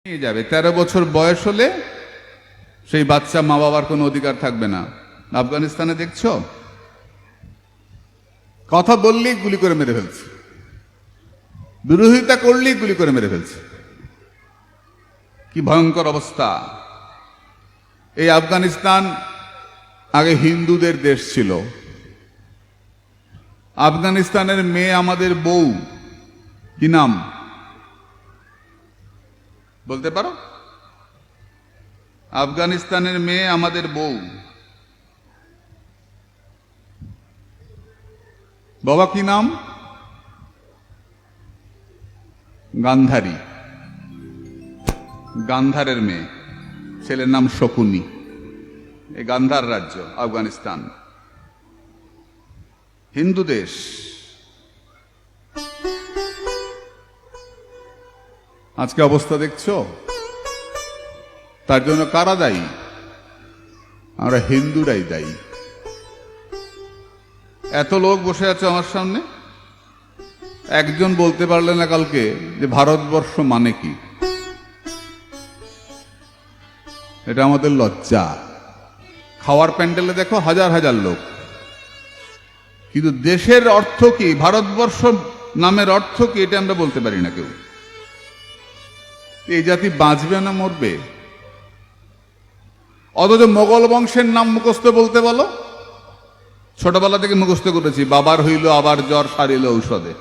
নিয়ে যাবে। 13 বছর বয়স হলে সেই বাচ্চা মা বাবার কোনো অধিকার থাকবে না। আফগানিস্তানে দেখছো, কথা বললেই গুলি করে মেরে ফেলছে, বিরোধিতা করলেই গুলি করে মেরে ফেলছে। কি ভয়ঙ্কর অবস্থা! এই আফগানিস্তান আগে হিন্দুদের দেশ ছিল। আফগানিস্তানের মেয়ে আমাদের বউ, কি নাম বলতে পারো? আফগানিস্তানের মেয়ে আমাদের বউ, বাবা কি নাম? গান্ধারী। গান্ধারের মেয়ে, ছেলের নাম শকুনি। এই গান্ধার রাজ্য আফগানিস্তান, হিন্দু দেশ। আজকে অবস্থা দেখছো, তার জন্য কারা দায়ী? আমরা হিন্দুরাই দায়ী। এত লোক বসে আছে আমার সামনে, একজন বলতে পারলে না কালকে যে ভারতবর্ষ মানে কি। এটা আমাদের লজ্জা। খাওয়ার প্যান্ডেলে দেখো হাজার হাজার লোক, কিন্তু দেশের অর্থ কি, ভারতবর্ষ নামের অর্থ কি, এটা আমরা বলতে পারি না কেউ। এই জাতি বাঁচবে না মরবে? অথচ মোগল বংশের নাম মুখস্থ বলতে বলো, ছোটবেলা থেকে মুখস্থ করেছি। বাবার হইল আবার জ্বর, সারিল ঔষধে।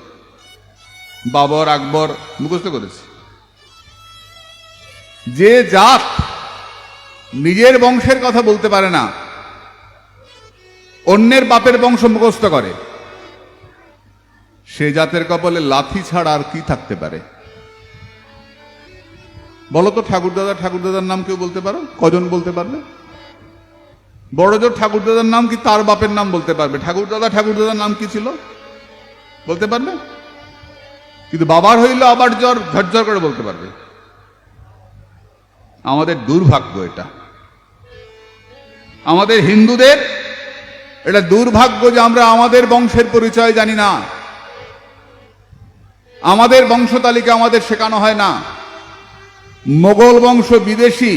বাবর, আকবর মুখস্থ করেছি। যে জাত নিজের বংশের কথা বলতে পারে না, অন্যের বাপের বংশ মুখস্থ করে, সে জাতের কপালে লাথি ছাড়া আর কি থাকতে পারে বলো তো? ঠাকুরদাদার নাম কেউ বলতে পারো? কজন বলতে পারবে? বড়জোর ঠাকুরদাদার নাম কি তার বাপের নাম বলতে পারবে? ঠাকুরদাদার নাম কি ছিল বলতে পারবে? কিন্তু বাবার হইল আবার জ্বর, ঝরঝর করে বলতে পারবে। আমাদের দুর্ভাগ্য এটা, আমাদের হিন্দুদের এটা দুর্ভাগ্য যে আমরা আমাদের বংশের পরিচয় জানি না। আমাদের বংশ তালিকা আমাদের শেখানো হয় না। মোগল বংশ বিদেশি,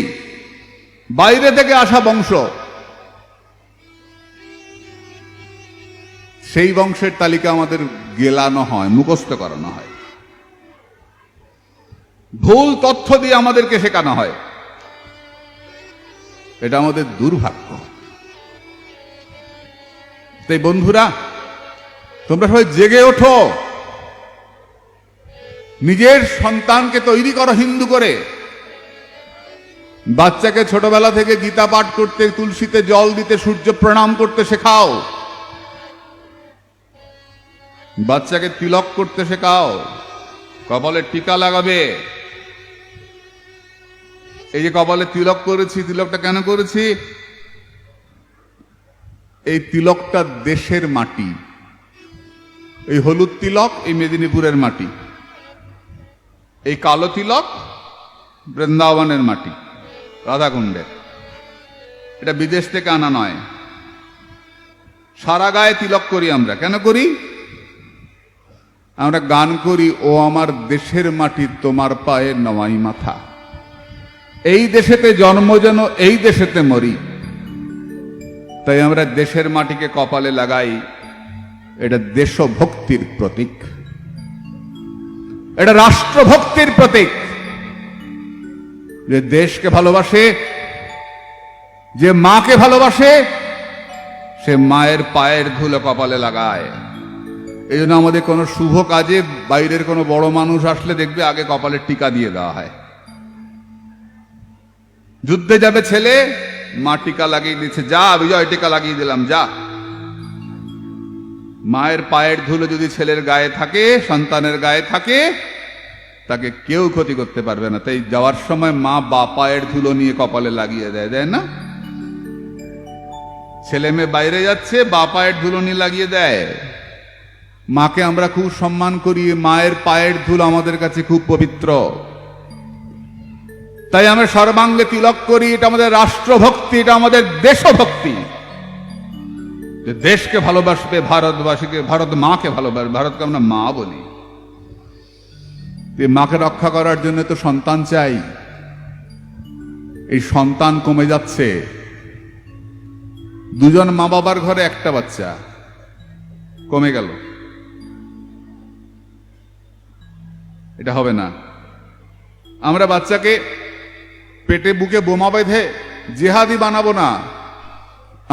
বাইরে থেকে আসা বংশ, সেই বংশের তালিকা আমাদের গেলানো হয়, মুখস্থ করানো হয়, ভুল তথ্য দিয়ে আমাদেরকে শেখানো হয়। এটা আমাদের দুর্ভাগ্য। তাই বন্ধুরা, তোমরা সবাই জেগে ওঠো, নিজের সন্তানকে তৈরি করো হিন্দু করে। বাচ্চাকে ছোটবেলা থেকে গীতা পাঠ করতে, তুলসীতে জল দিতে, সূর্য প্রণাম করতে শেখাও। বাচ্চাকে তিলক করতে শেখাও, কপালে টিকা লাগাবে। এই যে কপালে তিলক করেছি, তিলকটা কেন করেছি? এই তিলকটা দেশের মাটি। এই হলুদ তিলক এই মেদিনীপুরের মাটি, এই কালো তিলক বৃন্দাবনের মাটি, রাধাকুণ্ডের। এটা বিদেশ থেকে আনা নয়। সারা গায়ে তিলক করি আমরা। কেন করি? আমরা গান করি, ও আমার দেশের মাটি তোমার পায়ে নওয়াই মাথা। এই দেশেতে জন্ম যেন এই দেশেতে মরি। তাই আমরা দেশের মাটিকে কপালে লাগাই। এটা দেশভক্তির প্রতীক, এটা রাষ্ট্রভক্তির প্রতীক। যে দেশকে ভালোবাসে, যে মাকে ভালোবাসে, সে মায়ের পায়ের ধুলো কপালে লাগায়। এই জন্য আমাদের কোনো শুভ কাজে বাইরের কোনো বড় মানুষ আসলে দেখবে আগে কপালে টিকা দিয়ে দেওয়া হয়। যুদ্ধে যাবে ছেলে, মা টিকা লাগিয়ে দিচ্ছে, যা বিজয় টিকা লাগিয়ে দিলাম, যা। মায়ের পায়ের ধুলো যদি ছেলের গায়ে থাকে, সন্তানের গায়ে থাকে, তাকে কেউ ক্ষতি করতে পারবে না। তাই যাওয়ার সময় মা বা পায়ের ধুলো নিয়ে কপালে লাগিয়ে দেয়, দেয় না? ছেলে মেয়ে বাইরে যাচ্ছে, বা পায়ের ধুলো নিয়ে লাগিয়ে দেয়। মাকে আমরা খুব সম্মান করি, মায়ের পায়ের ধুলো আমাদের কাছে খুব পবিত্র। তাই আমরা সর্বাঙ্গে তিলক করি। এটা আমাদের রাষ্ট্রভক্তি, এটা আমাদের দেশভক্তি। দেশকে ভালোবাসবে, ভারতবাসীকে, ভারত মাকে ভালোবাসবে। ভারতকে আমরা মা বলি। মাকে রক্ষা করার জন্য তো সন্তান চাই। এই সন্তান কমে যাচ্ছে। দুজন মা বাবার ঘরে একটা বাচ্চা, কমে গেল। এটা হবে না। আমরা বাচ্চাকে পেটে বুকে বোমা বেঁধে জেহাদি বানাবো না।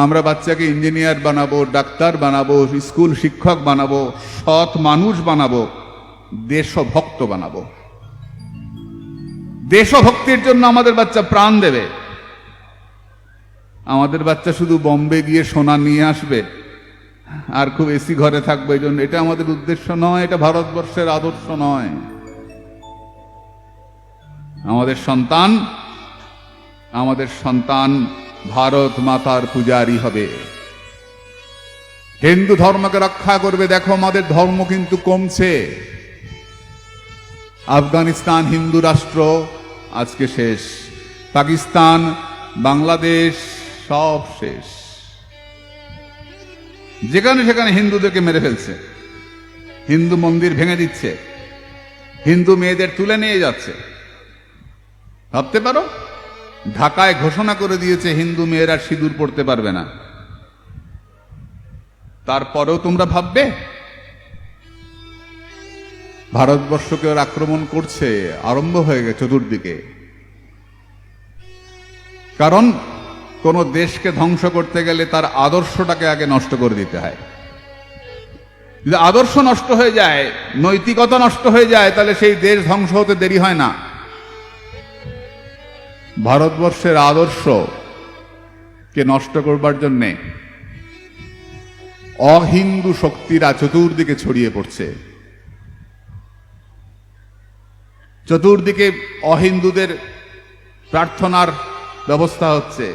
আমরা বাচ্চাকে ইঞ্জিনিয়ার বানাবো, ডাক্তার বানাবো, স্কুল শিক্ষক বানাবো, সৎ মানুষ বানাবো, দেশভক্ত বানাবো। দেশভক্তির জন্য আমাদের বাচ্চা প্রাণ দেবে। আমাদের বাচ্চা শুধু বম্বে গিয়ে সোনা নিয়ে আসবে আর খুব এসি ঘরে থাকবে, এই জন্য এটা আমাদের উদ্দেশ্য নয়, এটা ভারতবর্ষের আদর্শ নয়। আমাদের সন্তান ভারত মাতার পূজারী হবে, হিন্দু ধর্মকে রক্ষা করবে। দেখো আমাদের ধর্ম কিন্তু কমছে। আফগানিস্তান হিন্দু রাষ্ট্র আজকে শেষ, পাকিস্তান, বাংলাদেশ সব শেষ। যেখানে সেখানে হিন্দুদেরকে মেরে ফেলছে, হিন্দু মন্দির ভেঙে দিচ্ছে, হিন্দু মেয়েদের তুলে নিয়ে যাচ্ছে। ভাবতে পারো, ঢাকায় ঘোষণা করে দিয়েছে হিন্দু মেয়েরা সিঁদুর পড়তে পারবে না। তারপরেও তোমরা ভাববে? ভারতবর্ষকে ওরা আক্রমণ করছে, আরম্ভ হয়ে গেছে চতুর্দিকে। কারণ কোন দেশকে ধ্বংস করতে গেলে তার আদর্শটাকে আগে নষ্ট করে দিতে হয়। যদি আদর্শ নষ্ট হয়ে যায়, নৈতিকতা নষ্ট হয়ে যায়, তাহলে সেই দেশ ধ্বংস হতে দেরি হয় না। ভারতবর্ষের আদর্শকে নষ্ট করবার জন্যে অহিন্দু শক্তিরা চতুর্দিকে ছড়িয়ে পড়ছে। চতুর্দিকে অহিন্দুদের প্রার্থনার ব্যবস্থা হচ্ছে,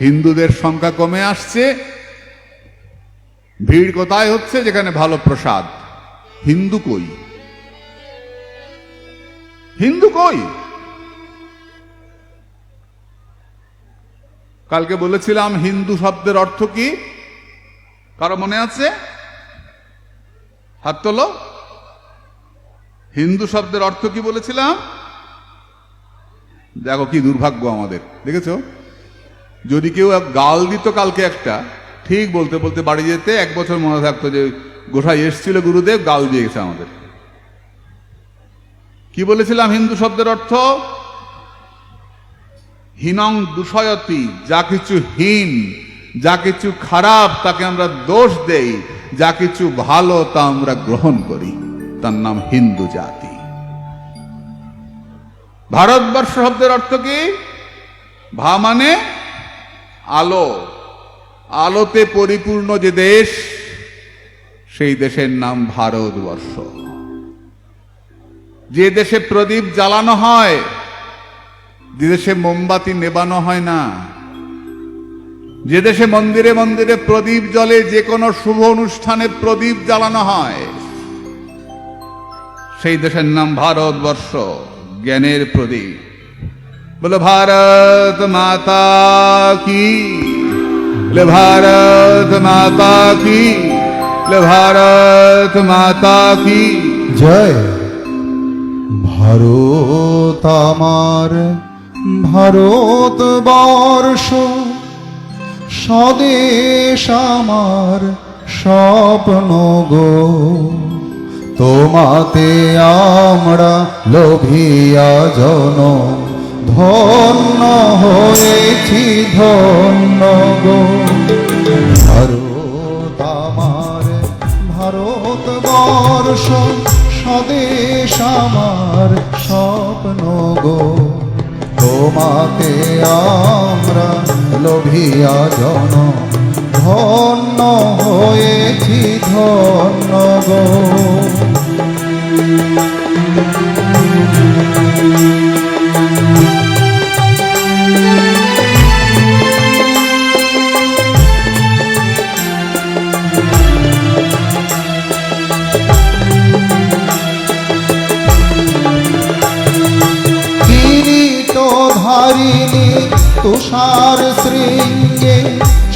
হিন্দুদের সংখ্যা কমে আসছে। ভিড় কোথায় হচ্ছে? যেখানে ভালো প্রসাদ। হিন্দু কই? হিন্দু কই? কালকে বলেছিলাম হিন্দু শব্দের অর্থ কি? কারো মনে আছে? হাত তোলো। হিন্দু শব্দের অর্থ কি বলেছিলাম? দেখো কি দুর্ভাগ্য আমাদের, দেখেছো? যদি কেউ গাল দিত কালকে একটা, ঠিক বলতে বলতে বাড়ি যেতে 1 বছর মনে থাকতো যে গোসাই এসেছিল গুরুদেব, গাল দিয়ে গেছে আমাদের। কি বলেছিলাম হিন্দু শব্দের অর্থ? হীনং দূষয়তি, যা কিছু হীন, যা কিছু খারাপ তাকে আমরা দোষ দেই, যা কিছু ভালো তা আমরা গ্রহণ করি, তার নাম হিন্দু জাতি। ভারতবর্ষ শব্দের অর্থ কি? ভা মানে আলো, আলোতে পরিপূর্ণ যে দেশ, সেই দেশের নাম ভারতবর্ষ। যে দেশে প্রদীপ জ্বালানো হয়, যে দেশে মোমবাতি নেবানো হয় না, যে দেশে মন্দিরে মন্দিরে প্রদীপ জ্বলে, যে কোনো শুভ অনুষ্ঠানে প্রদীপ জ্বালানো হয়, সেই দেশের নাম ভারতবর্ষ, জ্ঞানের প্রদীপ। বলে ভারত মাতা কি, বলে ভারত মাতা কি, বলে ভারত মাতা কি জয়। ভারত আমার ভারতবর্ষ, স্বদেশ আমার স্বপ্ন গো। তোমাতে আমরা লোভিয়া জন, ধন্য হয়েছি ধন্য গো। ভারত আমার ভারতবর্ষ, স্বদেশ আমার স্বপ্ন গো। তোমাতে আমরা লোভিয়া জন, ধন্য হয়েছি ধন্য গো। কিরীটধারিণী তুষার শৃঙ্গে,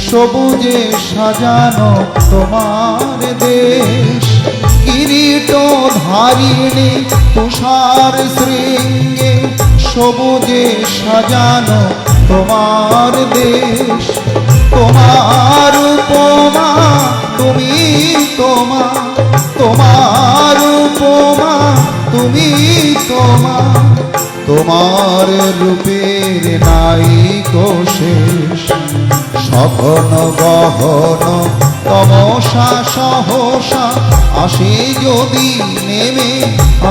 সবুজে সাজানো তোমার দেশ। কিরীটধারিণী তুষার শৃঙ্গে, সবুজে সাজানো তোমার দেশ। তোমার উপমা তুমি তোমার উপমা তুমি তোমার রূপের নাই শেষ। সঘন গহন তমসা সহসা আসে যদি নেমে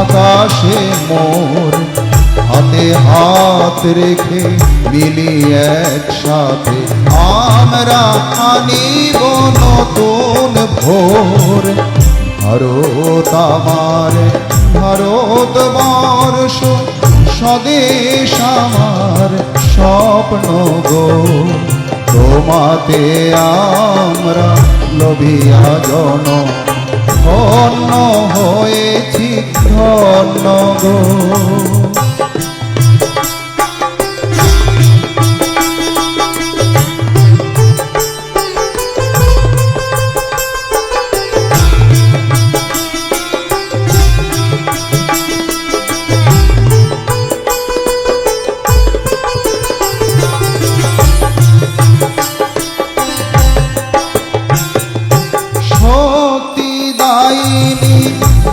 আকাশে মোর, হাতে হাত রেখে মিলি একসাথে আমরা আনিব নতুন ভোর। ভারত আমার ভারতবর্ষ, স্বদেশ আমার স্বপ্ন গো। তোমাতে আমরা লভিয়া জনম, ধন্য হয়েছি ধন্য গো।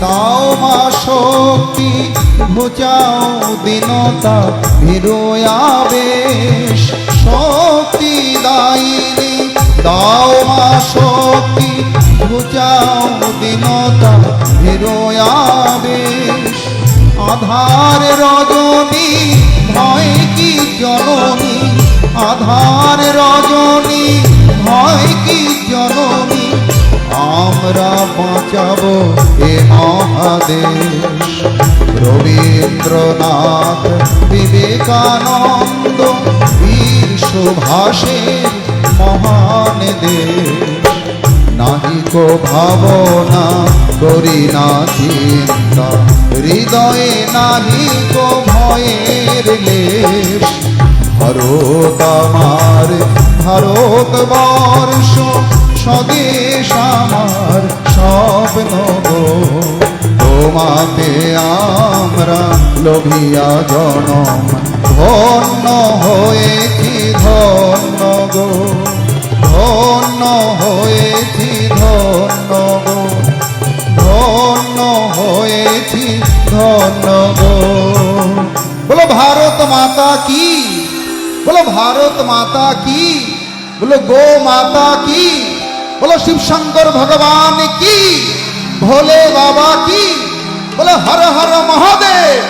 দাও মা শক্তি, ঘুচাও দীনতা ভিড়াবেশ। শক্তি দায়িনী দাও মা শক্তি, ঘুচাও দীনতা ভিড়াবেশ। আধার রজনী ভয় কি জননী, আধার রজনী ভয় কি জননী। আমরা বাঁচাবো এ মহাদেশ। রবীন্দ্রনাথ বিবেকানন্দ বীর সুভাষের মহান দেশ। নাহি কো ভাবনা করি না চিন্তা, হৃদয়ে নাহি কো ভয়ের লেশ। ভারত আমার ভারতবর্ষ, স্বদেশ আমার স্বপ্ন গো। তোমাতে আমরা লভিয়া জনম, ধন্য হয়েছি ধন্য গো। ধন্য হয়েছি ধন্য গো, ধন্য হয়েছি ধন্য গো। বলো ভারত মাতা কি, বলো ভারত মাতা কি, বলো গো মাতা কি, বলো শিব শঙ্কর ভগবান কি, ভোলে বাবা কি, বলো হর হর মহাদেব।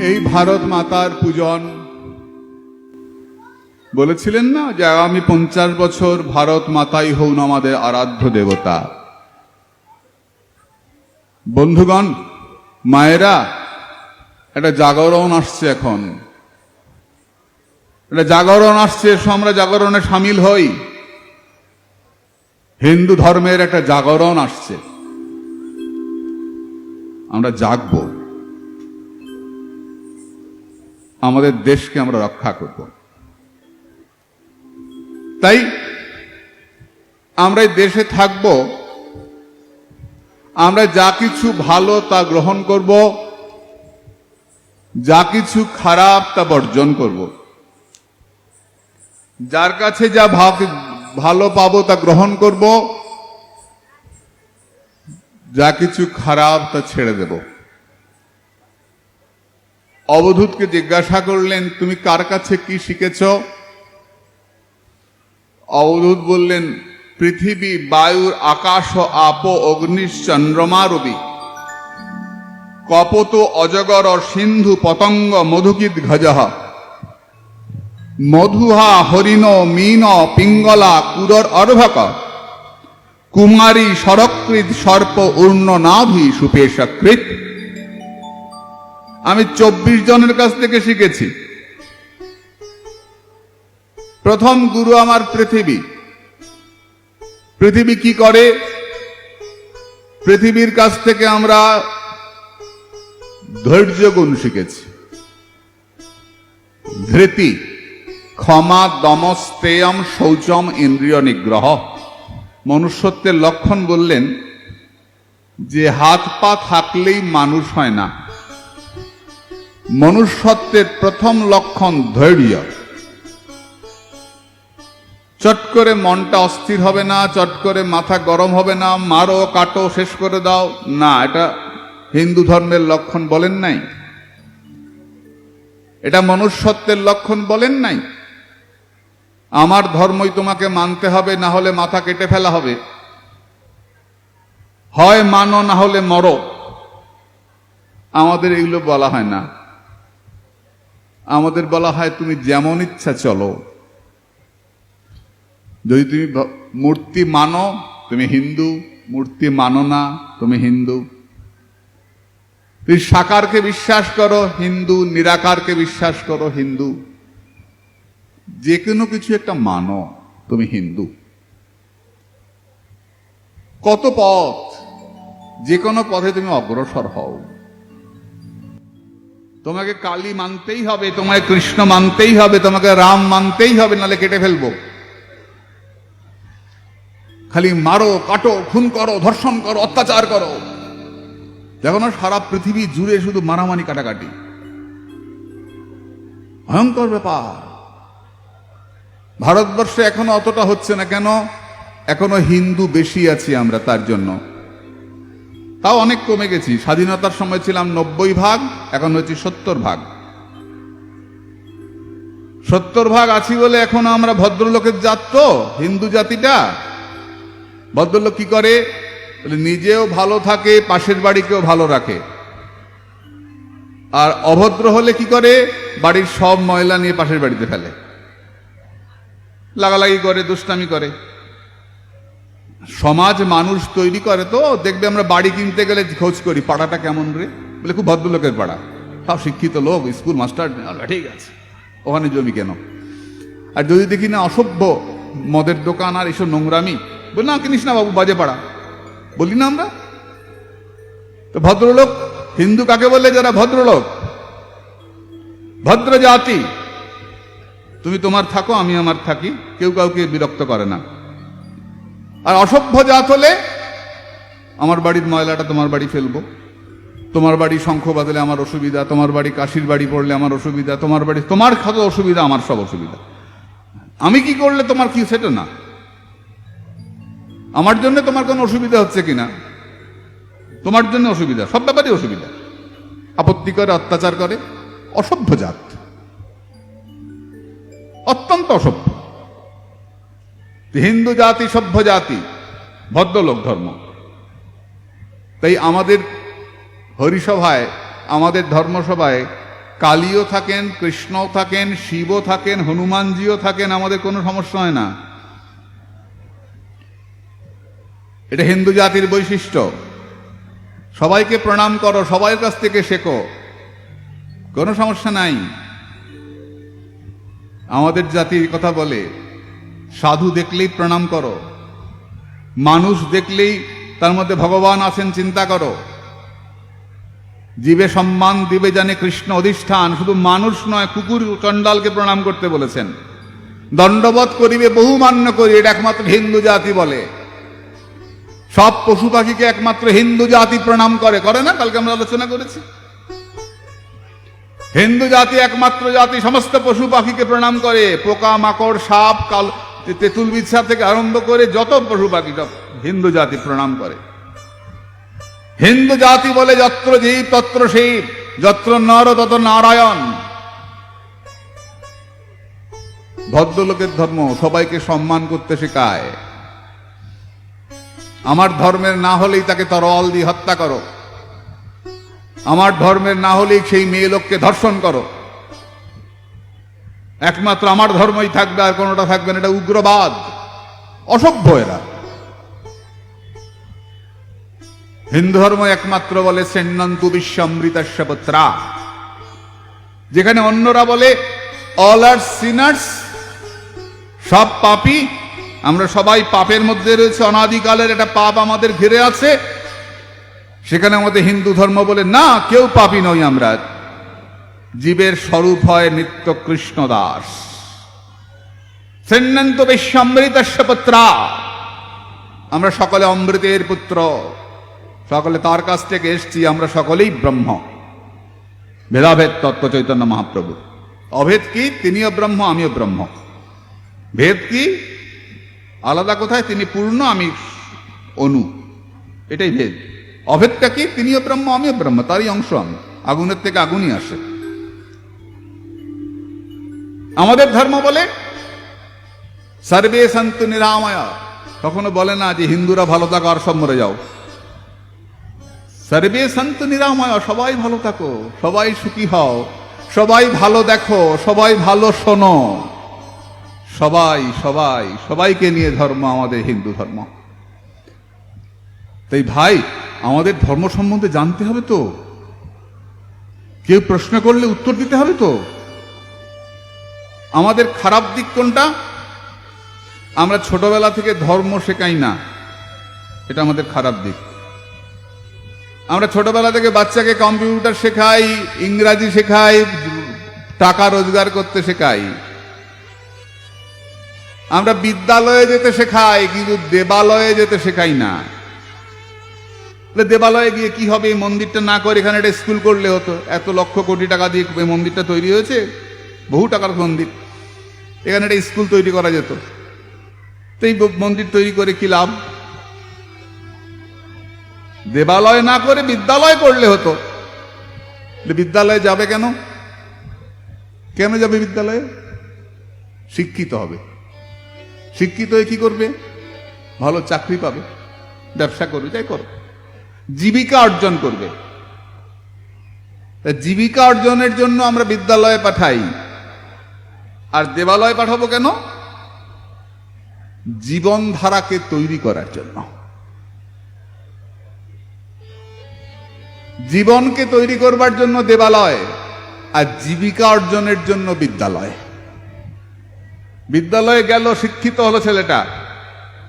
এই ভারত মাতার পূজন বলেছিলেন না যে আগামী 50 বছর ভারত মাতাই হউন আমাদের আরাধ্য দেবতা। বন্ধুগণ, মায়েরা, একটা জাগরণ আসছে এখন, একটা জাগরণ আসছে, আমরা জাগরণে সামিল হই। হিন্দু ধর্মের একটা জাগরণ আসছে, আমরা জাগব, আমাদের দেশকে আমরা রক্ষা করব। তাই আমরা এই দেশে থাকব, আমরা যা কিছু ভালো তা গ্রহণ করব, যা কিছু খারাপ তা বর্জন করব। যার কাছে যা ভালো পাবো তা গ্রহণ করব, যা কিছু খারাপ তা ছেড়ে দেব। অবধূতকে জিজ্ঞাসা করলেন, তুমি কার কাছে কি শিখেছ? অবধূত বললেন, পৃথিবী, বায়ুর, আকাশ, আপ, অগ্নি, চন্দ্রমা, রবি, কপত, অজগর, সিন্ধু, পতঙ্গ, মধুকিত ঘজহ, মধুহা, হরিণ, মীন, পিঙ্গলা, কুরর, অর্ভক, কুমারী, শরকৃত, সর্প, উর্ণ, নাভি, সুপেশকৃত। আমি 24 জনের কাছ থেকে শিখেছি। প্রথম গুরু আমার পৃথিবী। পৃথিবী কি করে? পৃথিবীর কাছ থেকে আমরা ধৈর্য গুণ শিখেছি, ধৃতি, ক্ষমা, দম, স্তেয়ম, শৌচম, ইন্দ্রিয় নিগ্রহ। মনুষ্যত্বের লক্ষণ বললেন যে হাত পা থাকলেই মানুষ হয় না। মনুষ্যত্বের প্রথম লক্ষণ ধৈর্য। চট করে মনটা অস্থির হবে না, চট করে মাথা গরম হবে না, মারো কাটো শেষ করে দাও না, এটা হিন্দু ধর্মের লক্ষণ বলেন নাই, এটা মনুষ্যত্বের লক্ষণ বলেন নাই। আমার ধর্মই তোমাকে মানতে হবে, না হলে মাথা কেটে ফেলা হবে, হয় মানো না হলে মরো। আমাদের এগুলো বলা হয় না, আমাদের বলা হয় তুমি যেমন ইচ্ছা চলো। যদি তুমি মূর্তি মানো তুমি হিন্দু, মূর্তি মানো না তুমি হিন্দু। তুমি সাকারকে বিশ্বাস করো হিন্দু, নিরাকারকে বিশ্বাস করো হিন্দু, যে কোনো কিছু একটা মানো তুমি হিন্দু। কত পথ, যে কোনো পথে তুমি অগ্রসর হও। তোমাকে কালী মানতেই হবে, তোমাকে কৃষ্ণ মানতেই হবে, তোমাকে রাম মানতেই হবে, নালে কেটে ফেলবো। খালি মারো কাটো খুন করো ধর্ষণ করো অত্যাচার করো। দেখো না সারা পৃথিবী জুড়ে শুধু মারামারি কাটাকাটি, ভয়ঙ্কর ব্যাপার। ভারতবর্ষে এখনো অতটা হচ্ছে না কেন? এখনো হিন্দু বেশি আছি আমরা, তার জন্য। তাও অনেক কমে গেছি। স্বাধীনতার সময় ছিলাম 90 ভাগ, এখন হচ্ছে 70 ভাগ। 70 ভাগ আছি বলে এখন আমরা ভদ্রলোকের জাত। তো হিন্দু জাতিটা ভদ্রলোক কি করে, নিজেও ভালো থাকে, পাশের বাড়িকেও ভালো রাখে। আর অভদ্র হলে কি করে, বাড়ির সব ময়লা নিয়ে পাশের বাড়িতে ফেলে, লাগালাগি করে, দুষ্টামি করে। সমাজ মানুষ তৈরি করে। তো দেখবে আমরা বাড়ি কিনতে গেলে খোঁজ করি পাড়াটা কেমন রে, বলে খুব ভদ্রলোকের পাড়া, সব শিক্ষিত লোক, স্কুল মাস্টার, ঠিক আছে ওখানে জমি কেন। আর যদি দেখি না অসভ্য মদের দোকান আর এসব নোংরামি, বলি না কিনিস না বাবু, বাজে পাড়া, বলি না আমরা। তো ভদ্রলোক হিন্দু কাকে বলে? যারা ভদ্রলোক, ভদ্র জাতি। তুমি তোমার থাকো, আমি আমার থাকি, কেউ কাউকে বিরক্ত করে না। আর অসভ্য জাত হলে আমার বাড়ির ময়লাটা তোমার বাড়ি ফেলবো, তোমার বাড়ি শঙ্খ বাদলে আমার অসুবিধা, তোমার বাড়ি কাশির বাড়ি পড়লে আমার অসুবিধা, তোমার বাড়ি তোমার কত অসুবিধা, আমার সব অসুবিধা। আমি কি করলে তোমার কি সেটা না, আমার জন্য তোমার কোনো অসুবিধা হচ্ছে কিনা, তোমার জন্য অসুবিধা, সব ব্যাপারে অসুবিধা। আপত্তি করে, অত্যাচার করে, অসভ্য জাত, অত্যন্ত অসভ্য। হিন্দু জাতি সভ্য জাতি, ভদ্রলোক ধর্ম। তাই আমাদের হরিসভায়, আমাদের ধর্মসভায় কালীও থাকেন, কৃষ্ণও থাকেন, শিবও থাকেন, হনুমানজিও থাকেন, আমাদের কোনো সমস্যা হয় না। এটা হিন্দু জাতির বৈশিষ্ট্য। সবাইকে প্রণাম করো, সবাই কাছ থেকে শেখো, কোনো সমস্যা নাই। আমাদের জাতির কথা বলে, সাধু দেখলেই প্রণাম করো, মানুষ দেখলেই তার মধ্যে ভগবান আছেন চিন্তা করো। জীবে সম্মান দিবে জানে কৃষ্ণ অধিষ্ঠান। শুধু মানুষ নয়, কুকুর চণ্ডালকে প্রণাম করতে বলেছেন। দণ্ডবৎ করিবে বহু মান্য করি, এটা একমাত্র হিন্দু জাতি বলে। সব পশু পাখিকে একমাত্র হিন্দু জাতি প্রণাম করে, করে না? কালকে আমরা আলোচনা করেছি, হিন্দু জাতি একমাত্র জাতি সমস্ত পশু পাখিকে প্রণাম করে। পোকা মাকড় সাপ কাল তেঁতুল বিছা থেকে আরম্ভ করে যত পশু পাখি সব হিন্দু জাতি প্রণাম করে। হিন্দু জাতি বলে যত্র জীব তত্র শিব, যত্র নর তত নারায়ণ। ভদ্রলোকের ধর্ম সবাইকে সম্মান করতে শেখায়। আমার ধর্মের না হলেই তাকে তরোয়াল দিয়ে হত্যা করো, আমার ধর্মের না হলেই সেই মেয়ে লোককে ধর্ষণ করো। একমাত্র আমার ধর্মই থাকবে, আর কোনোটা থাকবে না, এটা উগ্রবাদ, অসভ্য এরা। হিন্দু ধর্ম একমাত্র বলে সেন্নন্তু বিশ্বমৃতস্য পুত্রা, যেখানে অন্যরা বলে অল আর সিনার্স, সব পাপী, আমরা সবাই পাপের মধ্যে রয়েছে, অনাদিকালের একটা পাপ আমাদের ঘিরে আছে। সেখানে আমাদের হিন্দু ধর্ম বলে না, কেউ পাপী নই আমরা, জীবের স্বরূপ হয় নিত্য কৃষ্ণ দাস। সেন্নন্ত বিশ্বমৃতস্য পুত্রা, আমরা সকলে অমৃতের পুত্র। সকলে তার কাছ থেকে এসছি, আমরা সকলেই ব্রহ্ম। ভেদাভেদ তত্ত্ব চৈতন্য মহাপ্রভু। অভেদ কি? তিনিও ব্রহ্ম, আমিও ব্রহ্ম। ভেদ কি? আলাদা কোথায়? তিনি পূর্ণ, আমি অনু, এটাই ভেদ। অভেদটা কি? তিনিও ব্রহ্ম, আমিও ব্রহ্ম, তারই অংশ আমি। আগুনের থেকে আগুনই আসে। আমাদের ধর্ম বলে সর্বে সন্তু নিরাময়া, কখনো বলে না যে হিন্দুরা ভালো থাকো আর সব মরে যাও। সর্বে সন্তু নিরাময়া, সবাই ভালো থাকো, সবাই সুখী হও, সবাই ভালো দেখো, সবাই ভালো শোনো, সবাই সবাই সবাইকে নিয়ে ধর্ম আমাদের হিন্দু ধর্ম। তাই ভাই, আমাদের ধর্ম সম্বন্ধে জানতে হবে তো, কেউ প্রশ্ন করলে উত্তর দিতে হবে তো। আমাদের খারাপ দিক কোনটা? আমরা ছোটবেলা থেকে ধর্ম শেখাই না, এটা আমাদের খারাপ দিক। আমরা ছোটবেলা থেকে বাচ্চাকে কম্পিউটার শেখাই, ইংরাজি শেখাই, টাকা রোজগার করতে শেখাই। আমরা বিদ্যালয়ে যেতে শেখাই, কিন্তু দেবালয়ে যেতে শেখাই না। দেবালয়ে গিয়ে কি হবে? এই মন্দিরটা না করে এখানে একটা স্কুল করলে হতো। এত লক্ষ কোটি টাকা দিয়ে এই মন্দিরটা তৈরি হয়েছে, বহু টাকার মন্দির, এখানে একটা স্কুল তৈরি করা যেত। তো এই মন্দির তৈরি করে কি লাভ? দেবালয় না করে বিদ্যালয় করলে হতো। বিদ্যালয়ে যাবে কেন? কেন যাবে বিদ্যালয়ে? শিক্ষিত হবে। শিক্ষিত হয়ে কি করবে? ভালো চাকরি পাবে, ব্যবসা করবে, যাই করবে, জীবিকা অর্জন করবে। জীবিকা অর্জনের জন্য আমরা বিদ্যালয়ে পাঠাই। আর দেবালয়ে পাঠাবো কেন? জীবনধারাকে তৈরি করার জন্য, জীবনকে তৈরি করবার জন্য দেবালয়, আর জীবিকা অর্জনের জন্য বিদ্যালয়। বিদ্যালয়ে গেল, শিক্ষিত হলো ছেলেটা,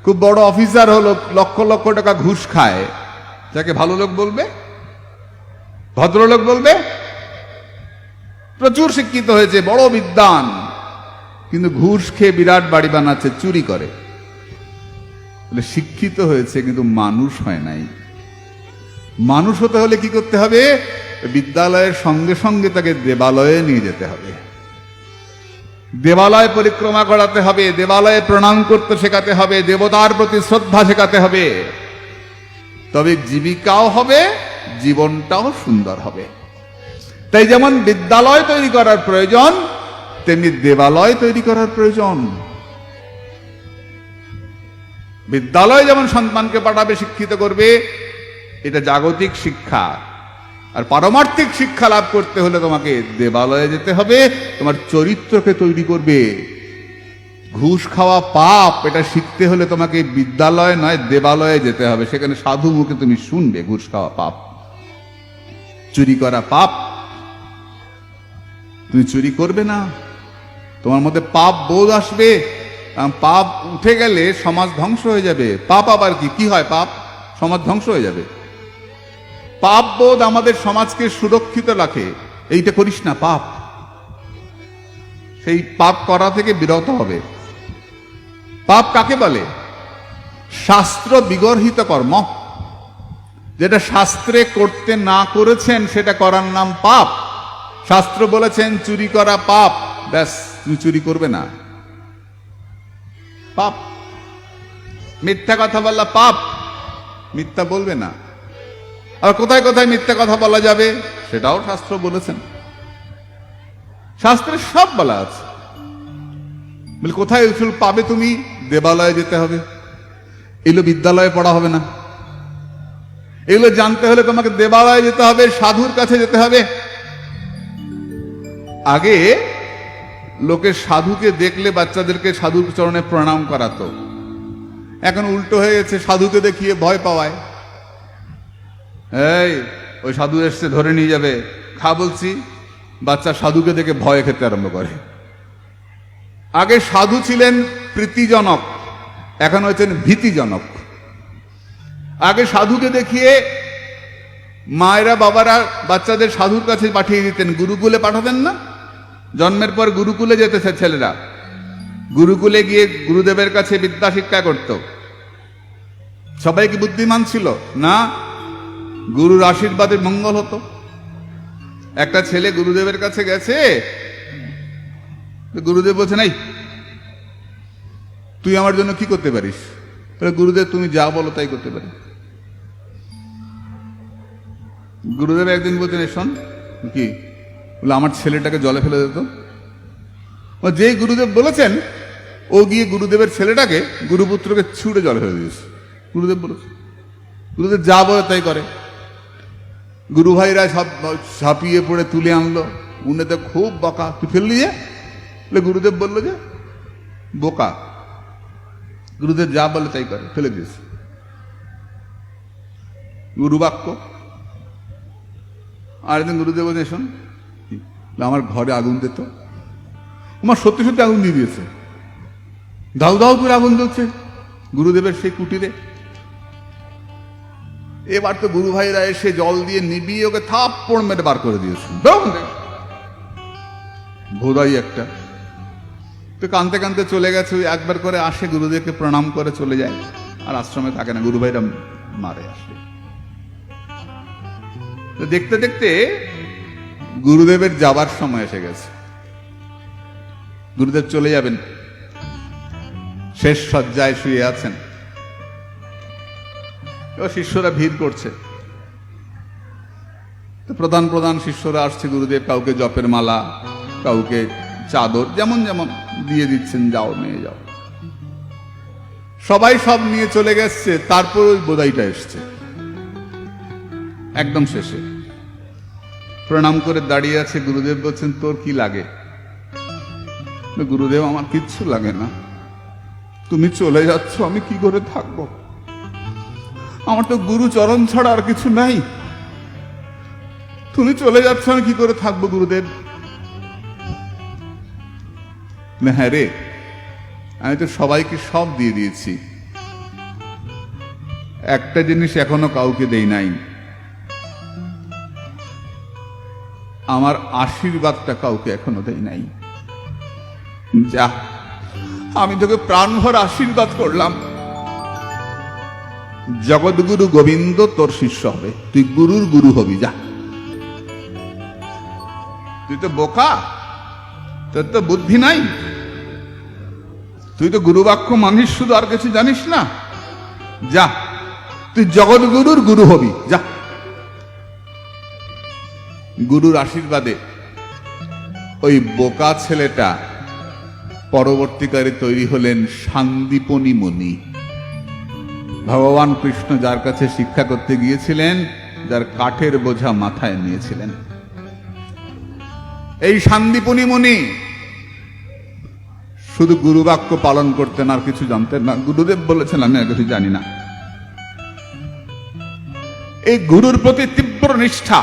খুব বড় অফিসার হলো, লক্ষ লক্ষ টাকা ঘুষ খায়, যাকে ভালো লোক বলবে? ভদ্রলোক বলবে? প্রচুর শিক্ষিত হয়েছে, বড় বিদ্বান, কিন্তু ঘুষ খেয়ে বিরাট বাড়ি বানাচ্ছে, চুরি করে। শিক্ষিত হয়েছে কিন্তু মানুষ হয় নাই। মানুষ হতে হলে কি করতে হবে? বিদ্যালয়ের সঙ্গে সঙ্গে তাকে দেবালয়ে নিয়ে যেতে হবে, দেবালয় পরিক্রমা করাতে হবে, দেবালয়ে প্রণাম করতে শেখাতে হবে, দেবতার প্রতি শ্রদ্ধা শেখাতে হবে। তবে জীবিকাও হবে, জীবনটাও সুন্দর হবে। তাই যেমন বিদ্যালয় তৈরি করার প্রয়োজন, তেমনি দেবালয় তৈরি করার প্রয়োজন। বিদ্যালয় যেমন সন্তানকে পাঠাবে, শিক্ষিত করবে, এটা জাগতিক শিক্ষা। আর পারমার্থিক শিক্ষা লাভ করতে হলে তোমাকে দেবালয়ে যেতে হবে, তোমার চরিত্রকে তৈরি করবে। ঘুষ খাওয়া পাপ, এটা শিখতে হলে তোমাকে বিদ্যালয় নয় দেবালয়ে যেতে হবে। সেখানে সাধু মুখে তুমি শুনবে ঘুষ খাওয়া পাপ, চুরি করা পাপ। তুমি চুরি করবে না, তোমার মধ্যে পাপ বোধ আসবে। পাপ উঠে গেলে সমাজ ধ্বংস হয়ে যাবে। পাপ আবার কি হয়? পাপ সমাজ ধ্বংস হয়ে যাবে। পাপ বোধ আমাদের সমাজকে সুরক্ষিত রাখে। এইটা করিস না, পাপ। সেই পাপ করা থেকে বিরত হবে। পাপ কাকে বলে? শাস্ত্র বিগর্হিত কর্ম। যেটা শাস্ত্রে করতে না করেছেন সেটা করার নাম পাপ। শাস্ত্র বলেছেন চুরি করা পাপ, ব্যাস, তুমি চুরি করবে না, পাপ। মিথ্যা কথা বলা পাপ, মিথ্যা বলবে না। আর কোথায় কোথায় মিথ্যা কথা বলা যাবে সেটাও শাস্ত্র বলেছেন। শাস্ত্রে সব বলা আছে। কোথায় উসুল পাবে? তুমি দেবালয়ে যেতে হবে। এগুলো বিদ্যালয়ে পড়া হবে না। এগুলো জানতে হলে তোমাকে দেবালয়ে যেতে হবে, সাধুর কাছে যেতে হবে। আগে লোকে সাধুকে দেখলে বাচ্চাদেরকে সাধুর চরণে প্রণাম করাতো। এখন উল্টো হয়ে গেছে, সাধুকে দেখিয়ে ভয় পাওয়ায়। এই ওই সাধু এসছে, ধরে নিয়ে যাবে, খা বলছি। বাচ্চা সাধুকে দেখে ভয় খেতে আরম্ভ করে। আগে সাধু ছিলেন প্রীতিজনক, এখন হয়েছেন ভীতিজনক। আগে সাধুকে দেখিয়ে মায়েরা বাবারা বাচ্চাদের সাধুর কাছে পাঠিয়ে দিতেন, গুরুকুলে পাঠাতেন না? জন্মের পর গুরুকুলে যেতে ছেলেরা, গুরুকুলে গিয়ে গুরুদেবের কাছে বিদ্যা শিক্ষা করত। সবাই কি বুদ্ধিমান ছিল? না। গুরুর আশীর্বাদে মঙ্গল হতো। একটা ছেলে গুরুদেবের কাছে গেছে, গুরুদেব বলছেন, এই তুই আমার জন্য কি করতে পারিস? গুরুদেব তুমি যা বলো তাই করতে পারি। গুরুদেব একদিন বলছেন, শোন কি বলে, আমার ছেলেটাকে জলে ফেলে দিত। যেই গুরুদেব বলেছেন, ও গিয়ে গুরুদেবের ছেলেটাকে, গুরুপুত্রকে ছুঁড়ে জলে ফেলে দিয়েছে। গুরুদেব বলেছে, গুরুদেব যা বলে তাই করে। গুরু ভাইরা সব ছাপিয়ে পড়ে তুলে আনলো। উনি তো খুব বকা, তুই ফেললি যে? গুরুদেব বললো যে বোকা, গুরুদেব যা বলে তাই করে, ফেলে দিয়েছে। গুরুবাক্য। আর একদিন গুরুদেব বলছে, শোন আমার ঘরে আগুন দিত, আমার সত্যি সত্যি আগুন দিয়ে দিয়েছে, দাউ দাউ করে আগুন জ্বলছে গুরুদেবের সেই কুটিরে। এবার তো গুরু ভাইরা এসে জল দিয়ে নিবিয়ে ওকে থাপ্পড় মেরে বার করে দিয়েছে। ভোদাই একটা। তো কানতে কানতে চলে গেছে, ওই একবার করে আসে, গুরুদেবকে প্রণাম করে চলে যায়, আর আশ্রমে থাকে না, গুরু ভাইরা মারে আসে। তো দেখতে দেখতে গুরুদেবের যাবার সময় এসে গেছে। গুরুদেব চলে যাবেন, শেষ শয্যায় শুয়ে আছেন। এবার শিষ্যরা ভিড় করছে। তো প্রধান প্রধান শিষ্যরা আসছে, গুরুদেব কাউকে জপের মালা, কাউকে চাদর, যেমন যেমন দিয়ে দিচ্ছেন, যাও নিয়ে যাও। সবাই সব নিয়ে চলে গেছে। তারপর ওই বোধাইটা এসছে একদম শেষে, প্রণাম করে দাঁড়িয়ে আছে। গুরুদেব বলছেন, তোর কি লাগে? গুরুদেব, আমার কিচ্ছু লাগে না, তুমি চলে যাচ্ছ, আমি কি করে থাকবো? আমার তো গুরু চরণ ছাড়া আর কিছু নাই, তুমি চলে যাচ্ছ, আমি কি করে থাকবো গুরুদেব? হ্যাঁ রে, আমি তো সবাইকে সব দিয়ে দিয়েছি, একটা জিনিস এখনো কাউকে দেই নাই, আমার আশীর্বাদটা কাউকে এখনো দেই নাই। যা, আমি তোকে প্রাণ ভর আশীর্বাদ করলাম, জগৎগুরু গোবিন্দ তোর শিষ্য হবে, তুই গুরুর গুরু হবি, যা। তুই তো বোকা, তোর তো বুদ্ধি নাই, তুই তো গুরুবাক্য মানিস শুধু, আর কিছু জানিস না, যা, তুই জগৎগুরুর গুরু হবি, যা। গুরুর আশীর্বাদে ওই বোকা ছেলেটা পরবর্তীকালে তৈরি হলেন সান্দীপনী মুনি। ভগবান কৃষ্ণ যার কাছে শিক্ষা করতে গিয়েছিলেন, যার কাঠের বোঝা মাথায় নিয়েছিলেন, এই সান্দীপনী মুনি শুধু গুরুবাক্য পালন করতেন, আর কিছু জানতেন না। গুরুদেব বলেছেন, আমি আর কিছু জানি না। এই গুরুর প্রতি তীব্র নিষ্ঠা,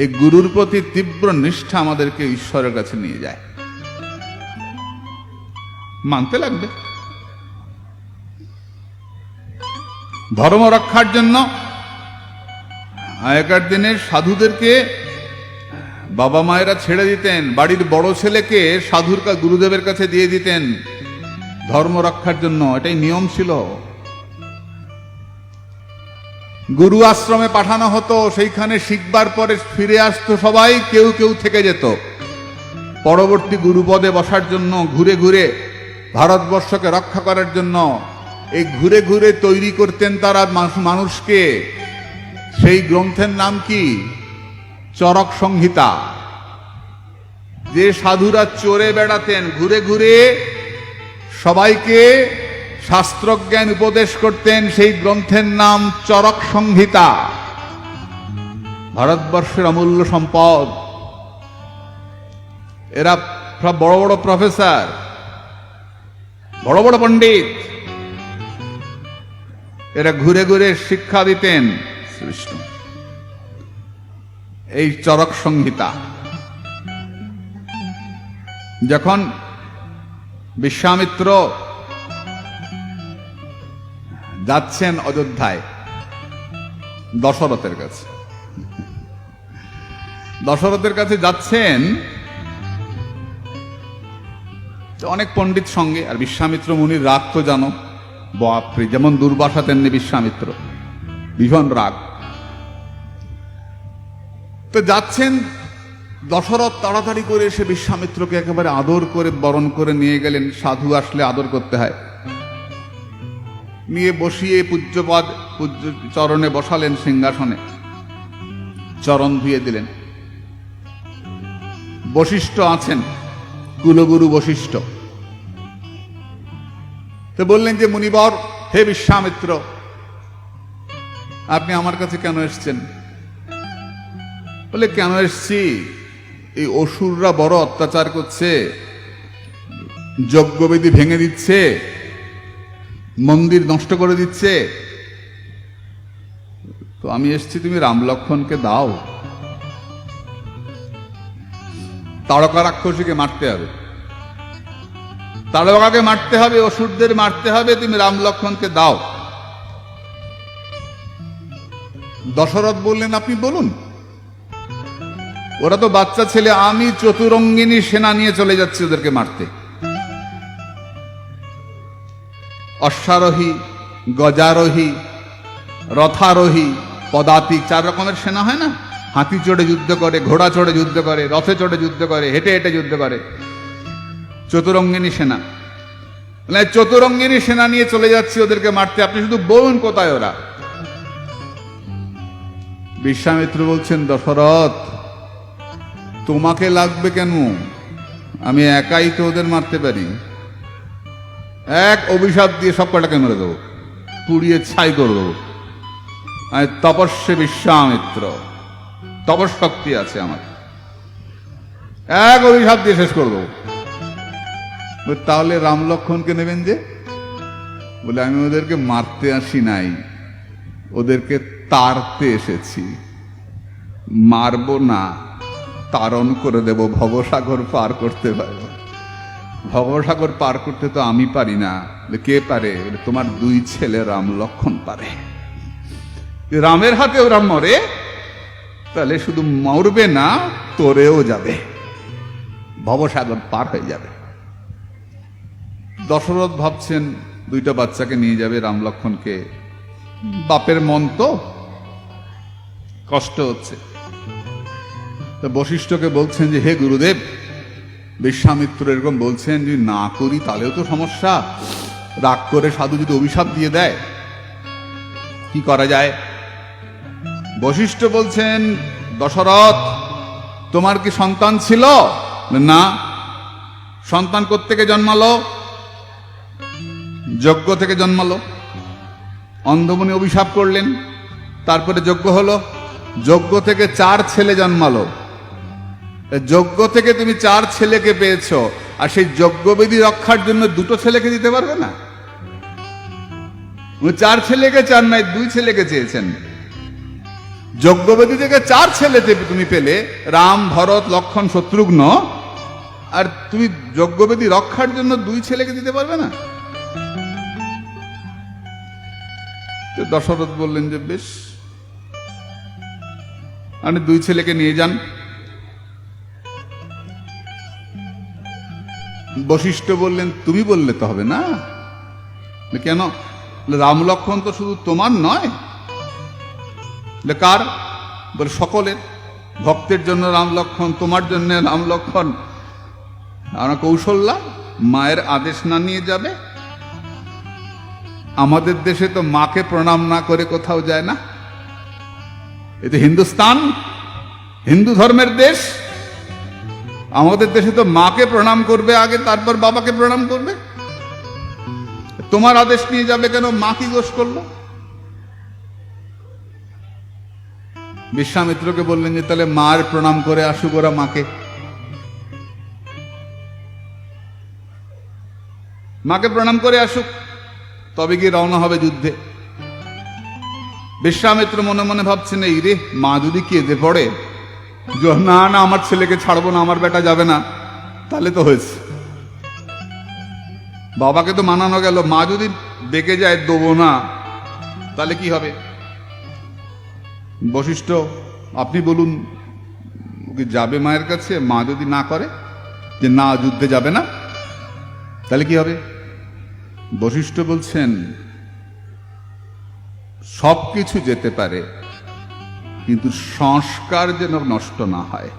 এই গুরুর প্রতি তীব্র নিষ্ঠা আমাদেরকে ঈশ্বরের কাছে নিয়ে যায়। মানতে লাগবে। ধর্ম রক্ষার জন্য আগেকার দিনের সাধুদেরকে বাবা মায়েরা ছেড়ে দিতেন, বাড়ির বড় ছেলেকে সাধুর গুরুদেবের কাছে দিয়ে দিতেন ধর্ম রক্ষার জন্য, এটাই নিয়ম ছিল। গুরু আশ্রমে পাঠানো হতো, সেইখানে শিখবার পরে ফিরে আসতো সবাই, কেউ কেউ থেকে যেত পরবর্তী গুরুপদে বসার জন্য, ঘুরে ঘুরে ভারতবর্ষকে রক্ষা করার জন্য। এই ঘুরে ঘুরে তৈরি করতেন তারা মানুষকে। সেই গ্রন্থের নাম কি? চরক সংহিতা। যে সাধুরা চড়ে বেড়াতেন, ঘুরে ঘুরে সবাইকে শাস্ত্রজ্ঞান উপদেশ করতেন, সেই গ্রন্থের নাম চরক সংহিতা। ভারতবর্ষের অমূল্য সম্পদ। এরা সব বড় বড় প্রফেসর, বড় বড় পণ্ডিত, এরা ঘুরে ঘুরে শিক্ষা দিতেন শ্রেষ্ঠ এই চরক সংহিতা। যখন বিশ্বামিত্র যাচ্ছেন অযোধ্যায় দশরথের কাছে, দশরথের কাছে যাচ্ছেন অনেক পণ্ডিত সঙ্গে। আর বিশ্বামিত্র মুনির রাগ তো জানো, বাপরে, যেমন দুর্বাসা তেমনি বিশ্বামিত্র। ভীষণ রাগ। তো যাচ্ছেন, দশরথ তাড়াতাড়ি করে এসে বিশ্বামিত্রকে একেবারে আদর করে বরণ করে নিয়ে গেলেন। সাধু আসলে আদর করতে হয়। নিয়ে বসিয়ে পূজ্যপদ পূজ্য চরণে বসালেন, সিংহাসনে চরণ ধুয়ে দিলেন। বশিষ্ঠ আছেন, কুলগুরু বশিষ্ঠ। তো বললেন যে মুনিবর, হে বিশ্বামিত্র, আপনি আমার কাছে কেন এসছেন? বলে, কেন এসছি? এই অসুররা বড় অত্যাচার করছে, যজ্ঞবেদী ভেঙে দিচ্ছে, মন্দির নষ্ট করে দিচ্ছে। তো আমি এসছি, তুমি রাম লক্ষ্মণকে দাও। তারকা রাক্ষসীকে মারতে হবে, তারকাকে মারতে হবে, অসুরদের মারতে হবে, তুমি রাম লক্ষ্মণকে দাও। দশরথ বললেন, আপনি বলুন। ওরা তো বাচ্চা ছেলে, আমি চতুরঙ্গিনী সেনা নিয়ে চলে যাচ্ছি ওদেরকে মারতে। অশ্বারোহী, গজারোহী, রথারোহী, পদাতিক, 4 রকমের সেনা হয় না? হাতি চড়ে যুদ্ধ করে, ঘোড়া চড়ে যুদ্ধ করে, রথে চড়ে যুদ্ধ করে, হেঁটে হেঁটে যুদ্ধ করে। চতুরঙ্গিনী সেনা, চতুরঙ্গিনী সেনা নিয়ে চলে যাচ্ছি ওদেরকে মারতে, আপনি শুধু বলুন কোথায় ওরা। বিশ্বামিত্র বলছেন, দশরথ, তোমাকে লাগবে কেন? আমি একাই তো ওদের মারতে পারি। এক অভিশাপ দিয়ে সব কটাকে মেরে দেবো, পুড়িয়ে ছাই করে দেবো। আমি তপস্বী বিশ্বামিত্র, তপশক্তি আছে আমার, এক অভিশাপ দিয়ে শেষ করে দেবো। তাহলে রাম লক্ষ্মণকে নেবেন যে? বলে, আমি ওদেরকে মারতে আসি নাই, ওদেরকে তাড়তে এসেছি। মারবো না, তারণ করে দেব, ভবসাগর পার করতে পারবো। ভবসাগর পার করতে তো আমি পারি না। কে পারে? তোমার 2 ছেলে রাম লক্ষ্মণ পারে। রামের হাতে ওরা মরে, তাহলে শুধু মরবে না, তোরেও যাবে, ভবসাগর পার হয়ে যাবে। দশরথ ভাবছেন 2টা বাচ্চাকে নিয়ে যাবে, রাম লক্ষ্মণকে। বাপের মন তো, কষ্ট হচ্ছে। তো বশিষ্ঠকে বলছেন যে, হে গুরুদেব, বিশ্বামিত্র এরকম বলছেন, যদি না করি তাহলেও তো সমস্যা। রাগ করে সাধু যদি অভিশাপ দিয়ে দেয়, কি করা যায়? বশিষ্ঠ বলছেন, দশরথ, তোমার কি সন্তান ছিল? না। সন্তান কোত্থেকে জন্মালো? যজ্ঞ থেকে জন্মালো। অন্ধমুনি অভিশাপ করলেন, তারপরে যজ্ঞ হলো। যজ্ঞ থেকে 4 ছেলে জন্মালো। যজ্ঞ থেকে তুমি 4 ছেলেকে পেয়েছো, আর সেই যজ্ঞবেদী রক্ষার জন্য 2টো ছেলেকে দিতে পারবে না? 4 ছেলেকে চান নাই, 2 ছেলেকে চেয়েছেন। যজ্ঞবেদী থেকে 4 ছেলে তুমি পেলে, রাম, ভরত, লক্ষ্মণ, শত্রুঘ্ন, আর তুমি যজ্ঞবেদী রক্ষার জন্য 2 ছেলেকে দিতে পারবে না? তো দশরথ বললেন যে, বেশ, আপনি 2 ছেলেকে নিয়ে যান। বশিষ্ঠ বললেন, তুমি বললে তো হবে না। কেন? রাম লক্ষ্মণ তো শুধু তোমার নয়, কার? বলে, সকলের। ভক্তের জন্য রাম লক্ষ্মণ, তোমার জন্য রাম লক্ষ্মণ। আমরা কৌশল্যা, মায়ের আদেশ না নিয়ে যাবে? আমাদের দেশে তো মাকে প্রণাম না করে কোথাও যায় না। এ তো হিন্দুস্তান, হিন্দু ধর্মের দেশ। আমাদের দেশে তো মাকে প্রণাম করবে আগে, তারপর বাবাকে প্রণাম করবে। তোমার আদেশ নিয়ে যাবে কেন? মা কি দোষ করলো? বিশ্বামিত্রকে বললেন যে, তাহলে মার প্রণাম করে আসুক ওরা মাকে। মাকে প্রণাম করে আসুক, তবে গিয়ে রওনা হবে যুদ্ধে। বিশ্বামিত্র মনে মনে ভাবছেন, এই রে, মা যদি কেঁদে পড়ে, না না, আমার ছেলেকে ছাড়বো না, আমার বেটা যাবে না, তাহলে তো হয়েছে। বাবাকে তো মানানো গেল, মা যদি ডেকে যায় দেবো না, তাহলে কি হবে? বশিষ্ঠ, আপনি বলুন, ওকে যাবে মায়ের কাছে? মা যদি না করে যে না, যুদ্ধে যাবে না, তাহলে কি হবে? বশিষ্ঠ বলছেন, সবকিছু যেতে পারে, কিন্তু সংস্কার যেন নষ্ট না হয়।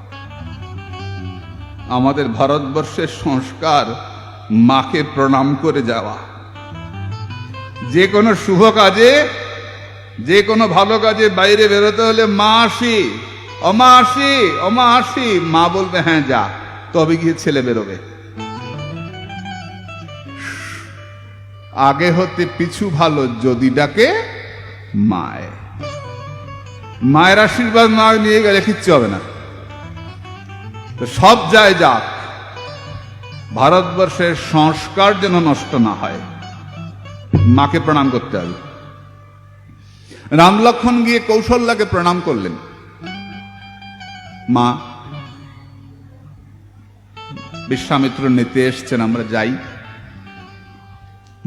আমাদের ভারতবর্ষের সংস্কার মাকে প্রণাম করে যাওয়া। যে কোনো শুভ কাজে, যে কোনো ভালো কাজে বাইরে বেরোতে হলে মা আসি, অমা আসি, অমা আসি, মা বলবে হ্যাঁ যা, তবে গিয়ে ছেলে বেরোবে। আগে হতে পিছু ভালো যদি ডাকে মায়। মায়ের আশীর্বাদ না নিয়ে গেলে কিচ্ছু হবে না। তো সব যায় যাক, ভারতবর্ষের সংস্কার যেন নষ্ট না হয়, মাকে প্রণাম করতে হবে। রাম লক্ষ্মণ গিয়ে কৌশল্যাকে প্রণাম করলেন, মা বিশ্বামিত্র নিতে এসছেন, আমরা যাই।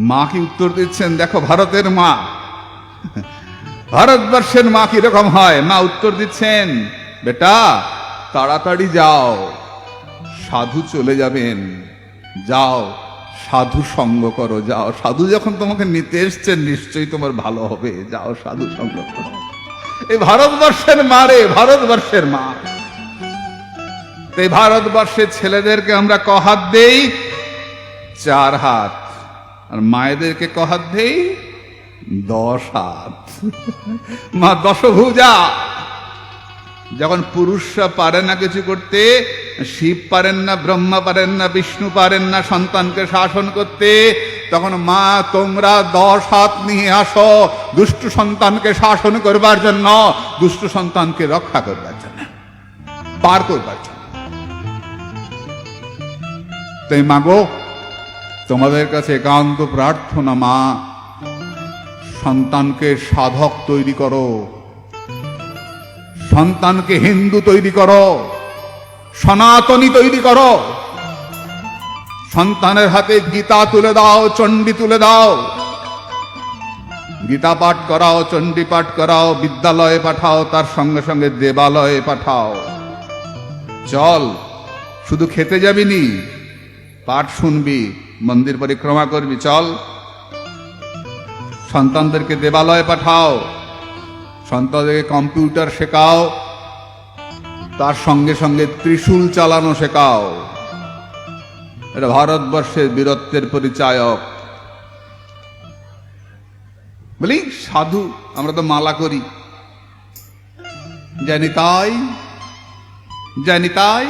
মা কি উত্তর দিচ্ছেন? দেখো ভারতের মা, ভারতবর্ষের মা কিরকম হয়। মা উত্তর দিচ্ছেন, বেটা তাড়াতাড়ি যাও, সাধু চলে যাবেন, যাও সাধু সঙ্গ করো, যাও। সাধু যখন তোমাকে নিতে এসছেন নিশ্চয়ই তোমার ভালো হবে, যাও সাধু সঙ্গ করো। এই ভারতবর্ষের মা রে, ভারতবর্ষের মা। এই ভারতবর্ষের ছেলেদেরকে আমরা কহাত দেই 4 হাত, আর মায়েদেরকে কহাত দেই 10 হাত। মা দশভুজা। যখন পুরুষরা পারে না কিছু করতে, শিব পারেন না, ব্রহ্মা পারেন না, বিষ্ণু পারেন না সন্তানকে শাসন করতে, তখন মা তোমরা 10 হাত নিয়ে আসো দুষ্টু সন্তানকে শাসন করবার জন্য, দুষ্টু সন্তানকে রক্ষা করবার জন্য, পার করবার জন্য। তাই মাগো, তোমাদের কাছে একান্ত প্রার্থনা, মা সন্তানকে সাধক তৈরি করো, সন্তানকে হিন্দু তৈরি করো, সনাতনী তৈরি করো। সন্তানের হাতে গীতা তুলে দাও, চণ্ডী তুলে দাও, গীতা পাঠ করাও, চণ্ডী পাঠ করাও, বিদ্যালয়ে পাঠাও, তার সঙ্গে সঙ্গে দেবালয়ে পাঠাও। চল, শুধু খেতে যাবিনি, পাঠ শুনবি, মন্দির পরিক্রমা করবি, চল। সন্তানদেরকে দেবালয়ে পাঠাও, সন্তানদেরকে কম্পিউটার শেখাও, তার সঙ্গে সঙ্গে ত্রিশূল চালানো শেখাও। এটা ভারতবর্ষের বীরত্বের পরিচায়ক। বলি সাধু, আমরা তো মালা করি, জানিতাই জানিতাই,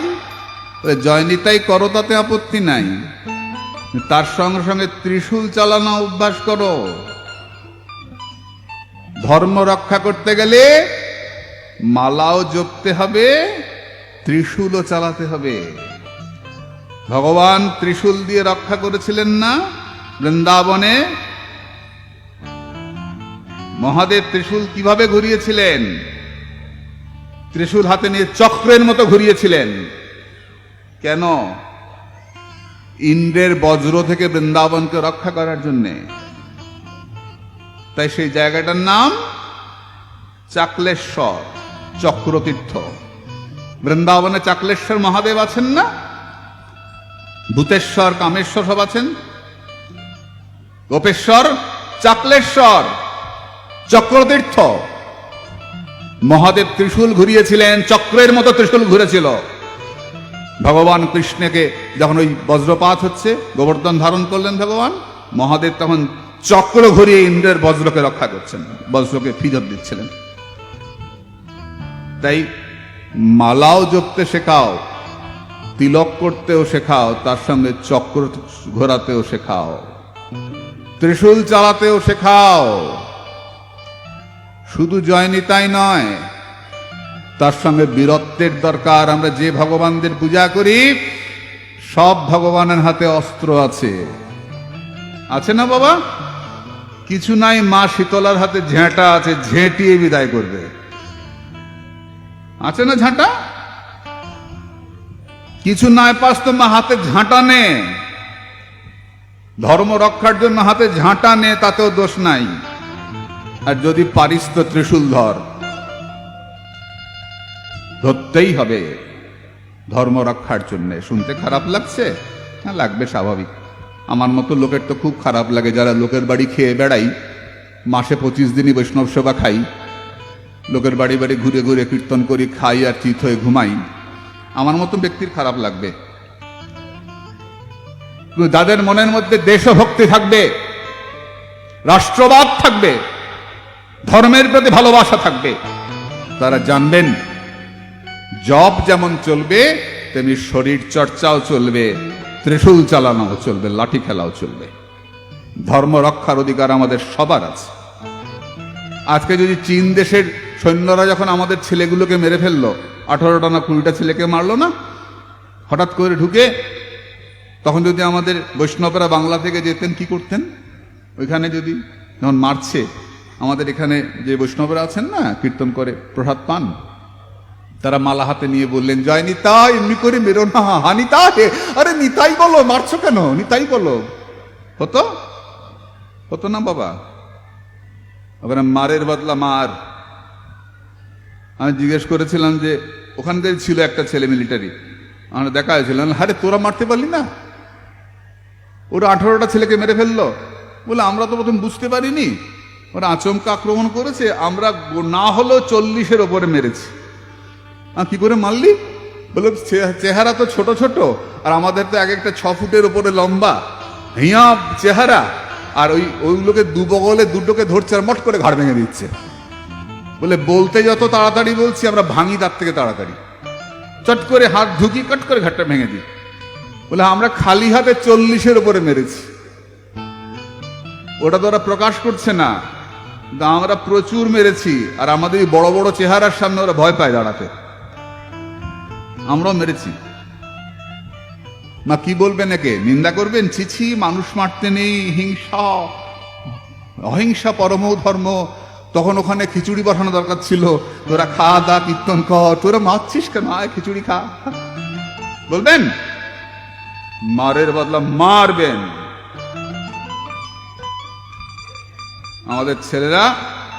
জয়নিতাই করো, তাতে আপত্তি নাই, তার সঙ্গে সঙ্গে ত্রিশূল চালানো অভ্যাস করো। ধর্ম রক্ষা করতে গেলে মালাও জপতে হবে, ত্রিশূলও চালাতে হবে। ভগবান ত্রিশূল দিয়ে রক্ষা করেছিলেন না বৃন্দাবনে? মহাদেব ত্রিশূল কিভাবে ঘুরিয়েছিলেন? ত্রিশূল হাতে নিয়ে চক্রের মতো ঘুরিয়েছিলেন। কেন? ইন্দ্রের বজ্র থেকে বৃন্দাবনকে রক্ষা করার জন্যে। তাই সেই জায়গাটার নাম চাকলেশ্বর, চক্রতীর্থ। বৃন্দাবনে চাকলেশ্বর মহাদেব আছেন না? ভূতেশ্বর, কামেশ্বর সব আছেন। গোপেশ্বর, চাকলেশ্বর, চক্রতীর্থ। মহাদেব ত্রিশূল ঘুরিয়েছিলেন, চক্রের মতো ত্রিশূল ঘুরেছিল। ভগবান কৃষ্ণকে যখন ওই বজ্রপাত হচ্ছে, গোবর্ধন ধারণ করলেন ভগবান, মহাদেব তখন চক্র ঘুরিয়ে ইন্দ্রের বজ্রকে রক্ষা করছেন, বজ্রকে ফিরত দিচ্ছিলেন। তাই মালাও জপতে শেখাও, তিলক করতেও শেখাও, তার সঙ্গে চক্র ঘোরাতেও শেখাও, ত্রিশূল চালাতেও শেখাও। শুধু জয়নিতাই নয়, তার সঙ্গে বীরত্বের দরকার। আমরা যে ভগবানদের পূজা করি, সব ভগবানের হাতে অস্ত্র আছে, আছে না বাবা? কিছু নাই, মা শীতলার হাতে ঝেঁটা আছে, ঝেঁটিয়ে বিদায় করবে, আছে না ঝাঁটা? কিছু নাই পাস তো মা হাতে ঝাঁটা নে, ধর্ম রক্ষার জন্য হাতে ঝাঁটা নে, তাতেও দোষ নাই। আর যদি পারিস তো ত্রিশূল ধর, ধরতেই হবে ধর্ম রক্ষার জন্য। শুনতে খারাপ লাগছে? হ্যাঁ, লাগবে, স্বাভাবিক। আমার মতো লোকের তো খুব খারাপ লাগে, যারা লোকের বাড়ি খেয়ে বেড়াই, মাসে 25 দিনই বৈষ্ণব সেবা খাই, লোকের বাড়ি বাড়ি ঘুরে ঘুরে কীর্তন করি, খাই আর চিত হয়ে ঘুমাই, আমার মতো ব্যক্তির খারাপ লাগবে। যাদের মনের মধ্যে দেশভক্তি থাকবে, রাষ্ট্রবাদ থাকবে, ধর্মের প্রতি ভালোবাসা থাকবে, তারা জানবেন জপ যেমন চলবে তেমনি শরীর চর্চাও চলবে, ত্রিশূল চালানোও চলবে, লাঠি খেলাও চলবে। ধর্ম রক্ষার অধিকার আমাদের সবার আছে। আজকে যদি চীন দেশের সৈন্যরা যখন আমাদের ছেলেগুলোকে মেরে ফেললো, 18টা না 20টা ছেলেকে মারলো না হঠাৎ করে ঢুকে, তখন যদি আমাদের বৈষ্ণবরা বাংলা থেকে যেতেন কি করতেন? ওইখানে যদি যখন মারছে, আমাদের এখানে যে বৈষ্ণবরা আছেন না কীর্তন করে প্রসাদ পান, তারা মালা হাতে নিয়ে বললেন, জয় নিতাই, এমনি করে মেরো না, হা নিতাই, আরে নিতাই বলো, মারছো কেন, নিতাই বলো। হতো হতো না বাবা? আবার মারের বদলা মার। আমি জিজ্ঞেস করেছিলাম যে ওখানকার ছিল একটা ছেলে মিলিটারি, আমরা দেখা হয়েছিল, আরে তোরা মারতে পারলি না, ওরা 18টা ছেলেকে মেরে ফেললো। বলে আমরা তো প্রথম বুঝতে পারিনি, ওরা আচমকা আক্রমণ করেছে, আমরা না হলেও 40-এর ওপরে মেরেছি। কি করে মারলি? বলে চেহারা তো ছোট ছোট, আর আমাদের তো এক একটা 6 ফুটের ওপরে লম্বা, হিয়া চেহারা, আর ওইগুলোকে দুবগলে দুটোকে ধরছে আর মট করে ঘাড় ভেঙে দিচ্ছে। বলে বলতে যত তাড়াতাড়ি বলছি, আমরা ভাঙি তার থেকে তাড়াতাড়ি, চট করে হাত ঢুকি, কট করে ঘাটটা ভেঙে দিই। বলে আমরা খালি হাতে 40-এর উপরে মেরেছি। ওটা তো ওরা প্রকাশ করছে না, কিন্তু আমরা প্রচুর মেরেছি, আর আমাদের এই বড় বড় চেহারার সামনে ওরা ভয় পায় দাঁড়াতে। আমরাও মেরেছি। না কি বলবেন, একে নিন্দা করবেন? ছিছি, মানুষ মারতে নেই, হিংসা, অহিংসা পরম ধর্ম। তখন ওখানে খিচুড়ি বসানো দরকার ছিল, তোরা খা দা কীর্তন কর, তোরা মারছিস কেন, আয় খিচুড়ি খা। বলবেন? মারের বদলা মারবেন। আমাদের ছেলেরা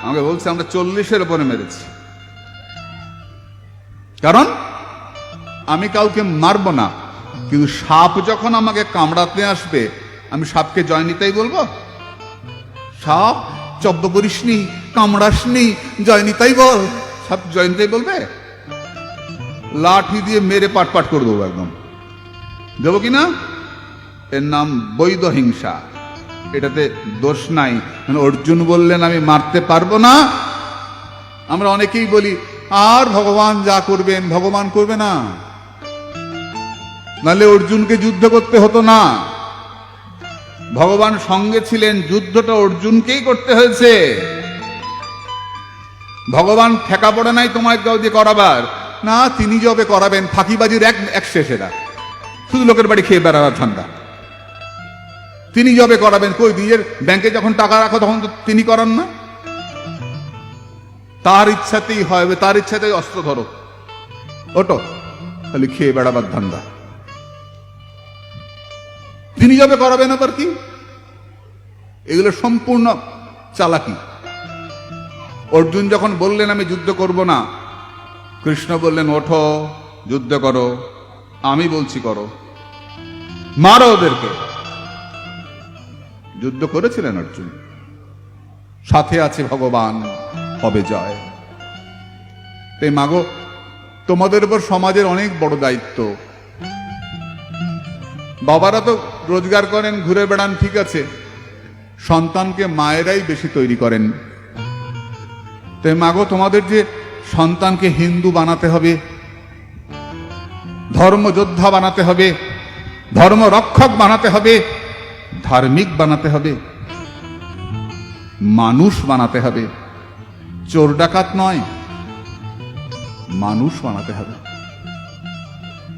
আমাকে বলছে আমরা 40-এর উপরে মেরেছি। কারণ আমি কাউকে মারবো না, কিন্তু সাপ যখন আমাকে কামড়াতে আসবে, আমি সাপকে জয় নিতাই বলবো? সাপ জব্দ করিসনি, কামড়াসনি, জয় নিতাই বল। সাপ জয় নিতাই বলবে? লাঠি দিয়ে মেরে পাট পাট করে দেবো একদম। দেবো কিনা? এর নাম বৈধ হিংসা, এটাতে দোষ নাই। অর্জুন বললেন আমি মারতে পারবো না। আমরা অনেকেই বলি আর ভগবান যা করবেন, ভগবান করবে না, নাহলে অর্জুনকে যুদ্ধ করতে হতো না। ভগবান সঙ্গে ছিলেন, যুদ্ধটা অর্জুনকেই করতে হয়েছে। ভগবান ঠেকা পড়ে নাই তোমায় কেউ দিয়ে করাবার না, তিনি যবে করাবেন। ফাঁকিবাজির এক শেষেরা, শুধু লোকের বাড়ি খেয়ে বেড়াবার ঠান্ডা। তিনি যবে করাবেন, কই নিজের ব্যাংকে যখন টাকা রাখো তখন তো তিনি করান না? তার ইচ্ছাতেই হয়, তার ইচ্ছাতেই অস্ত্র ধরো, ওটো, খালি খেয়ে বেড়াবার ধান্দা। তিনি যবে করাবেন আবার কি? এগুলো সম্পূর্ণ চালাকি। অর্জুন যখন বললেন আমি যুদ্ধ করব না, কৃষ্ণ বললেন ওঠো, যুদ্ধ করো, আমি বলছি করো, মারো ওদেরকে। যুদ্ধ করেছিলেন অর্জুন, সাথে আছে ভগবান, হবে জয়। তাই মাগো, তোমাদের উপর সমাজের অনেক বড় দায়িত্ব। বাবারা তো রোজগার করেন, ঘুরে বেড়ান, ঠিক আছে, সন্তানকে মায়েরাই বেশি তৈরি করেন। তাই মাগো, তোমাদের যে সন্তানকে হিন্দু বানাতে হবে, ধর্মযোদ্ধা বানাতে হবে, ধর্ম রক্ষক বানাতে হবে, ধার্মিক বানাতে হবে, মানুষ বানাতে হবে, চোর ডাকাত নয়, মানুষ বানাতে হবে।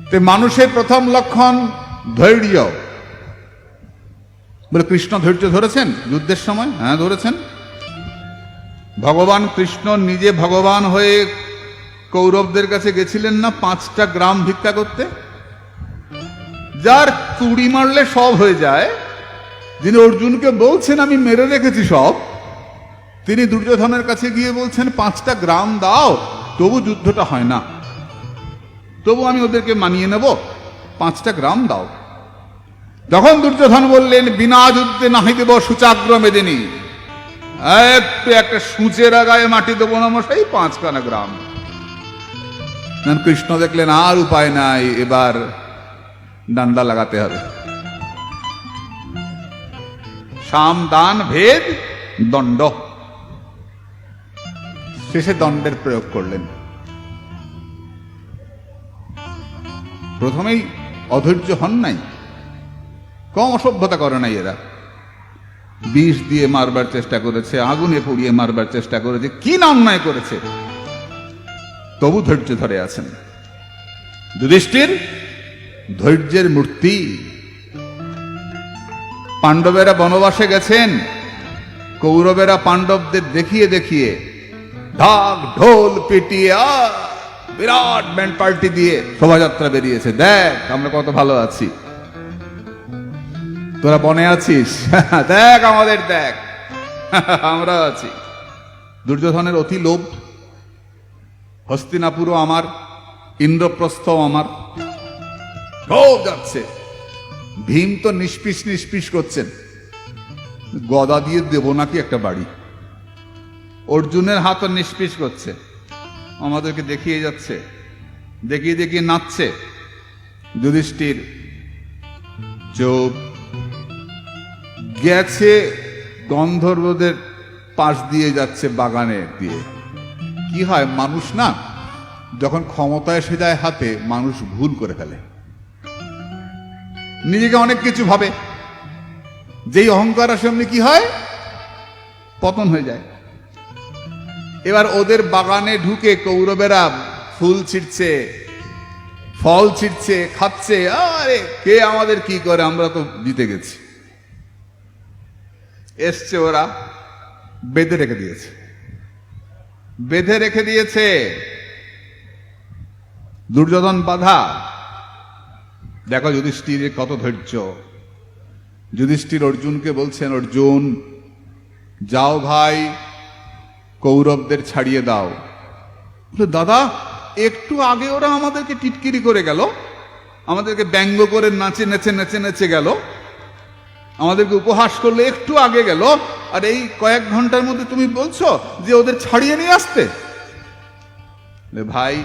তে মানুষের প্রথম লক্ষণ ধৈর্য। বলে কৃষ্ণ ধৈর্য ধরেছেন যুদ্ধের সময়? হ্যাঁ ধরেছেন। ভগবান কৃষ্ণ নিজে ভগবান হয়ে কৌরবদের কাছে গেছিলেন না 5টা গ্রাম ভিক্ষা করতে? যার চুড়ি মারলে সব হয়ে যায়, যিনি অর্জুনকে বলছেন আমি মেরে রেখেছি সব, তিনি দুর্যোধনের কাছে গিয়ে বলছেন 5টা গ্রাম দাও, তবু যুদ্ধটা হয় না, তবু আমি ওদেরকে মানিয়ে নেব, 5টা গ্রাম দাও। যখন দুর্যোধন বললেন বিনা যুদ্ধে নাহি দেব সুচাগ্র মেদিনী, একটু একটা সূচের আগায় মাটি দেবো না মশাই, 5খানা গ্রাম। কৃষ্ণ দেখলেন আর উপায় নাই, এবার ডান্ডা লাগাতে হবে। সাম দান ভেদ দণ্ড, শেষে দণ্ডের প্রয়োগ করলেন। প্রথমেই অধৈর্য হন নাই, কম অসভ্যতা করে নাই এরা। বিষ দিয়ে মারবার চেষ্টা করেছে, আগুনে পুড়িয়ে মারবার চেষ্টা করেছে, কি না অন্যায় করেছে, তবু ধৈর্য ধরে আছেন। যুধিষ্ঠির ধৈর্যের মূর্তি। পাণ্ডবেরা বনবাসে গেছেন, কৌরবেরা পাণ্ডবদের দেখিয়ে দেখিয়ে ঢাক ঢোল পিটিয়ে বিরাট ব্যান্ড পার্টি দিয়ে শোভাযাত্রা বেরিয়েছে, দেখ আমরা কত ভালো আছি, তোরা বনে আছিস, দেখ আমাদের, দেখ আমরা আছি। দুর্যোধনের অতি লোভ, হস্তিনাপুরও আমার, ইন্দ্রপ্রস্থও আমার, সব যাচ্ছে। ভীম তো নিষ্পিস নিষ্পিস করছেন, গদা দিয়ে দেব নাকি একটা বাড়ি। অর্জুনের হাত নিষ্পিস করছে, আমাদেরকে দেখিয়ে যাচ্ছে, দেখিয়ে দেখিয়ে নাচছে। যুধিষ্ঠির চুপ। গেছে গন্ধর্বদের পাশ দিয়ে যাচ্ছে, বাগানে দিয়ে। কি হয়, মানুষ না যখন ক্ষমতা এসে যায় হাতে, মানুষ ভুল করে ফেলে, নিজেকে অনেক কিছু ভাবে। যেই অহংকার আসে অমনি কি হয়, পতন হয়ে যায়। এবার ওদের বাগানে ঢুকে কৌরবেরা ফুল ছিঁড়ছে, ফল ছিঁড়ছে, খাচ্ছে। আরে কে আমাদের কি করে, আমরা তো জিতে গেছি। এসছে, ওরা বেঁধে রেখে দিয়েছে, বেঁধে রেখে দিয়েছে। দুর্যোধন বাধা। দেখো যুধিষ্ঠিরের কত ধৈর্য। যুধিষ্ঠির অর্জুনকে বলছেন, অর্জুন যাও ভাই, কৌরবদের ছাড়িয়ে দাও। দাদা একটু আগে ওরা আমাদেরকে টিটকিরি করে গেল, আমাদেরকে ব্যঙ্গ করে নাচে নেচে নেচে নেচে গেল, আমাদেরকে উপহাস করলে, একটু আগে গেল, আর এই কয়েক ঘন্টার মধ্যে তুমি বলছো যে ওদের ছাড়িয়ে নিয়ে আসতে। ভাই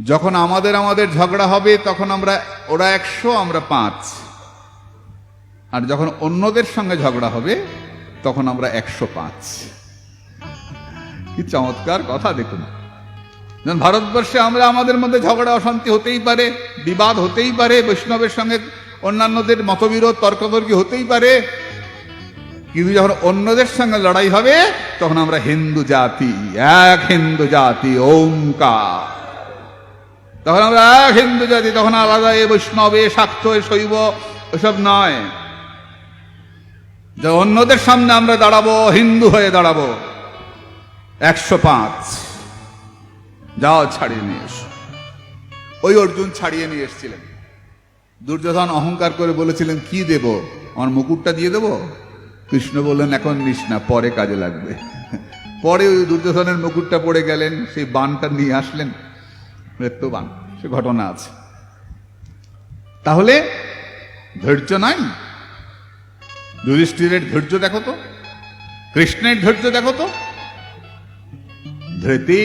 যখন আমাদের ঝগড়া হবে তখন ওরা 100 আমরা 5, আর যখন অন্যদের সঙ্গে ঝগড়া হবে তখন আমরা 105। কি চমৎকার কথা দেখুন। ভারতবর্ষে আমরা আমাদের মধ্যে ঝগড়া অশান্তি হতেই পারে, বিবাদ হতেই পারে, বৈষ্ণবের সঙ্গে অন্যান্যদের মতবিরোধ তর্কতর্কি হতেই পারে, কিন্তু যখন অন্যদের সঙ্গে লড়াই হবে তখন আমরা হিন্দু জাতি, এক হিন্দু জাতি, ওমকার। তখন আমরা এক হিন্দু জাতি, তখন আলাদা এ বৈষ্ণব, এ শাক্ত, এ শৈব, ওসব নয়। যে অন্যদের সামনে আমরা দাঁড়াবো, হিন্দু হয়ে দাঁড়াবো। 105, যাও ছাড়িয়ে নিয়ে এসো। ওই অর্জুন ছাড়িয়ে নিয়ে এসেছিলেন। দুর্যোধন অহংকার করে বলেছিলেন, কি দেব, আমার মুকুটটা দিয়ে দেব? কৃষ্ণ বললেন, এখন নিস না, পরে কাজে লাগবে। পরে ওই দুর্যোধনের মুকুটটা পড়ে গেলেন, সেই বানটা নিয়ে আসলেন, মৃত্যুবান, সে ঘটনা আছে। তাহলে ধৈর্য নাই। যুধিষ্ঠিরের ধৈর্য দেখো তো, কৃষ্ণের ধৈর্য দেখো তো, ধৃতি।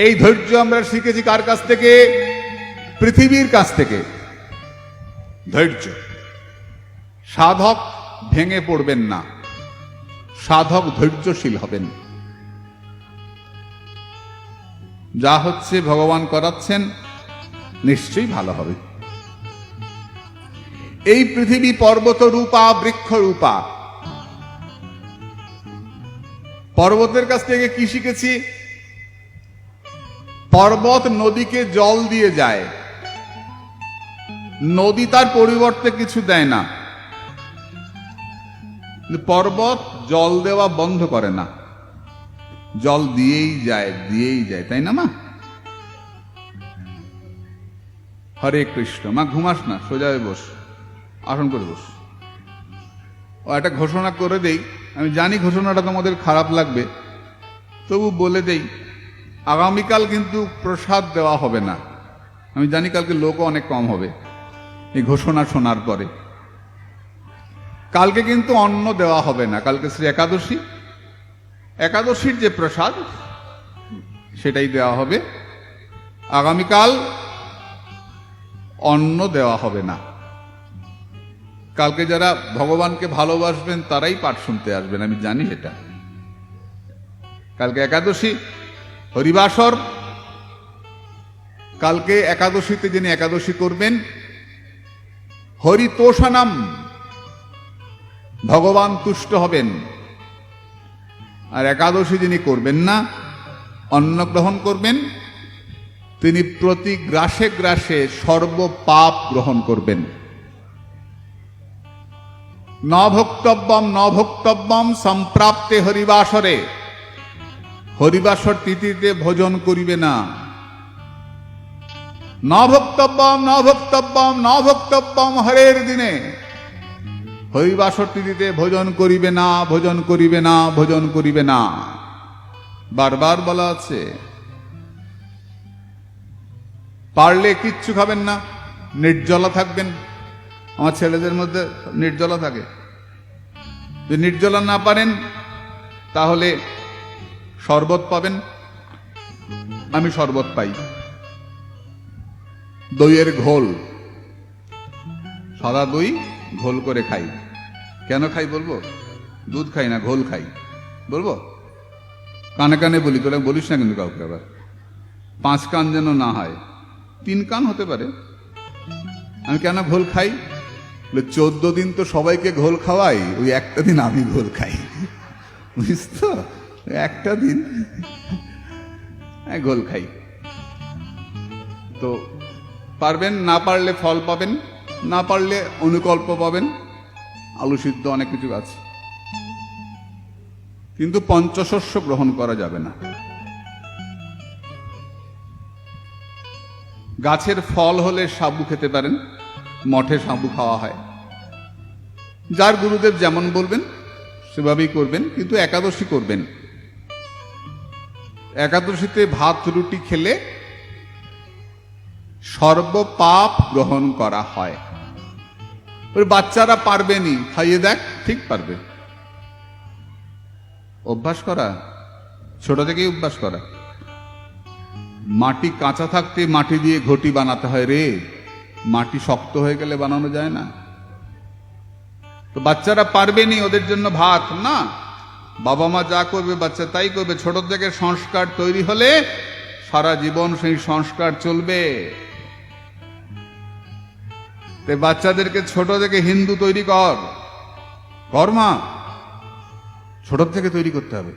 এই ধৈর্য আমরা শিখেছি কার কাছ থেকে? পৃথিবীর কাছ থেকে। ধৈর্য। সাধক ভেঙে পড়বেন না, সাধক ধৈর্যশীল হবেন। যা হচ্ছে ভগবান করাচ্ছেন, নিশ্চয়ই ভালো হবে। এই পৃথিবী পর্বত রূপা, বৃক্ষ রূপা। পর্বতের কাছ থেকে কি শিখেছি? পর্বত নদীকে জল দিয়ে যায়, নদী তার পরিবর্তে কিছু দেয় না। পর্বত জল দেওয়া বন্ধ করে না, জল দিয়েই যায়, দিয়েই যায়, তাই না মা? হরে কৃষ্ণ। মা ঘুমাস না, সোজা হয়ে বস, আসন করে বস। ও একটা ঘোষণা করে দেই, আমি জানি ঘোষণাটা তোমাদের খারাপ লাগবে, তবু বলে দেই, আগামীকাল কিন্তু প্রসাদ দেওয়া হবে না। আমি জানি কালকে লোকও অনেক কম হবে এই ঘোষণা শোনার পরে। কালকে কিন্তু অন্ন দেওয়া হবে না, কালকে শ্রী একাদশী। একাদশীর যে প্রসাদ সেটাই দেওয়া হবে। আগামীকাল অন্ন দেওয়া হবে না। কালকে যারা ভগবানকে ভালোবাসবেন তারাই পাঠ শুনতে আসবেন, আমি জানি এটা। কালকে একাদশী, হরিবাসর। কালকে একাদশীতে যিনি একাদশী করবেন, হরিতোষানাম, ভগবান তুষ্ট হবেন। আর একাদশী যিনি করবেন না, অন্ন গ্রহণ করবেন, তিনি প্রতি গ্রাসে গ্রাসে সর্বপাপ গ্রহণ করবেন। ন ভোক্তব্যম ন ভোক্তব্যম সম্প্রাপ্তে হরিবাসরে, হরিবাসর তিথিতে ভোজন করিবে না। ন ভোক্তব্যম ন ভোক্তব্যম ন ভোক্তব্যম, হরের দিনে হরিবাসর তিথিতে ভোজন করিবে না, ভোজন করিবে না, ভোজন করিবে না, বারবার বলা আছে। পারলে কিচ্ছু খাবেন না, নির্জলা থাকবেন। আমার ছেলেদের মধ্যে নির্জলা থাকে। যদি নির্জলা না পারেন তাহলে শরবত পাবেন। আমি শরবত পাই, দইয়ের ঘোল, সাদা দই ঘোল করে খাই। কেন খাই বলবো? দুধ খাই না, ঘোল খাই। বলবো? কানে কানে বলি, তোরা বলিস না কিন্তু কাউকে। আবার 5 কান যেন না হয়, 3 কান হতে পারে। আমি কেন ঘোল খাই? 14 দিন তো সবাইকে ঘোল খাওয়াই, ওই একটা দিন আমি ঘোল খাই, বুঝিস তো? একটা দিন ঘোল খাই। তো পারবেন, না পারলে ফল পাবেন, না পারলে অনুকল্প পাবেন, আলু সিদ্ধ, অনেক কিছু আছে। কিন্তু পঞ্চশস্য গ্রহণ করা যাবে না। গাছের ফল হলে সাবু খেতে পারেন, মঠে সাবু খাওয়া হয়। যার গুরুদেব যেমন বলবেন সেভাবেই করবেন, কিন্তু একাদশী করবেন। একাদশীতে ভাত রুটি খেলে সর্বপাপ গ্রহণ করা হয়। ওই বাচ্চারা পারবেনি, খাইয়ে দেখ, ঠিক পারবে। অভ্যাস করা, ছোট থেকেই অভ্যাস করা। মাটি কাঁচা থাকতে মাটি দিয়ে ঘটি বানাতে হয় রে, মাটি শক্ত হয়ে গেলে বানানো যায় না। তো বাচ্চারা পারবেনি, ওদের জন্য ভাত না। বাবা মা যা করবে বাচ্চা তাই করবে। ছোট থেকে সংস্কার তৈরি হলে সারা জীবন সেই সংস্কার চলবে। তাই বাচ্চাদেরকে ছোট থেকে হিন্দু তৈরি কর মা, ছোট থেকে তৈরি করতে হবে।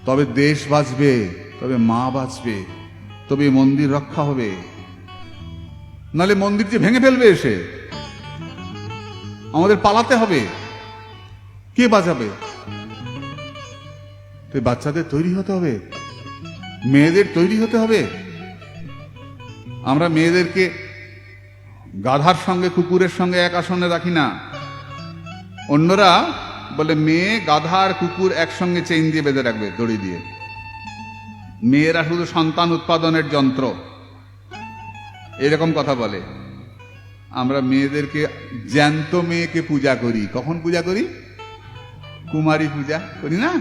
তবে দেশ বাঁচবে, তবে মা বাঁচবে, তবে মন্দির রক্ষা হবে। নাহলে মন্দির যে ভেঙে ফেলবে এসে, আমাদের পালাতে হবে। কে বাঁচাবে? তো বাচ্চাদের তৈরি হতে হবে, মেয়েদের তৈরি হতে হবে। আমরা মেয়েদেরকে গাধার সঙ্গে কুকুরের সঙ্গে এক আসনে রাখি না। অন্যরা বলে মেয়ে গাধা আর কুকুর একসঙ্গে চেইন দিয়ে বেঁধে রাখবে, দড়ি দিয়ে। মেয়েরা শুধু সন্তান উৎপাদনের যন্ত্র, এরকম কথা বলে। আমরা মেয়েদেরকে, জ্যান্ত মেয়েকে পূজা করি। কখন পূজা করি? কুমারী পূজা করি না?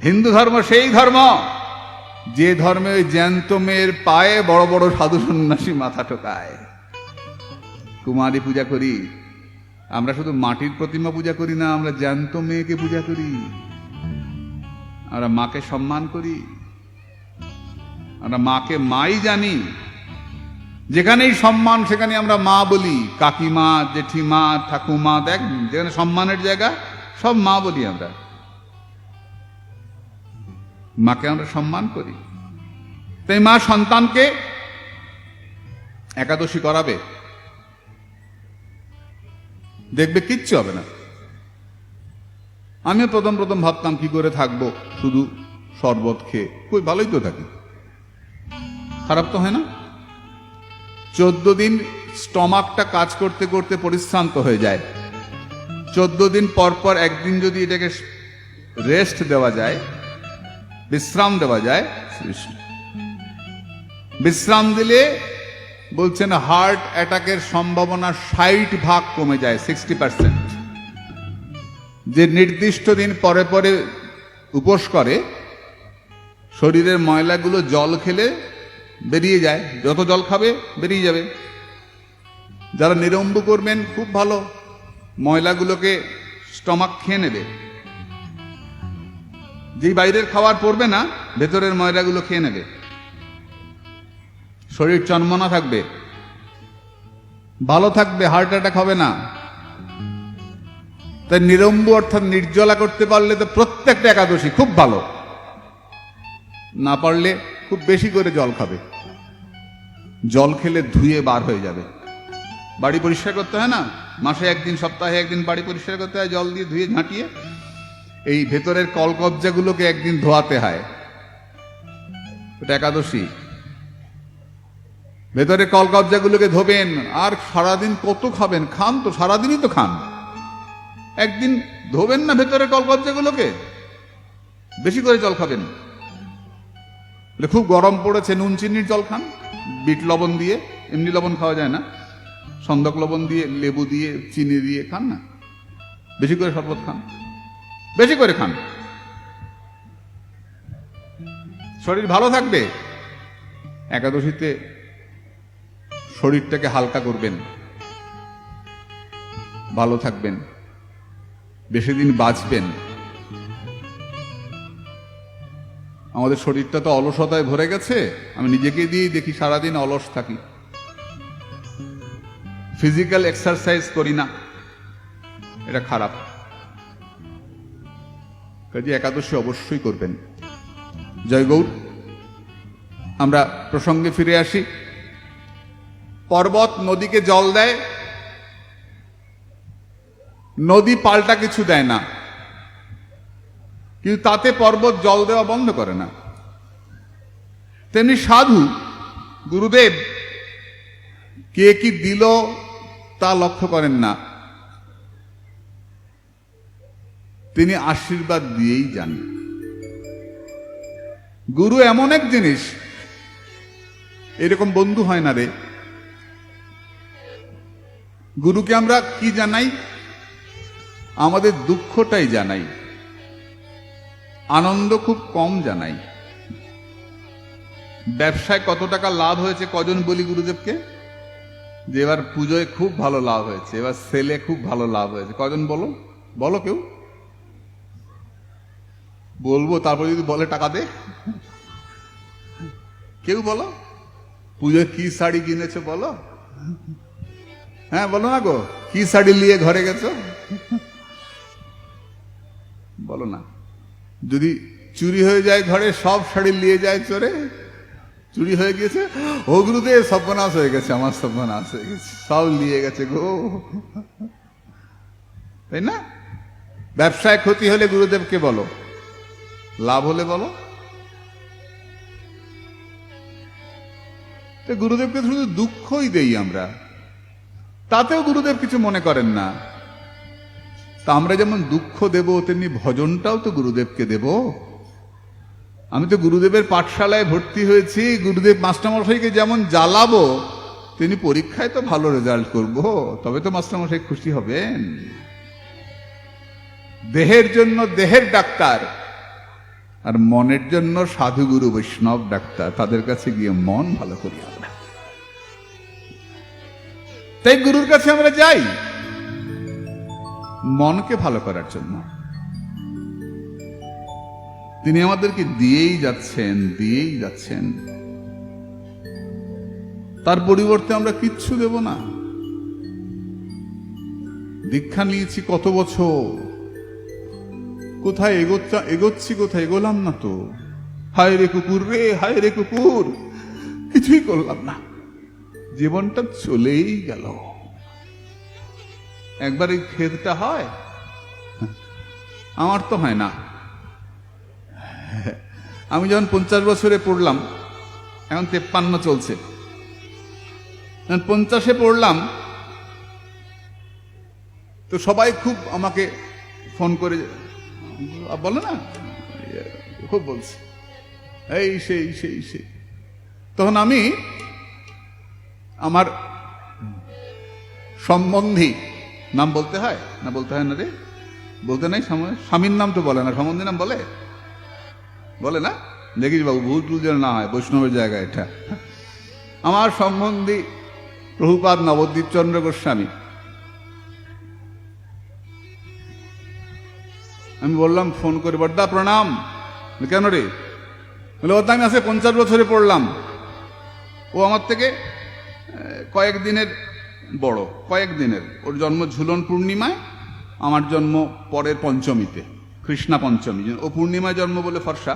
হিন্দু ধর্ম সেই ধর্ম যে ধর্মে ওই জ্যান্ত মেয়ের পায়ে বড় বড় সাধু সন্ন্যাসী মাথা ঠোকায়। কুমারী পূজা করি। আমরা শুধু মাটির প্রতিমা পূজা করি না, আমরা জ্যান্ত মেয়েকে পূজা করি। আমরা মাকে সম্মান করি, আমরা মাকে মাই জানি। যেখানেই সম্মান সেখানে আমরা মা বলি। কাকিমা, জেঠিমা, ঠাকুমা, দেখ যেখানে সম্মানের জায়গা সব মা বলি আমরা। মাকে আমরা সম্মান করি। তাই মা সন্তানকে একাদশী করাবে, দেখবে কিচ্ছু হবে না। আমিও প্রথম ভাবতাম কি করে থাকবো শুধু শরবত খেয়ে। কই, ভালোই তো থাকি, খারাপ তো হয় না। 14 দিন স্টমাকটা কাজ করতে করতে পরিশ্রান্ত হয়ে যায়। 14 দিন পর পর একদিন যদি এটাকে রেস্ট দেওয়া যায়, বিশ্রাম দেওয়া যায়, বিশ্রাম দিলে বলছেন হার্ট অ্যাটাকের সম্ভাবনা 60% কমে যায়, 60%। যে নির্দিষ্ট দিন পরে পরে উপোস করে, শরীরের ময়লাগুলো জল খেলে বেরিয়ে যায়, যত জল খাবে বেরিয়ে যাবে। যারা নিরম্বু করবেন খুব ভালো, ময়লাগুলোকে স্টমাক খেয়ে নেবে। যেই বাইরের খাবার পড়বে না, ভেতরের ময়লাগুলো খেয়ে নেবে, শরীর চনমনা থাকবে, ভালো থাকবে, হার্ট অ্যাটাক হবে না। তাই নিরম্বু অর্থাৎ নির্জলা করতে পারলে তো প্রত্যেকটা একাদশী খুব ভালো, না পারলে খুব বেশি করে জল খাবে। জল খেলে ধুয়ে বার হয়ে যাবে। বাড়ি পরিষ্কার করতে হয় না, মাসে একদিন, সপ্তাহে একদিন বাড়ি পরিষ্কার করতে হয়, জল দিয়ে ধুয়ে ঝাঁটিয়ে। এই ভেতরের কলকবজাগুলোকে একদিন ধোয়াতে হয়, ওটা একাদশী। ভেতরে কলকবজাগুলোকে ধোবেন, আর সারাদিন কত খাবেন? খান তো, সারাদিনই তো খান, একদিন ধোবেন না ভেতরের কলকবজাগুলোকে, বেশি করে জল খাবেন। খুব গরম পড়েছে, নুন চিনির জল খান, বিট লবণ দিয়ে, এমনি লবণ খাওয়া যায় না, সন্দক লবণ দিয়ে, লেবু দিয়ে, চিনি দিয়ে খান না, বেশি করে শরবত খান, বেশি করে খান, শরীর ভালো থাকবে। একাদশীতে শরীরটাকে হালকা করবেন, ভালো থাকবেন, বেশি দিন বাঁচবেন। আমাদের শরীরটা তো অলসতায় ভরে গেছে, আমি নিজেকে দিয়েই দেখি, সারাদিন অলস থাকি, ফিজিক্যাল এক্সারসাইজ করি না, এটা খারাপ। কাজে একাদশী অবশ্যই করবেন। জয় গৌর। আমরা প্রসঙ্গে ফিরে আসি। পর্বত নদীকে জল দেয়, নদী পাল্টা কিছু দেয় না, কিন্তু তাতে পর্বত জল দেওয়া বন্ধ করে না। তেমনি সাধু গুরুদেব কে কি দিল তা লক্ষ্য করেন না, তিনি আশীর্বাদ দিয়েই যান। গুরু এমন এক জিনিস, এরকম বন্ধু হয় না রে। গুরুকে আমরা কি জানাই? আমাদের দুঃখটাই জানাই, আনন্দ খুব কম জানাই। ব্যবসায় কত টাকা লাভ হয়েছে কজন বলি গুরুদেবকে? যে এবার পুজোয় খুব ভালো লাভ হয়েছে, এবার সেলে খুব ভালো লাভ হয়েছে, কজন বলো? বলো কেউ? বলবো, তারপর যদি বলে টাকা দে। কেউ বলো? পুজোয় কি শাড়ি কিনেছো বলো? হ্যাঁ বলো না গো, কি শাড়ি নিয়ে ঘরে গেছো বলো না। যদি চুরি হয়ে যায় ঘরে, সব শাড়ি নিয়ে যায় চোরে, চুরি হয়ে গেছে, ও গুরুদেব সর্বনাশ হয়ে গেছে, আমার সর্বনাশ হয়ে গেছে, সব নিয়ে গেছে গো, তাই না? ব্যবসায় ক্ষতি হলে গুরুদেবকে বলো, লাভ হলে বলো। গুরুদেবকে শুধু দুঃখই দেই আমরা, তাতেও গুরুদেব কিছু মনে করেন না। তা আমরা যেমন দুঃখ দেব, তেমনি ভজনটাও তো গুরুদেবকে দেব। আমি তো গুরুদেবের পাঠশালায় ভর্তি হয়েছি, গুরুদেব মাস্টারমশাইকে যেমন জ্বালাবো, তিনি পরীক্ষায় তো ভালো রেজাল্ট করব, তবে তো মাস্টারমশাই খুশি হবেন। দেহের জন্য দেহের ডাক্তার, আর মনের জন্য সাধু গুরু বৈষ্ণব ডাক্তার, তাদের কাছে গিয়ে মন ভালো করি আমরা। তাই গুরুর কাছে আমরা যাই মনকে ভালো করার জন্য। তিনি আমাদেরকে দিয়েই যাচ্ছেন, দিয়েই যাচ্ছেন, তার পরিবর্তে আমরা কিচ্ছু দেব না। দীক্ষা নিয়েছি কত বছর, কোথায় এগোচ্ছি, কোথায় এগোলাম না তো। হায় রে কুকুর রে, হায় রে কুকুর, কিছুই করলাম না, জীবনটা চলেই গেল। একবার এই খেদটা হয়? আমার তো হয় না। আমি যখন 50 বছরে পড়লাম, এখন 53 চলছে, 50-এ পড়লাম, তো সবাই খুব আমাকে ফোন করে বলে না, খুব বলছে এই সেই সেই সেই। তখন আমি আমার সম্বন্ধী, নাম বলতে হয় না? বলতে হয় না রে? বলতে নাই? স্বামীর নাম তো বলে না, সম্বন্ধী নাম বলে? বলে না? দেখিস বাবু, ভুল টুল যেন না হয়, বৈষ্ণবের জায়গা এটা। আমার সম্বন্ধী প্রভুপাদ নবদ্বীপ চন্দ্র গোস্বামী। আমি বললাম ফোন করে, বড়দা প্রণাম। কেন রে? বলে ওটা আমি আজকে 50 বছরে পড়লাম। ও আমার থেকে কয়েকদিনের বড়, কয়েকদিনের। ওর জন্ম ঝুলন পূর্ণিমায়, আমার জন্ম পরের পঞ্চমীতে, কৃষ্ণা পঞ্চমী। ও পূর্ণিমায় জন্ম বলে ফর্সা,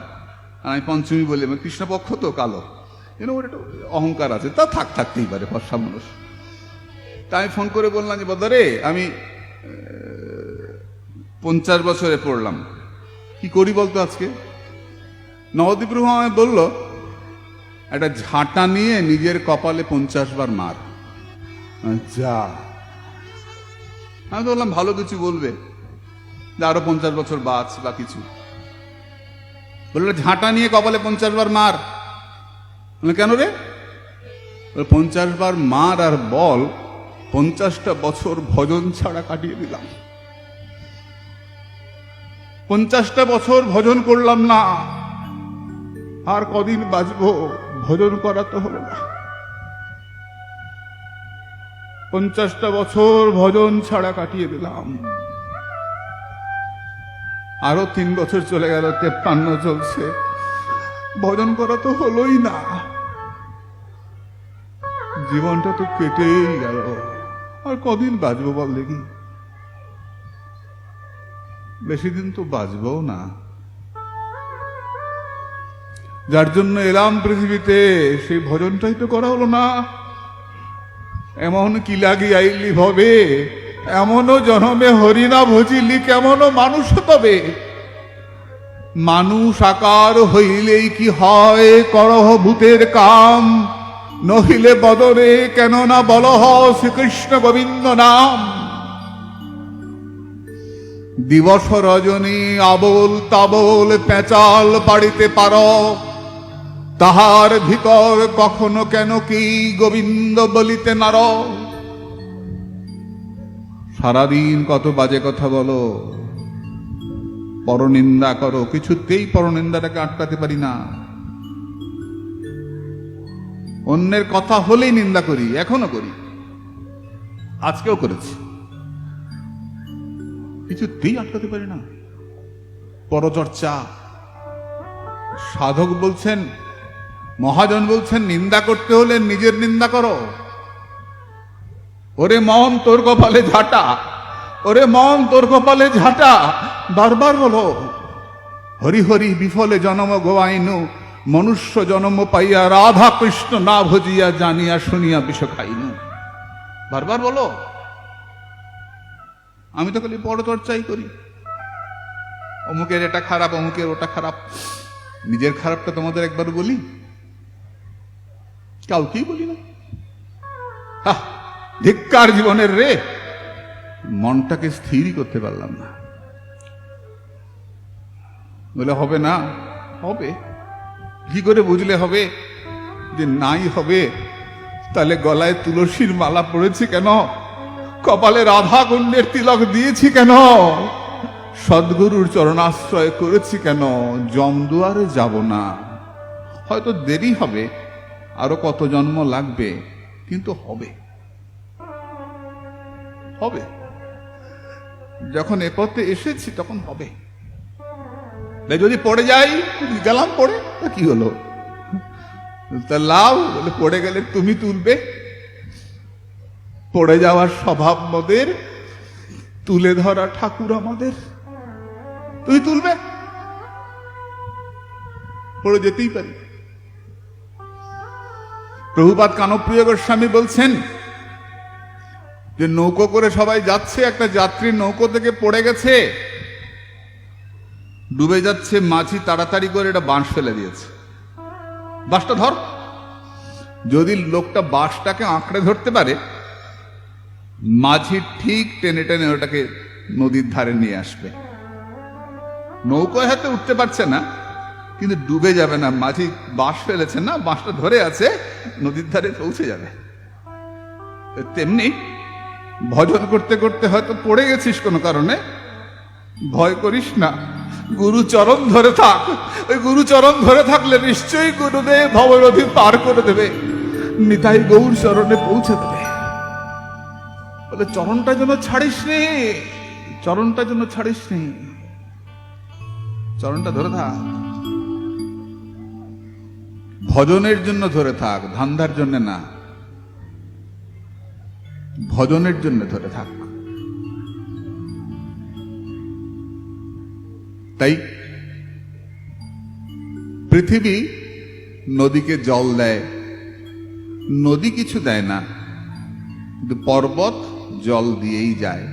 আর আমি পঞ্চমী বলে, কৃষ্ণপক্ষ তো কালো, ওর একটা অহংকার আছে। তা থাকতেই পারে, ফর্সা মানুষ। তা আমি ফোন করে বললাম যে বদারে, আমি 50 বছরে পড়লাম, কি করি বলতো আজকে? নবদ্বীপ প্রভু আমায় বলল, একটা ঝাঁটা নিয়ে নিজের কপালে 50 বার মার। যা, আমি বললাম ভালো কিছু বলবে, যে আরো 50 বছর বাঁচ বা কিছু। বললো ঝাঁটা নিয়ে কপালে 50 বার মার। কেন রে? 50 বার মার আর বল 50টা বছর ভজন ছাড়া কাটিয়ে দিলাম। 50টা বছর ভজন করলাম না, আর কদিন বাঁচবো? ভজন করা তো হলো না। 50টা বছর ভজন ছাড়া কাটিয়ে দিলাম। আরো 3 বছর চলে গেল, 53 চলছে, ভজন করা তো হলোই না। জীবনটা তো কেটেই গেল, আর কদিন বাঁচবো বল দেখি? বেশি দিন তো বাঁচবো না। যার জন্য এলাম পৃথিবীতে, সেই ভজনটাই তো করা হলো না। এমন কি লাগি আইলি ভবে, এমনও জনমে হরিনা ভজিলি, কেমনও মানুষ তবে। মানুষ আকার হইলেই কি হয়, করহ ভূতের কাম, নহিলে বদরে কেন না বলহ শ্রীকৃষ্ণ গোবিন্দ নাম। দিবস রজনী আবল তাবল পেঁচাল পাড়িতে পারো, তাহার ভিতর কখনো কেন কি গোবিন্দ বলিতে নার। সারাদিন কত বাজে কথা বলো, পরনিন্দা করো, কিছুতেই পরনিন্দাটাকে আটকাতে পারি না। অন্যের কথা হলেই নিন্দা করি, এখনো করি, আজকেও করেছি, কিছুতেই আটকাতে পারি না। পরচর্চা। সাধক বলছেন, মহাজন বলছেন, নিন্দা করতে হলে নিজের নিন্দা করো। ওরে মন তোর কপালে ঝাঁটা, ওরে মন তোর কপালে ঝাঁটা, বারবার বলো। হরি হরি বিফলে জনম গোয়াইনু, মনুষ্য জনম পাইয়া রাধা কৃষ্ণ না ভজিয়া, জানিয়া শুনিয়া বিষ খাইনু। বারবার বলো। আমি তো খালি পরচর্চাই করি, অমুকের এটা খারাপ, অমুকের ওটা খারাপ। নিজের খারাপটা তোমাদের একবার বলি? কাউকেই বলি না। ধিক্কার জীবনের রে, মনটাকে স্থিরই করতে পারলাম না। বলে হবে না? হবে। কি করে বুঝলে হবে যে নাই হবে? তাহলে গলায় তুলসীর মালা পড়েছি কেন? কপালে রাধা কুণ্ডের তিলক দিয়েছি কেন? সদ্গুরুর চরণাশ্রয় করেছি কেন? জমদুয়ারে যাব না। হয়তো দেরি হবে, আরো কত জন্ম লাগবে, কিন্তু হবে। হবে। যখন এ পথে এসেছি তখন হবে। যদি পড়ে যাই, গেলাম পড়ে, কি হলো? তা লাভ বলে, পড়ে গেলে তুমি তুলবে। পড়ে যাওয়ার স্বভাব মোদের, তুলে ধরা ঠাকুর আমাদের। তুই তুলবে, পড়ে যেতেই পারি। প্রভুপাদ কানপ্রিয় গোস্বামী বলছেন যে নৌকো করে সবাই যাচ্ছে, একটা যাত্রী নৌকো থেকে পড়ে গেছে, ডুবে যাচ্ছে। মাঝি তাড়াতাড়ি করে এটা বাঁশ ফেলে দিয়েছে, বাঁশটা ধর। যদি লোকটা বাঁশটাকে আঁকড়ে ধরতে পারে, মাঝি ঠিক টেনে টেনে ওটাকে নদীর ধারে নিয়ে আসবে। নৌকোয় হাতে উঠতে পারছে না, কিন্তু ডুবে যাবে না। মাঝি বাঁশ ফেলেছে না, বাঁশটা ধরে আছে, নদীর ধারে পৌঁছে যাবে। তেমনি ভজন করতে করতে হয়তো পড়ে গেছিস কোনো কারণে, ভয় করিস না, গুরু চরণ ধরে থাক। ওই গুরু চরণ ধরে থাকলে নিশ্চয়ই গুরুদেব ভবনদী পার করে দেবে, নিতাই গৌর চরণে পৌঁছে দেবে। বলে চরণটা যেন ছাড়িস নি, চরণটা যেন ছাড়িস নি, চরণটা ধরে থাক। ভজনের জন্য ধরে থাক, ধান্দার জন্য না, ভজনের জন্য ধরে থাক। তাই পৃথিবী নদীকে জল দেয়, নদী কিছু দেয় না, কিন্তু পর্বত জল দিয়েই যায়।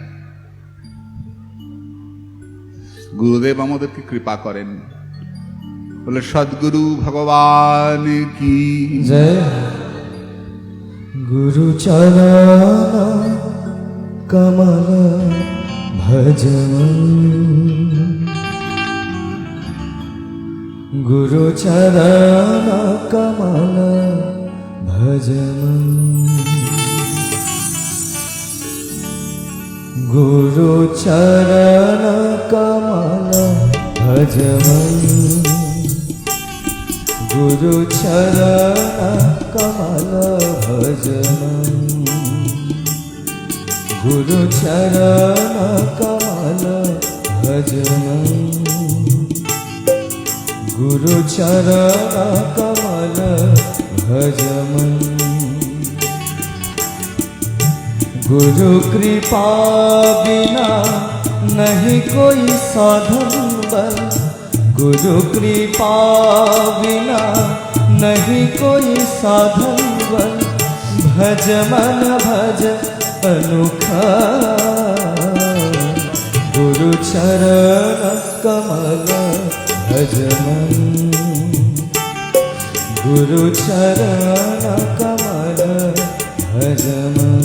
গুরুদেব আমাদেরকে কৃপা করেন। বলে সদ্গুরু ভগবান কি জয়। গুরু চরণ কমল ভজন, গুরু চরণ কমল ভজন, গুরু চরণ কমল ভজন, গুরু চরণ কমল ভজন, গুরু চরণ কমল ভজন, গুরু চরণ কমল ভজন। गुरु कृपा बिना नहीं कोई साधन बल, गुरु कृपा बिना नहीं कोई साधन बल, भज मन भज अनुखा, गुरु चरण कमल भज मन, गुरु चरण कमल भज मन।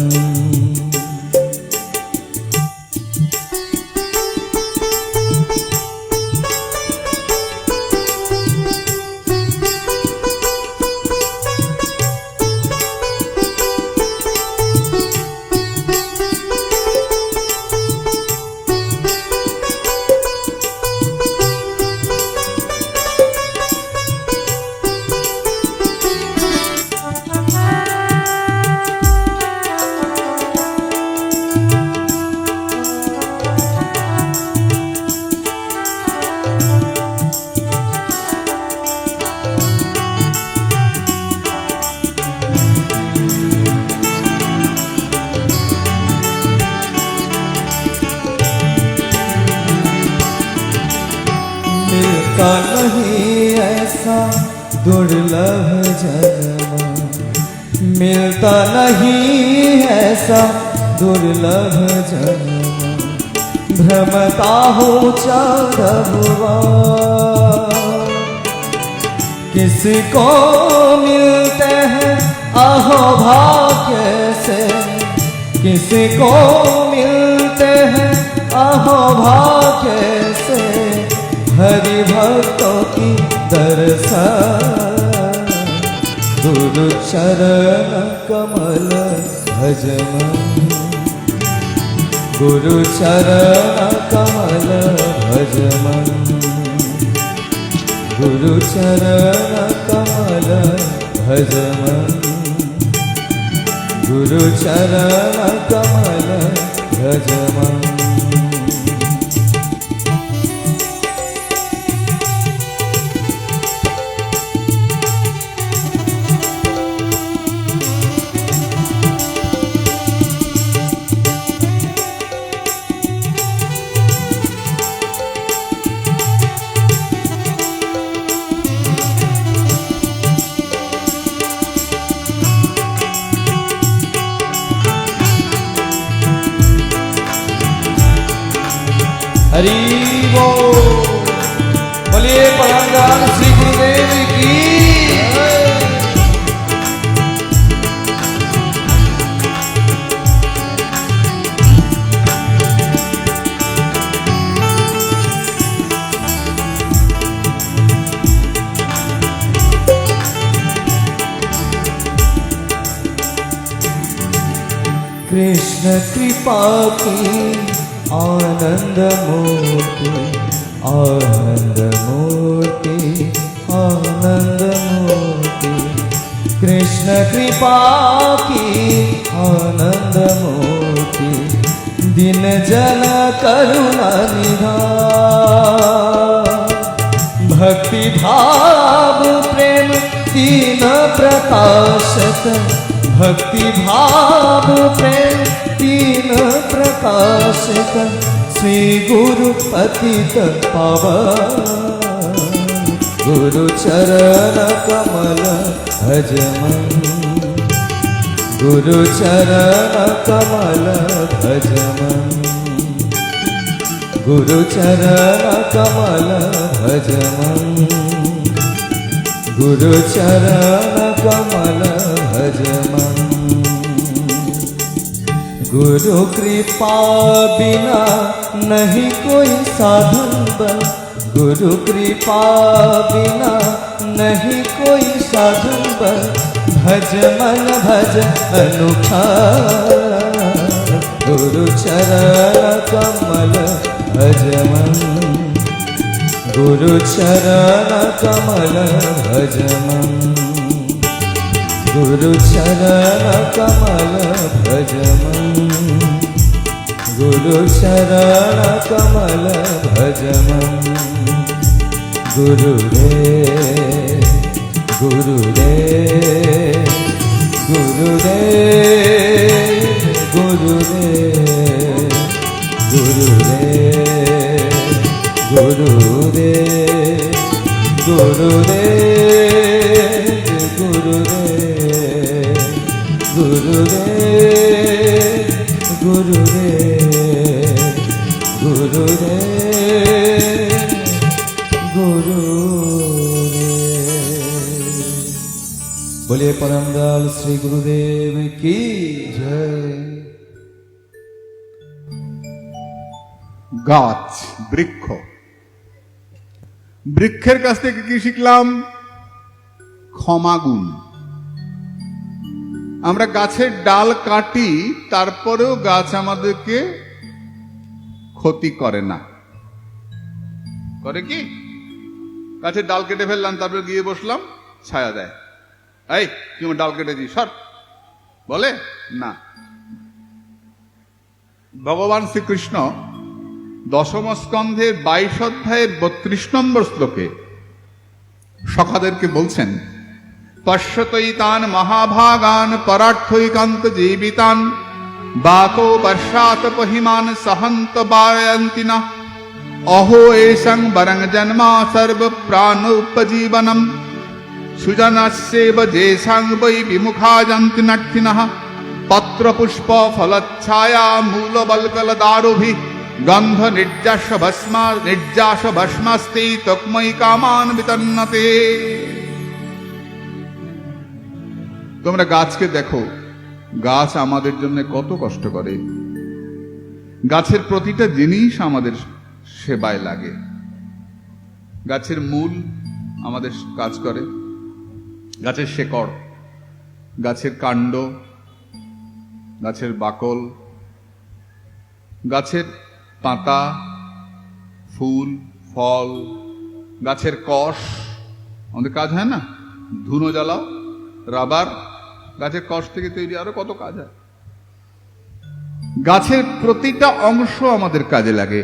मिलता नहीं ऐसा दुर्लभ जन्म, मिलता नहीं ऐसा दुर्लभ जन्म, भ्रमता हो चारभुआ, किसको मिलते हैं आहो भाग्य से, किसको मिलते हैं आहो भाग्य से, हरि भक्तों की दर्शन, गुरु चरण कमल भज मन, गुरु चरण कमल भज मन, गुरु चरण कमल भज मन, गुरु चरण कमल भज मन। हरि बोल, बोलिए परमज्ञान श्री गुरुदेव की। कृष्ण कृपा की आनंद मूर्ति आनंद मूर्ति आनंद मूर्ति कृष्ण कृपा की आनंद मूर्ति दिन जन करुणा निधान भक्ति भाव प्रेम तीन प्रकाशक भक्ति भाव प्रेम तीन प्रकाशक श्री गुरु पतित पावन गुरु चरण कमल भजमन गुरु चरण कमल भजमन गुरु चरण कमल भजमन गुरु चरण कमल भजमन गुरु कृपा बिना नहीं कोई साधन बल गुरु कृपा बिना नहीं कोई साधन बल भज मन भज अनुखा गुरु चरण कमल भजमन गुरु चरण कमल भजमन गुरु चरण कमल भजमन गुरु चरण कमल भजमन गुरु रे गुरु रे गुरु रे गुरु रे गुरु रे गुरु रे गुरु रे गुरु रे गुरु रे गुरु रे गुरु रे गुरु रे बोलिए परम दयाल श्री गुरुदेव की जय গাছ বৃক্ষ বৃক্ষের কাছ থেকে কি শিখলাম ক্ষমাগুণ আমরা গাছের ডাল কাটি তারপরেও গাছ আমাদেরকে ক্ষতি করে না করে কি গাছের ডাল কেটে ফেললাম তারপরে গিয়ে বসলাম ছায়া দেয় এই তুমি ডাল কেটেছি সর বলে না ভগবান শ্রীকৃষ্ণ দশম স্কন্ধের 22 অধ্যায়ের 32 নম্বর শ্লোকে সখাদেরকে বলছেন পশ্যতৈতান মহাভাগান পরার্থৈকান্ত জীবিতান বাতো বর্ষাত পহিমান সহন্ত বায়ন্তিনা অহো এষং বরং জন্মা সর্ব প্রাণোপজীবনম সুজনস্যেব যেষাং বৈ বিমুখাযন্তি নর্থিনঃ পত্র পুষ্প ফলচ্ছায়া মূলবল্কল দারুভিঃ গন্ধ নির্যাস ভস্মাস্তে তকময়ী কামান বিতন্নতে তোমরা গাছকে দেখো গাছ আমাদের জন্য কত কষ্ট করে গাছের প্রতিটা জিনিস আমাদের সেবায় লাগে গাছের মূল আমাদের কাজ করে গাছের শেকড় গাছের কাণ্ড গাছের বাকল গাছের পাতা ফুল ফল গাছের কষ আমাদের কাজ হয় না ধুনো জ্বালাও রাবার গাছের কষ থেকে তৈরি আরো কত কাজ হয় গাছের প্রতিটা অংশ আমাদের কাজে লাগে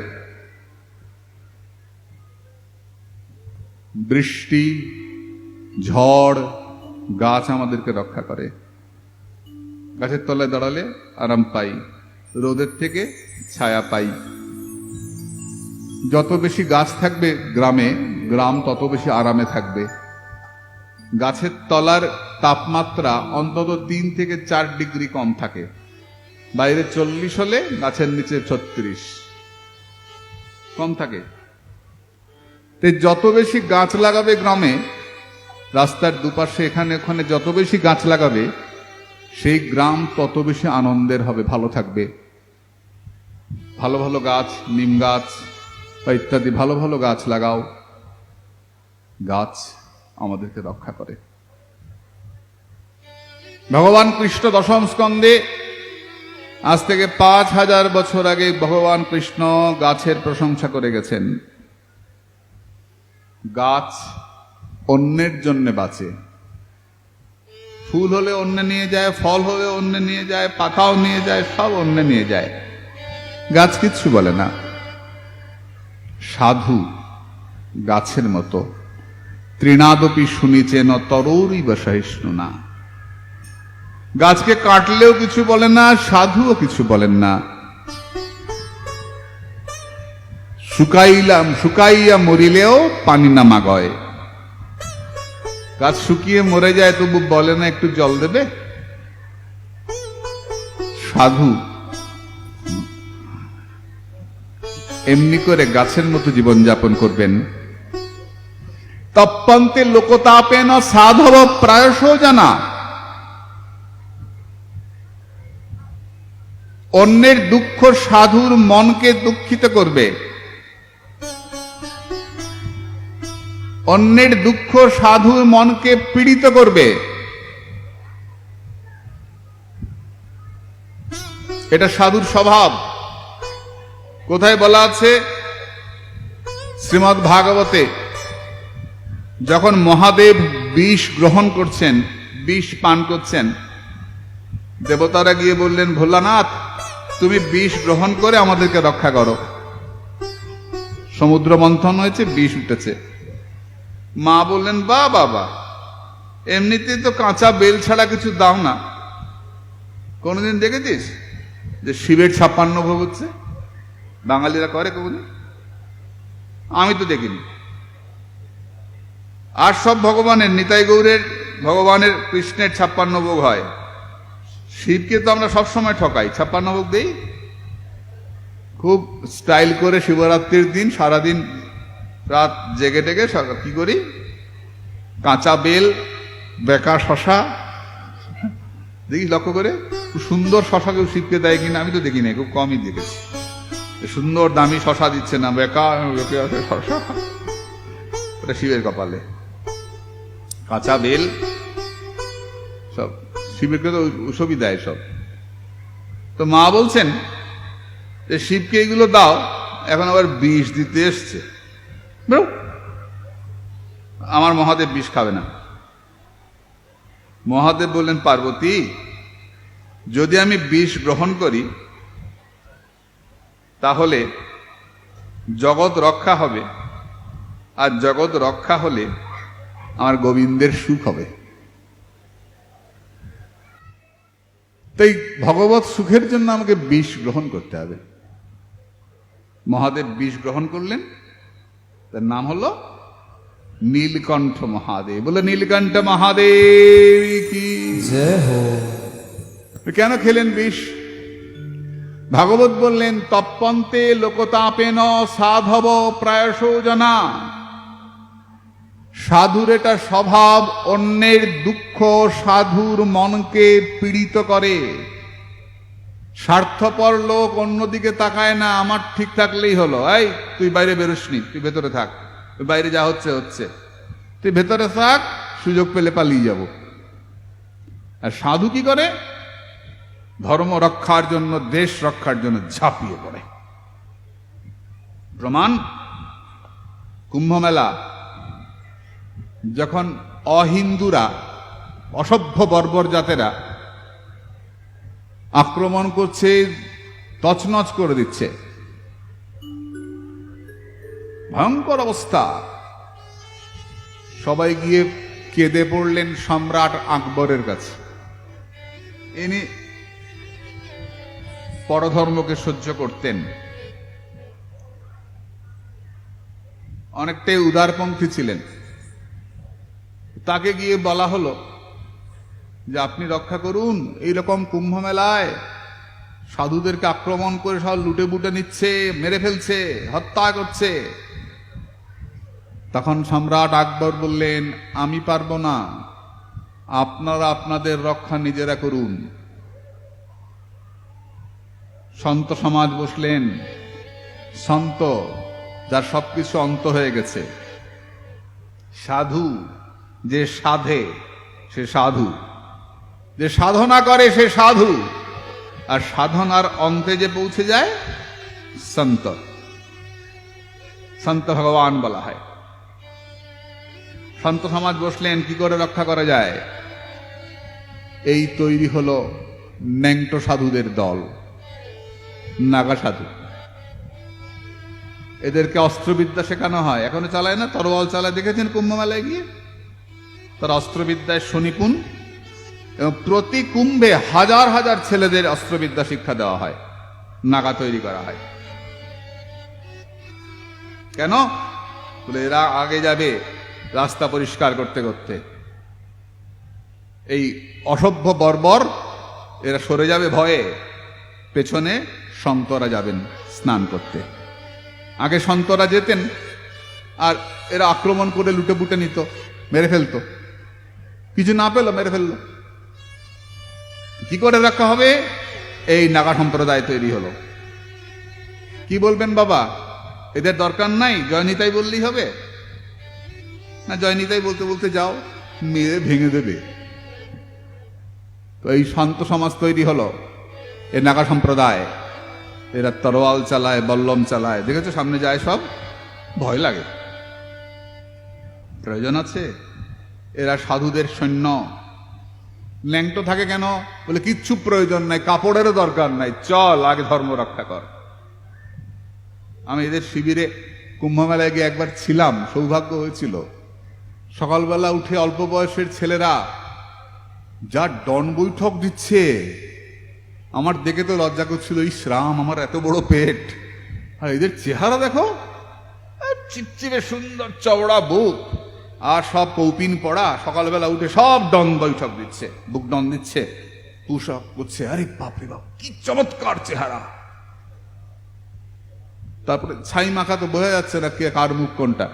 বৃষ্টি ঝড় গাছ আমাদেরকে রক্ষা করে গাছের তলায় দাঁড়ালে আরাম পাই রোদের থেকে ছায়া পাই যত বেশি গাছ থাকবে গ্রামে গ্রাম তত বেশি আরামে থাকবে গাছের তলার তাপমাত্রা অন্তত 3 থেকে 4 ডিগ্রি কম থাকে বাইরে 40 হলে গাছের নিচে 36 কম থাকে যত বেশি গাছ লাগাবে গ্রামে রাস্তার দুপাশে এখানে ওখানে যত বেশি গাছ লাগাবে সেই গ্রাম তত বেশি আনন্দের হবে ভালো থাকবে ভালো ভালো গাছ নিম গাছ বা ইত্যাদি ভালো ভালো গাছ লাগাও গাছ আমাদেরকে রক্ষা করে ভগবান কৃষ্ণ দশম স্কন্ধে আজ থেকে 5000 বছর আগে ভগবান কৃষ্ণ গাছের প্রশংসা করে গেছেন। গাছ অন্যের জন্য বাঁচে, ফুল হলে অন্য নিয়ে যায়, ফল হলে অন্য নিয়ে যায়, পাতাও নিয়ে যায়, সব অন্য নিয়ে যায়, গাছ কিচ্ছু বলে না। সাধু গাছের মতো, তৃণাদপি শুনিছেন তরৌরি সহিষ্ণু না। গাছকে কাটলেও কিছু বলে না, সাধুও কিছু বলেন না। শুকাইয়া মরিলেও পানি না মাগয়। গাছ শুকিয়ে মরে যায়, তবু বলে না একটু জল দেবে। সাধু এমনি করে গাছের মতো জীবন যাপন করবেন। তপ্পন্তে লোকতাপেন সাধব প্রায়শ জানা। অন্যের দুঃখ সাধুর মনকে দুঃখিত করবে, অন্যের দুঃখ সাধুর মনকে পীড়িত করবে। এটা সাধুর স্বভাব। কোথায় বলা আছে? শ্রীমদ্ ভাগবতে যখন মহাদেব বিষ গ্রহণ করছেন, বিষ পান করছেন, দেবতারা গিয়ে বললেন, ভোলানাথ তুমি বিষ গ্রহণ করে আমাদেরকে রক্ষা করো। সমুদ্র মন্থন হয়েছে, বিষ উঠেছে। মা বললেন, বা বাবা, এমনিতেই তো কাঁচা বেল ছাড়া কিছু দাও না। কোনদিন দেখেছিস যে শিবের 56 ভোগ হচ্ছে? বাঙালিরা করে কোনদিন? আমি তো দেখিনি। আর সব ভগবানের, নিতাই গৌরের ভগবানের কৃষ্ণের 56 ভোগ হয়। শিবকে তো আমরা সবসময় ঠকাই, 56 ভোগ দেই। খুব স্টাইল করে শিবরাত্রির দিন সারাদিন রাত জেগে টেগে কি করি, কাঁচা বেল, বেকা শশা, দেখি লক্ষ্য করে, খুব সুন্দর শশা কেউ শিবকে দেয় কিনা আমি তো দেখি না, খুব কমই দেখেছি। সুন্দর দামি শশা দিচ্ছে না, বেকা শশা, ওটা শিবের কপালে। কাঁচা বেল সব শিবকে তো ওসবই দেয় সব। তো মা বলছেন যে শিবকে এগুলো দাও, এখন আবার বিষ দিতে এসছে। আমার মহাদেব বিষ খাবে না। মহাদেব বললেন, পার্বতী যদি আমি বিষ গ্রহণ করি তাহলে জগৎ রক্ষা হবে, আর জগৎ রক্ষা হলে আমার গোবিন্দের সুখ হবে। তাই ভগবত সুখের জন্য আমাকে বিষ গ্রহণ করতে হবে। মহাদেব বিষ গ্রহণ করলেন, তার নাম হলো নীলকণ্ঠ মহাদেব। বলে নীলকণ্ঠ মহাদেব কি জয় হো। কেন খেলেন বিষ? ভাগবত বললেন, তপ্পন্তে লোকতাপেন সাধব প্রায়শ জানা। সাধুর এটা স্বভাব, অন্যের দুঃখ সাধুর মনকে পীড়িত করে। স্বার্থপর লোক অন্যদিকে তাকায় না, আমার ঠিক থাকলেই হলো। এই তুই বাইরে বেরোসনি, তুই ভেতরে থাক, বাইরে যা হচ্ছে হচ্ছে, তুই ভেতরে থাক, সুযোগ পেলে পালিয়ে যাব। আর সাধু কি করে? ধর্ম রক্ষার জন্য, দেশ রক্ষার জন্য ঝাঁপিয়ে পড়ে। প্রমাণ, কুম্ভ মেলা যখন অহিন্দুরা, অসভ্য বর্বর জাতেরা আক্রমণ করছে, তছনছ করে দিচ্ছে, ভয়ঙ্কর অবস্থা, সবাই গিয়ে কেঁদে পড়লেন সম্রাট আকবরের কাছে। ইনি পরধর্মকে সহ্য করতেন, অনেকটাই উদারপন্থী ছিলেন। তাকে গিয়ে বলা হলো যে আপনি রক্ষা করুন, এইরকম কুম্ভ মেলায় সাধুদেরকে আক্রমণ করে সব লুটে বুটে নিচ্ছে, মেরে ফেলছে, হত্যা করছে। তখন সম্রাট আকবর বললেন, আমি পারবো না, আপনারা আপনাদের রক্ষা নিজেরা করুন। সন্ত সমাজ বসলেন, সন্ত যার সবকিছু অন্ত হয়ে গেছে, সাধু যে সাধে সে সাধু, যে সাধনা করে সে সাধু, আর সাধনার অন্তে যে পৌঁছে যায় সন্ত, সন্ত ভগবান বলা হয়। সন্ত সমাজ বসলেন, কি করে রক্ষা করা যায়? এই তৈরি হলো ন্যাংটো সাধুদের দল, নাগা সাধু। এদেরকে অস্ত্রবিদ্যা শেখানো হয়, এখনো চালায় না, তরোয়াল চালায়, দেখেছেন কুম্ভ মেলায় গিয়ে? তার অস্ত্রবিদ্যায় সুনিপুণ, এবং প্রতি কুম্ভে হাজার হাজার ছেলেদের অস্ত্রবিদ্যা শিক্ষা দেওয়া হয়, নাগা তৈরি করা হয়। কেন? বলে এরা আগে যাবে রাস্তা পরিষ্কার করতে করতে, এই অসভ্য বর্বর এরা সরে যাবে ভয়ে, পেছনে সন্তরা যাবেন স্নান করতে। আগে সন্তরা যেতেন, আর এরা আক্রমণ করে লুটে পুটে নিত, মেরে ফেলতো, কিছু না পেল মেরে ফেললো। কি করে রক্ষা হবে? এই নাগা সম্প্রদায় তৈরি হলো। কি বলবেন বাবা, এদের দরকার নাই, জয়নিতাই বললেই হবে? না, জয়নিতাই বলতে বলতে যাও, মেরে ভেঙে দেবে। তো এই শান্ত সমাজ তৈরি হলো, এ নাগা সম্প্রদায়। এরা তরোয়াল চালায়, বল্লম চালায়, দেখেছো সামনে যায় সব, ভয় লাগে। প্রয়োজন আছে? এরা সাধুদের সৈন্য। ল্যাংটো থাকে কেন? বলে কিচ্ছু প্রয়োজন নাই, কাপড়েরও দরকার নাই, চল আগে ধর্ম রক্ষা কর। আমি এদের শিবিরে কুম্ভ মেলায় গিয়ে একবার ছিলাম, সৌভাগ্য হয়েছিল। সকালবেলা উঠে অল্প বয়সের ছেলেরা যা ডন বৈঠক দিচ্ছে, আমার দেখে তো লজ্জা করছিল, ইস রাম, আমার এত বড় পেট, আর এদের চেহারা দেখো, চিপচিপে সুন্দর চওড়া বুক, আর সব কৌপিন পড়া, সকালবেলা উঠে সব ডন বৈঠক দিচ্ছে, বুক ডন দিচ্ছে, পুশ আপ করছে। আরে বাপরে বাপ, কি চমৎকার চেহারা! তারপরে ছাই মাখা তো বোঝা যাচ্ছে না কে কার মুখ কোনটা,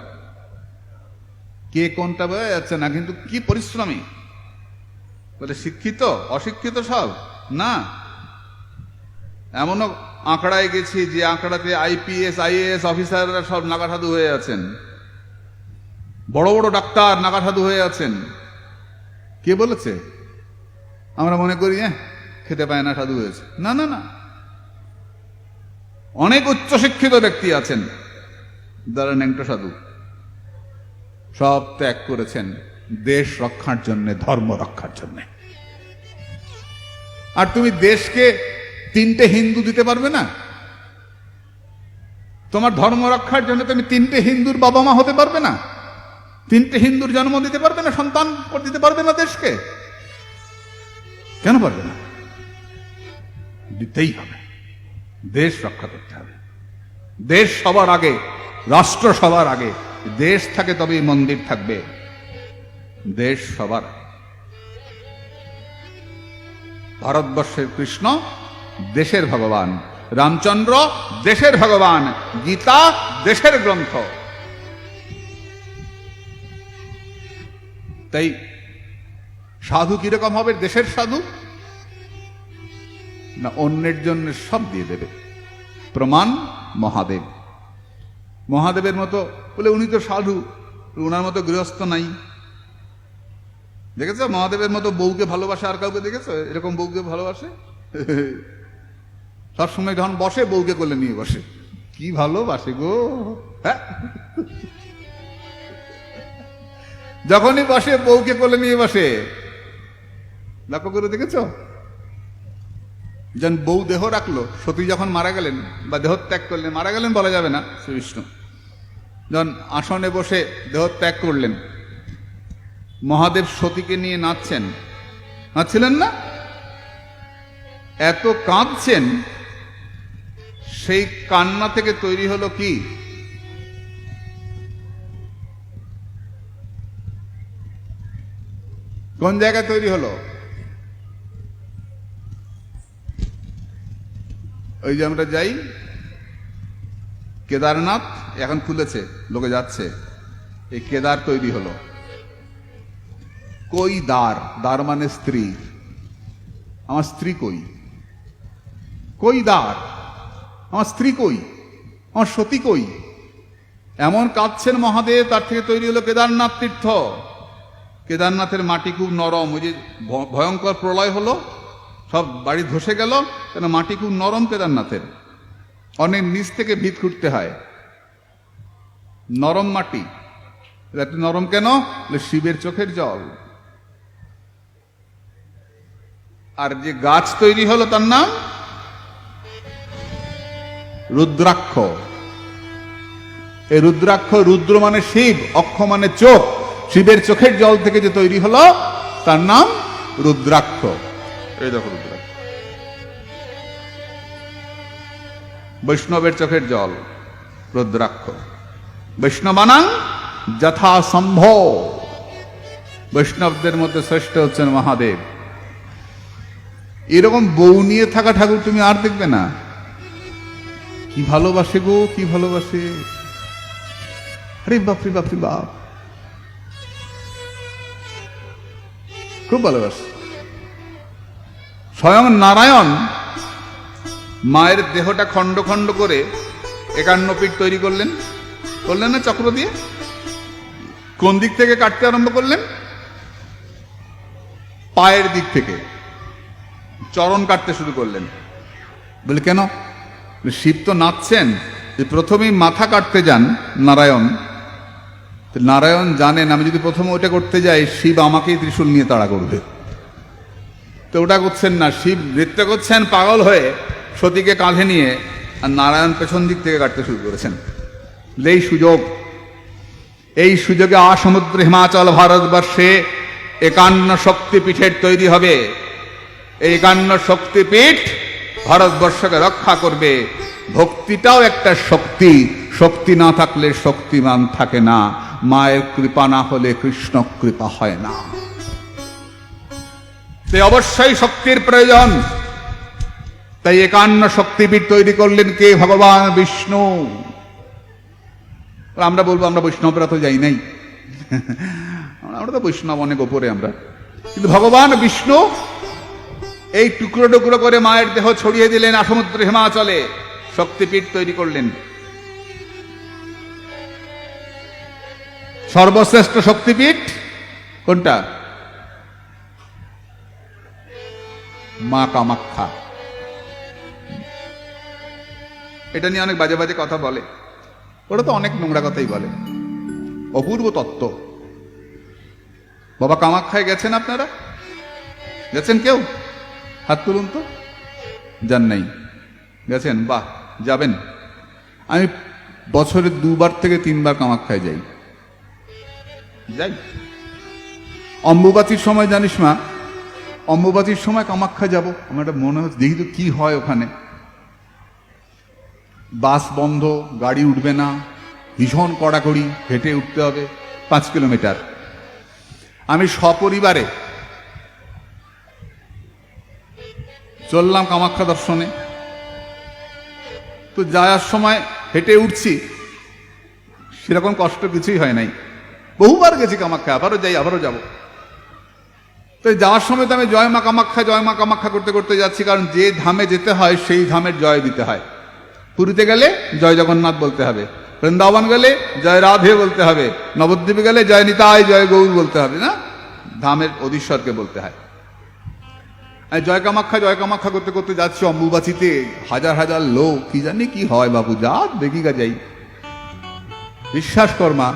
কে কোনটা বোঝা যাচ্ছে না, কিন্তু কি পরিশ্রমী! বলে শিক্ষিত অশিক্ষিত সব না। এমনও আঁকড়ায় গেছি যে আঁকড়াতে আইপিএস আইএএস অফিসাররা সব নাগা সাধু হয়ে আছেন, বড় বড় ডাক্তার নাগা সাধু হয়ে আছেন। কে বলেছে? আমরা মনে করি খেতে পায় না সাধু হয়েছে। না না না, অনেক উচ্চশিক্ষিত ব্যক্তি আছেন যারা ন্যাংটো সাধু, সব ত্যাগ করেছেন দেশ রক্ষার জন্য, ধর্ম রক্ষার জন্য। আর তুমি দেশকে তিনটে হিন্দু দিতে পারবে না? তোমার ধর্ম রক্ষার জন্য তুমি তিনটে হিন্দুর বাবা মা হতে পারবে না? তিনটে হিন্দুর জন্ম দিতে পারবে না, সন্তান দিতে পারবে না দেশকে? কেন পারবে না? দিতেই হবে, দেশ রক্ষা করতে হবে। দেশ সবার আগে, রাষ্ট্র সবার আগে। দেশ থাকে তবেই মন্দির থাকবে, দেশ সবার। ভারতবর্ষের কৃষ্ণ দেশের ভগবান, রামচন্দ্র দেশের ভগবান, গীতা দেশের গ্রন্থ। তাই সাধু কিরকম হবে? দেশের সাধু না, অন্যের জন্য সব দিয়ে দেবে। প্রমাণ মহাদেব। মহাদেবের মতো বলে উনি তো সাধু, উনার মতো গৃহস্থ নাই। দেখেছো মহাদেবের মতো বউকে ভালোবাসে? আর কাউকে দেখেছো এরকম বউকে ভালোবাসে? সবসময় যখন বসে বউকে কোলে নিয়ে বসে, কি ভালোবাসে গো! হ্যাঁ, যখনই বসে বউকে কোলে নিয়ে বসে। লক্ষ্য করে দেখেছো? যখন বউ দেহ রাখলো, সতী যখন মারা গেলেন বা দেহ ত্যাগ করলেন, মারা গেলেন বলা যাবে না, শ্রীবিষ্ণু যখন আসনে বসে দেহ ত্যাগ করলেন, মহাদেব সতীকে নিয়ে নাচছিলেন না? এত কাঁদছেন, সেই কান্না থেকে তৈরি হলো কি? কোন জায়গায় তৈরি হলো? ওই যে আমরা যাই কেদারনাথ, এখন খুলেছে, লোকে যাচ্ছে, এই কেদার তৈরি হলো। কই দ্বার, দ্বার মানে স্ত্রী। আমার স্ত্রী কই? কই দ্বার, আমার স্ত্রী কই, আমার সতী কই? এমন কাঁদছেন মহাদেব, তার থেকে তৈরি হলো কেদারনাথ তীর্থ। কেদারনাথের মাটি খুব নরম। ওই যে ভয়ঙ্কর প্রলয় হলো, সব বাড়ি ধসে গেল, কেন মাটি খুব নরম কেদারনাথের, অনেক নিচ থেকে ভিত খুঁড়তে হয়, নরম মাটি। এত নরম কেন? শিবের চোখের জল। আর যে গাছ তৈরি হলো তার নাম রুদ্রাক্ষ। এই রুদ্রাক্ষ, রুদ্র মানে শিব, অক্ষ মানে চোখ, শিবের চোখের জল থেকে যে তৈরি হলো তার নাম রুদ্রাক্ষ। এই দেখো রুদ্রাক্ষ, বৈষ্ণবের চোখের জল রুদ্রাক্ষ। বৈষ্ণবানাং যথাসম্ভব, বৈষ্ণবদের মধ্যে শ্রেষ্ঠ হচ্ছেন মহাদেব। এরকম বউ নিয়ে থাকা ঠাকুর তুমি আর দেখবে না। কি ভালোবাসে গো, কি ভালোবাসে! আরে বাপরে বাপরে বাপ, খুব ভালোবাসে। স্বয়ং নারায়ণ মায়ের দেহটা খণ্ড খণ্ড করে 51 পিঠ তৈরি করলেন, করলেন না চক্র দিয়ে? কোন দিক থেকে কাটতে আরম্ভ করলেন? পায়ের দিক থেকে চরণ কাটতে শুরু করলেন। বলে কেন? শিব তো নাচছেন, প্রথমেই মাথা কাটতে যান নারায়ণ। নারায়ণ জানেন আমি যদি প্রথমে ওটা করতে যাই শিব আমাকেই ত্রিশূল নিয়ে তাড়া করবে, তো ওটা করছেন না। শিব নৃত্য করছেন পাগল হয়ে সতীকে কাঁধে নিয়ে, আর নারায়ণ পেছন দিক থেকে কাটতে শুরু করেছেন। এই সুযোগ, এই সুযোগে আসমুদ্র হিমাচল ভারতবর্ষে 51 শক্তিপীঠের তৈরি হবে। এই 51 শক্তিপীঠ ভারতবর্ষকে রক্ষা করবে। ভক্তিটাও একটা শক্তি, শক্তি না থাকলে শক্তিমান থাকে না। মায়ের কৃপা না হলে কৃষ্ণ কৃপা হয় না। তাই অবশ্যই শক্তির প্রয়োজন। তাই 51 শক্তিপীঠ তৈরি করলেন কে? ভগবান বিষ্ণু। আমরা বলবো আমরা বৈষ্ণবরা তো যাই নাই, আমরা তো বৈষ্ণব অনেক ওপরে আমরা, কিন্তু ভগবান বিষ্ণু এই টুকরো টুকরো করে মায়ের দেহ ছড়িয়ে দিলেন আসমুদ্র হিমাচলে, শক্তিপীঠ তৈরি করলেন। সর্বশ্রেষ্ঠ শক্তিপীঠ কোনটা? মা কামাখ্যা। এটা নিয়ে অনেক বাজে বাজে কথা বলে, ওরা তো অনেক নোংরা কথাই বলে। অপূর্ব তত্ত্ব। বাবা কামাখ্যায় গেছেন আপনারা? গেছেন কেউ? হাত তুলুন তো। যান নাই? গেছেন? বাহ, যাবেন। আমি বছরে 2 থেকে 3 বার কামাখ্যায় যাই। অম্বুবাচীর সময় জানিস মা, অম্বুবাচীর সময় কামাখ্যা যাব, আমার একটা মনে হচ্ছে দেখি তো কি হয় ওখানে। বাস বন্ধ, গাড়ি উঠবে না, ভীষণ কড়াকড়ি, হেঁটে উঠতে হবে 5 কিলোমিটার। আমি সপরিবারে চললাম কামাখ্যা দর্শনে। তো যাওয়ার সময় হেঁটে উঠছি, সেরকম কষ্ট কিছুই হয় নাই। বহুবার গেছি কামাখ্যা, আবারও যাই, আবারও যাব। তো যাওয়ার সময় তো আমি জয় মা কামাখ্যা, জয় মা কামাখ্যা করতে করতে যাচ্ছি, কারণ যে ধামে যেতে হয় সেই ধামের জয় দিতে হয়। পুরীতে গেলে জয় জগন্নাথ বলতে হবে, বৃন্দাবন গেলে জয় রাধে বলতে হবে, নবদ্বীপে গেলে জয় নিতাই জয় গৌর বলতে হবে, না ধামের অধীশ্বরকে বলতে হয়। জয় কামাখ্যা করতে করতে যাচ্ছি অম্বুবাচীতে, হাজার হাজার লোক, কি জানি কি হয় বাবু, যা দেখি গা যাই। বিশ্বাস কর মা,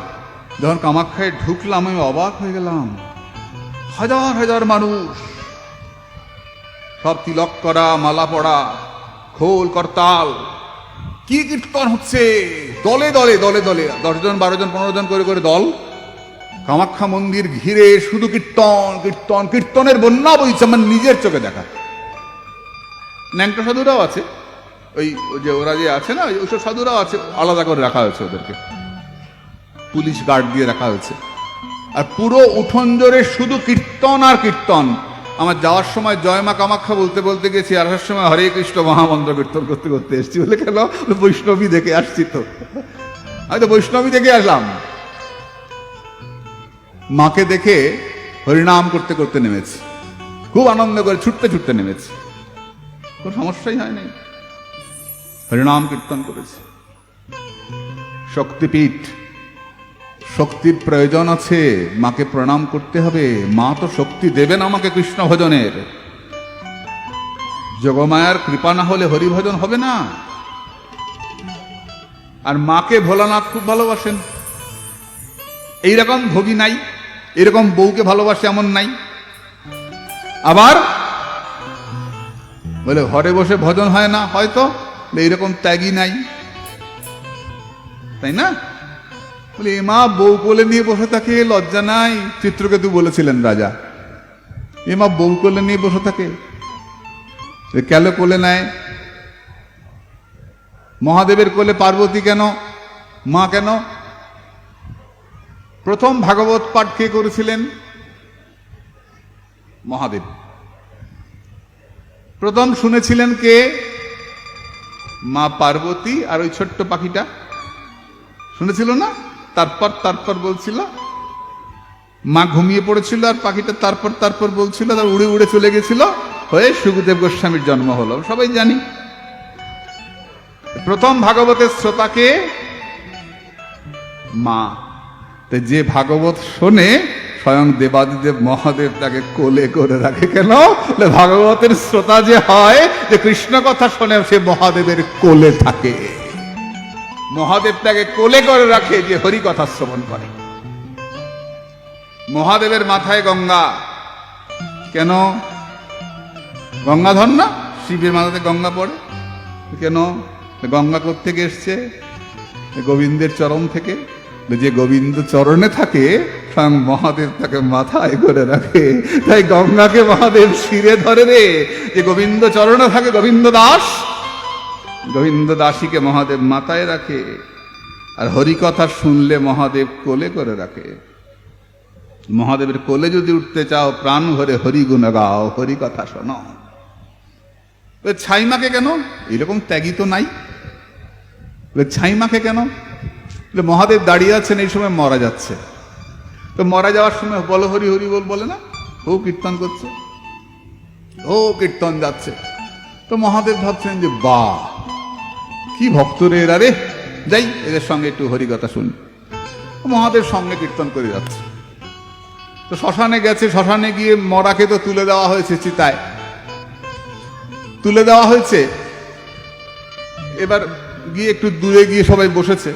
যখন কামাখ্যায় ঢুকলাম আমি অবাক হয়ে গেলাম। হাজার হাজার মানুষ, সব তিলক করা, মালা পড়া, খোল করতাল, কি কীর্তন হচ্ছে, দলে দলে দলে দলে 10 জন 12 জন 15 জন করে করে দল কামাখ্যা মন্দির ঘিরে শুধু কীর্তন কীর্তন, কীর্তনের বন্যা বইছে আমার নিজের চোখে দেখা। ন্যাংটা সাধুরাও আছে, ওই যে ওরা যে আছে না, ওইসব সাধুরাও আছে, আলাদা করে রাখা হয়েছে ওদেরকে, পুলিশ গার্ড দিয়ে রাখা হয়েছে। আর পুরো উঠোন জোরে শুধু কীর্তন আর কীর্তন। আমার যাওয়ার সময় জয় মা কামাখ্যা বলতে বলতে গেছি, আর আসার সময় হরে কৃষ্ণ মহামন্ত্র কীর্তন করতে করতে এসছি। বলে কেন? বৈষ্ণবী দেখে আসছি তো, আমি তো বৈষ্ণবী দেখে আসলাম। মাকে দেখে হরিনাম করতে করতে নেমেছি, খুব আনন্দ করে ছুটতে ছুটতে নেমেছি, কোনো সমস্যাই হয়নি, হরিনাম কীর্তন করেছি। শক্তিপীঠ, শক্তির প্রয়োজন আছে, মাকে প্রণাম করতে হবে। মা তো শক্তি দেবেন আমাকে কৃষ্ণ ভজনের। যোগমায়ার কৃপা না হলে হরিভজন হবে না। আর মাকে ভোলানাথ খুব ভালোবাসেন, এইরকম ভোগী নাই, এরকম বউকে ভালোবাসে এমন নাই। আবার বলে ঘরে বসে ভজন হয় না, হয়তো এইরকম ত্যাগী নাই, তাই না? বলে এ মা বউ কোলে নিয়ে বসে থাকে, লজ্জা নাই? চিত্রকেতু বলেছিলেন রাজা, এ মা বউ কোলে নিয়ে বসে থাকে, কেন কোলে নেয়? মহাদেবের কোলে পার্বতী কেন, মা কেন? প্রথম ভাগবত পাঠ কে করেছিলেন? মহাদেব। প্রথম শুনেছিলেন কে? মা পার্বতী আর ওই ছোট্ট পাখিটা শুনেছিল না? তারপর বলছিল, মা ঘুমিয়ে পড়েছিল আর পাখিটা তারপর বলছিল, তার উড়ে উড়ে চলে গেছিল, হয়ে সুখদেব গোস্বামীর জন্ম হলো, সবাই জানি। প্রথম ভাগবতের শ্রোতাকে মা। যে ভাগবত শোনে স্বয়ং দেবাদিদেব মহাদেব তাকে কোলে করে রাখে। কেন? ভাগবতের শ্রোতা যে হয়, যে কৃষ্ণ কথা শোনে, সে মহাদেবের কোলে থাকে। মহাদেব তাকে কোলে করে রাখে যে হরি কথা শ্রবণ করে। মহাদেবের মাথায় গঙ্গা। কেন? গঙ্গাধর না? শিবের মাথাতে গঙ্গা পড়ে কেন? গঙ্গা কোত্থেকে এসছে? গোবিন্দের চরণ থেকে। যে গোবিন্দ চরণে থাকে, স্বয়ং মহাদেব তাকে মাথায় করে রাখে। তাই গঙ্গাকে মহাদেব শিরে ধরে রে, যে গোবিন্দ চরণে থাকে গোবিন্দ দাস, গোবিন্দ দাসীকে মহাদেব মাথায় রাখে। আর হরি কথা শুনলে মহাদেব কোলে করে রাখে। মহাদেবের কোলে যদি উঠতে চাও, প্রাণ ভরে হরি গুণ গাও, হরি কথা শোনো। ছাইমাকে কেন? এরকম ত্যাগী তো নাই। ছাইমাকে কেন? মহাদেব দাঁড়িয়ে আছেন, এই সময় মরা যাচ্ছে, তো মরা যাওয়ার সময় বলো হরি হরি বল বলে না, ও কীর্তন করছে, ও কীর্তন যাচ্ছে। তো মহাদেব ভাবছেন যে বাহ, কি ভক্ত রে এরা রে, যাই এদের সঙ্গে একটু হরিকথা শুনি। মহাদেব সঙ্গে কীর্তন করে যাচ্ছে। তো শ্মশানে গেছে, শ্মশানে গিয়ে মরাকে তো তুলে দেওয়া হয়েছে, চিতায় তুলে দেওয়া হয়েছে। এবার গিয়ে একটু দূরে গিয়ে সবাই বসেছে।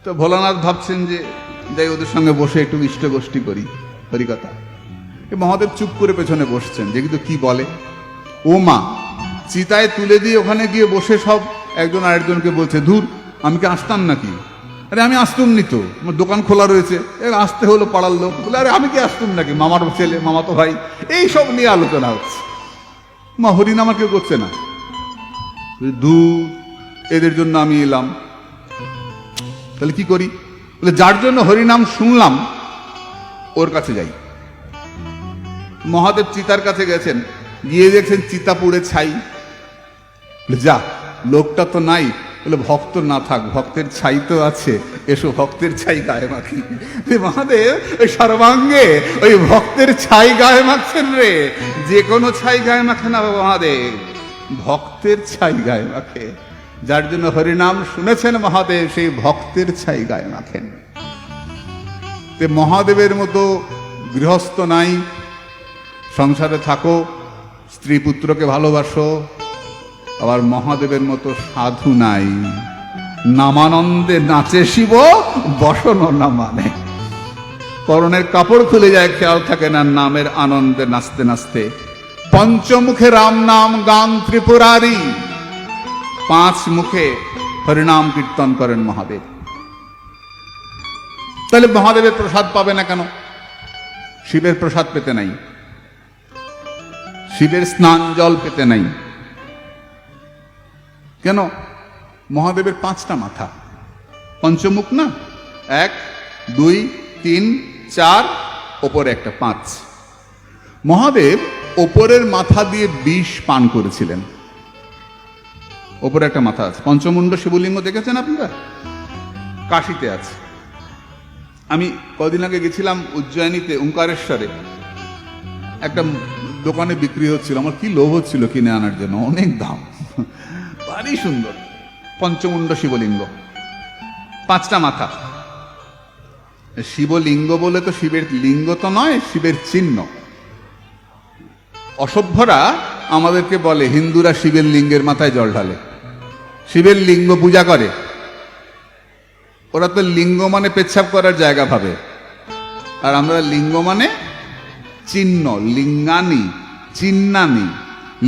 তো ভোলানাথ ভাবছেন যে যাই ওদের সঙ্গে বসে একটু ইষ্ট গোষ্ঠী করি, হরিকথা। মহাদেব চুপ করে পেছনে বসছেন, যে কিন্তু কি বলে, ও মা, চিতায় তুলে দিয়ে ওখানে গিয়ে বসে সব একজন আরেকজনকে বলছে, ধুর আমি কি আসতাম নাকি? আরে আমি আসতুম নি তো, আমার দোকান খোলা রয়েছে, আসতে হলো পাড়ার লোক। বলে আরে আমি কি আসতুম নাকি, মামার ছেলে, মামাতো ভাই, এই সব নিয়ে আলোচনা হচ্ছে। মা হরিনাম আর কেউ করছে না, দূর এদের জন্য আমি এলাম, তাহলে কি করি? বলে যার জন্য হরিনাম শুনলাম ওর কাছে যাই। মহাদেব চিতার কাছে গেছেন, গিয়ে দেখছেন চিতা পুড়ে ছাই। যা, লোকটা তো নাই। বলে ভক্ত না থাক, ভক্তের ছাই তো আছে, এসো ভক্তের ছাই গায়ে মাখি। মহাদেব ওই সর্বাঙ্গে ওই ভক্তের ছাই গায়ে মাখছেন রে। যে কোনো ছাই গায়ে মাখে না মহাদেব, ভক্তের ছাই গায়ে মাখে। যার জন্য হরিনাম শুনেছেন মহাদেব, সেই ভক্তের ছাই গায়ে মাখেন। মহাদেবের মতো গৃহস্থ নাই, সংসারে থাকো, স্ত্রী পুত্রকে ভালোবাসো। আবার মহাদেবের মতো সাধু নাই, নামানন্দে নাচে শিব, বসন না মানে। পরনের কাপড় খুলে যায়, খেয়াল থাকে না, নামের আনন্দে নাচতে নাচতে। পঞ্চমুখে রাম নাম গান ত্রিপুরারি, 5 মুখে হরিনাম কীর্তন করেন মহাদেব। তাহলে মহাদেবের প্রসাদ পাবে না কেন? শিবের প্রসাদ পেতে নাই, শিবের স্নান জল পেতে নাই কেন? মহাদেবের 5টা মাথা, পঞ্চমুখ না, 1 2 3 4, ওপরে একটা 5। মহাদেব ওপরের মাথা দিয়ে বিষ পান করেছিলেন। ওপরে একটা মাথা আছে, পঞ্চমুণ্ড শিবলিঙ্গ দেখেছেন আপনারা? কাশীতে আছে। আমি কদিন আগে গেছিলাম উজ্জয়িনীতে, ওঙ্কারেশ্বরে একটা দোকানে বিক্রি হচ্ছিল। আমার কি লোভ হচ্ছিল কিনে আনার জন্য, অনেক দাম, ভারী সুন্দর পঞ্চমুণ্ড শিবলিঙ্গ, 5টা মাথা। শিবলিঙ্গ বলে তো শিবের লিঙ্গ তো নয়, শিবের চিহ্ন। অসভ্যরা আমাদেরকে বলে হিন্দুরা শিবের লিঙ্গের মাথায় জল ঢালে, শিবের লিঙ্গ পূজা করে। ওরা তো লিঙ্গ মানে পেচ্ছাপ করার জায়গা ভাবে, আর আমরা লিঙ্গ মানে চিহ্ন, লিঙ্গানি, চিহ্নানি।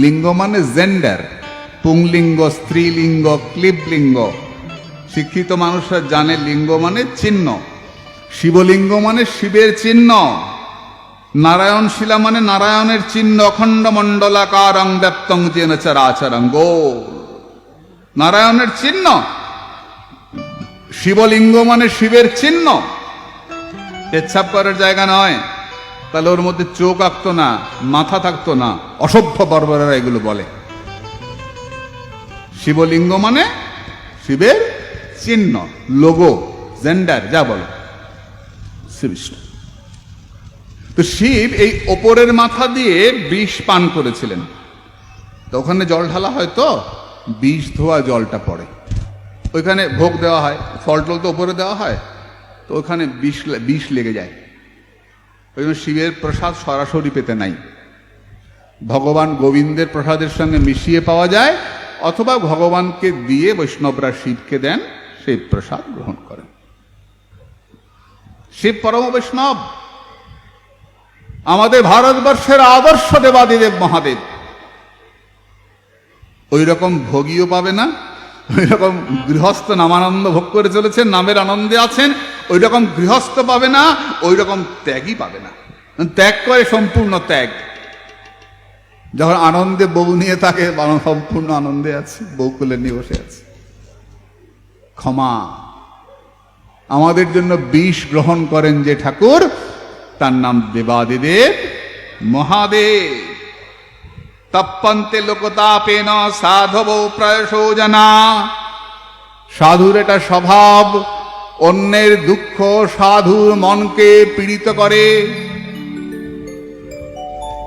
লিঙ্গ মানে জেন্ডার, পুংলিঙ্গ, স্ত্রীলিঙ্গ, ক্লিবলিঙ্গ। শিক্ষিত মানুষরা জানে লিঙ্গ মানে চিহ্ন, শিবলিঙ্গ মানে শিবের চিহ্ন, নারায়ণ শিলা মানে নারায়ণের চিহ্ন, অখণ্ড মণ্ডলাকারং ব্যাপ্তং যেন চরাচরং গোল, নারায়ণের চিহ্ন। শিবলিঙ্গ মানে শিবের চিহ্ন, পেচ্ছাপ করার জায়গা নয়। তাহলে ওর মধ্যে চোখ আঁকতো না, মাথা থাকতো না, অসভ্য বর্বরেরা এগুলো বলে। শিবলিঙ্গ মানে শিবের চিহ্ন, লোগো, জেন্ডার, যা বলো শ্রীবিষ্ণু। তো শিব এই ওপরের মাথা দিয়ে বিষ পান করেছিলেন। তো ওখানে জল ঢালা হয়, তো বিষ ধোয়া জলটা পড়ে, ওইখানে ভোগ দেওয়া হয়, ফল টল তো ওপরে দেওয়া হয়, তো ওখানে বিষ লেগে যায়। ওই জন্য শিবের প্রসাদ সরাসরি পেতে নাই, ভগবান গোবিন্দের প্রসাদের সঙ্গে মিশিয়ে পাওয়া যায়, অথবা ভগবানকে দিয়ে বৈষ্ণবরা শিবকে দেন, সেই প্রসাদ গ্রহণ করেন। শিব পরম বৈষ্ণব, আমাদের ভারতবর্ষের আদর্শ দেবাদিদেব মহাদেব। ওই রকম ভোগীও পাবে না, ওই রকম গৃহস্থ নামানন্দ ভোগ করে চলেছেন, নামের আনন্দে আছেন, ওই রকম গৃহস্থ পাবে না, ওই রকম ত্যাগই পাবে না। ত্যাগ করে সম্পূর্ণ ত্যাগ। যখন আনন্দে বউ নিয়ে থাকে, সম্পূর্ণ আনন্দে আছে, বউ কোলে নিয়ে বসে আছে। ক্ষমা, আমাদের জন্য বিষ গ্রহণ করেন যে ঠাকুর, তার নাম দেবাদিদেব মহাদেব। তপ্পন্তে লোকতাপেন সাধব প্রায়শো জানা। সাধুর এটা স্বভাব, অন্যের দুঃখ সাধুর মনকে পীড়িত করে।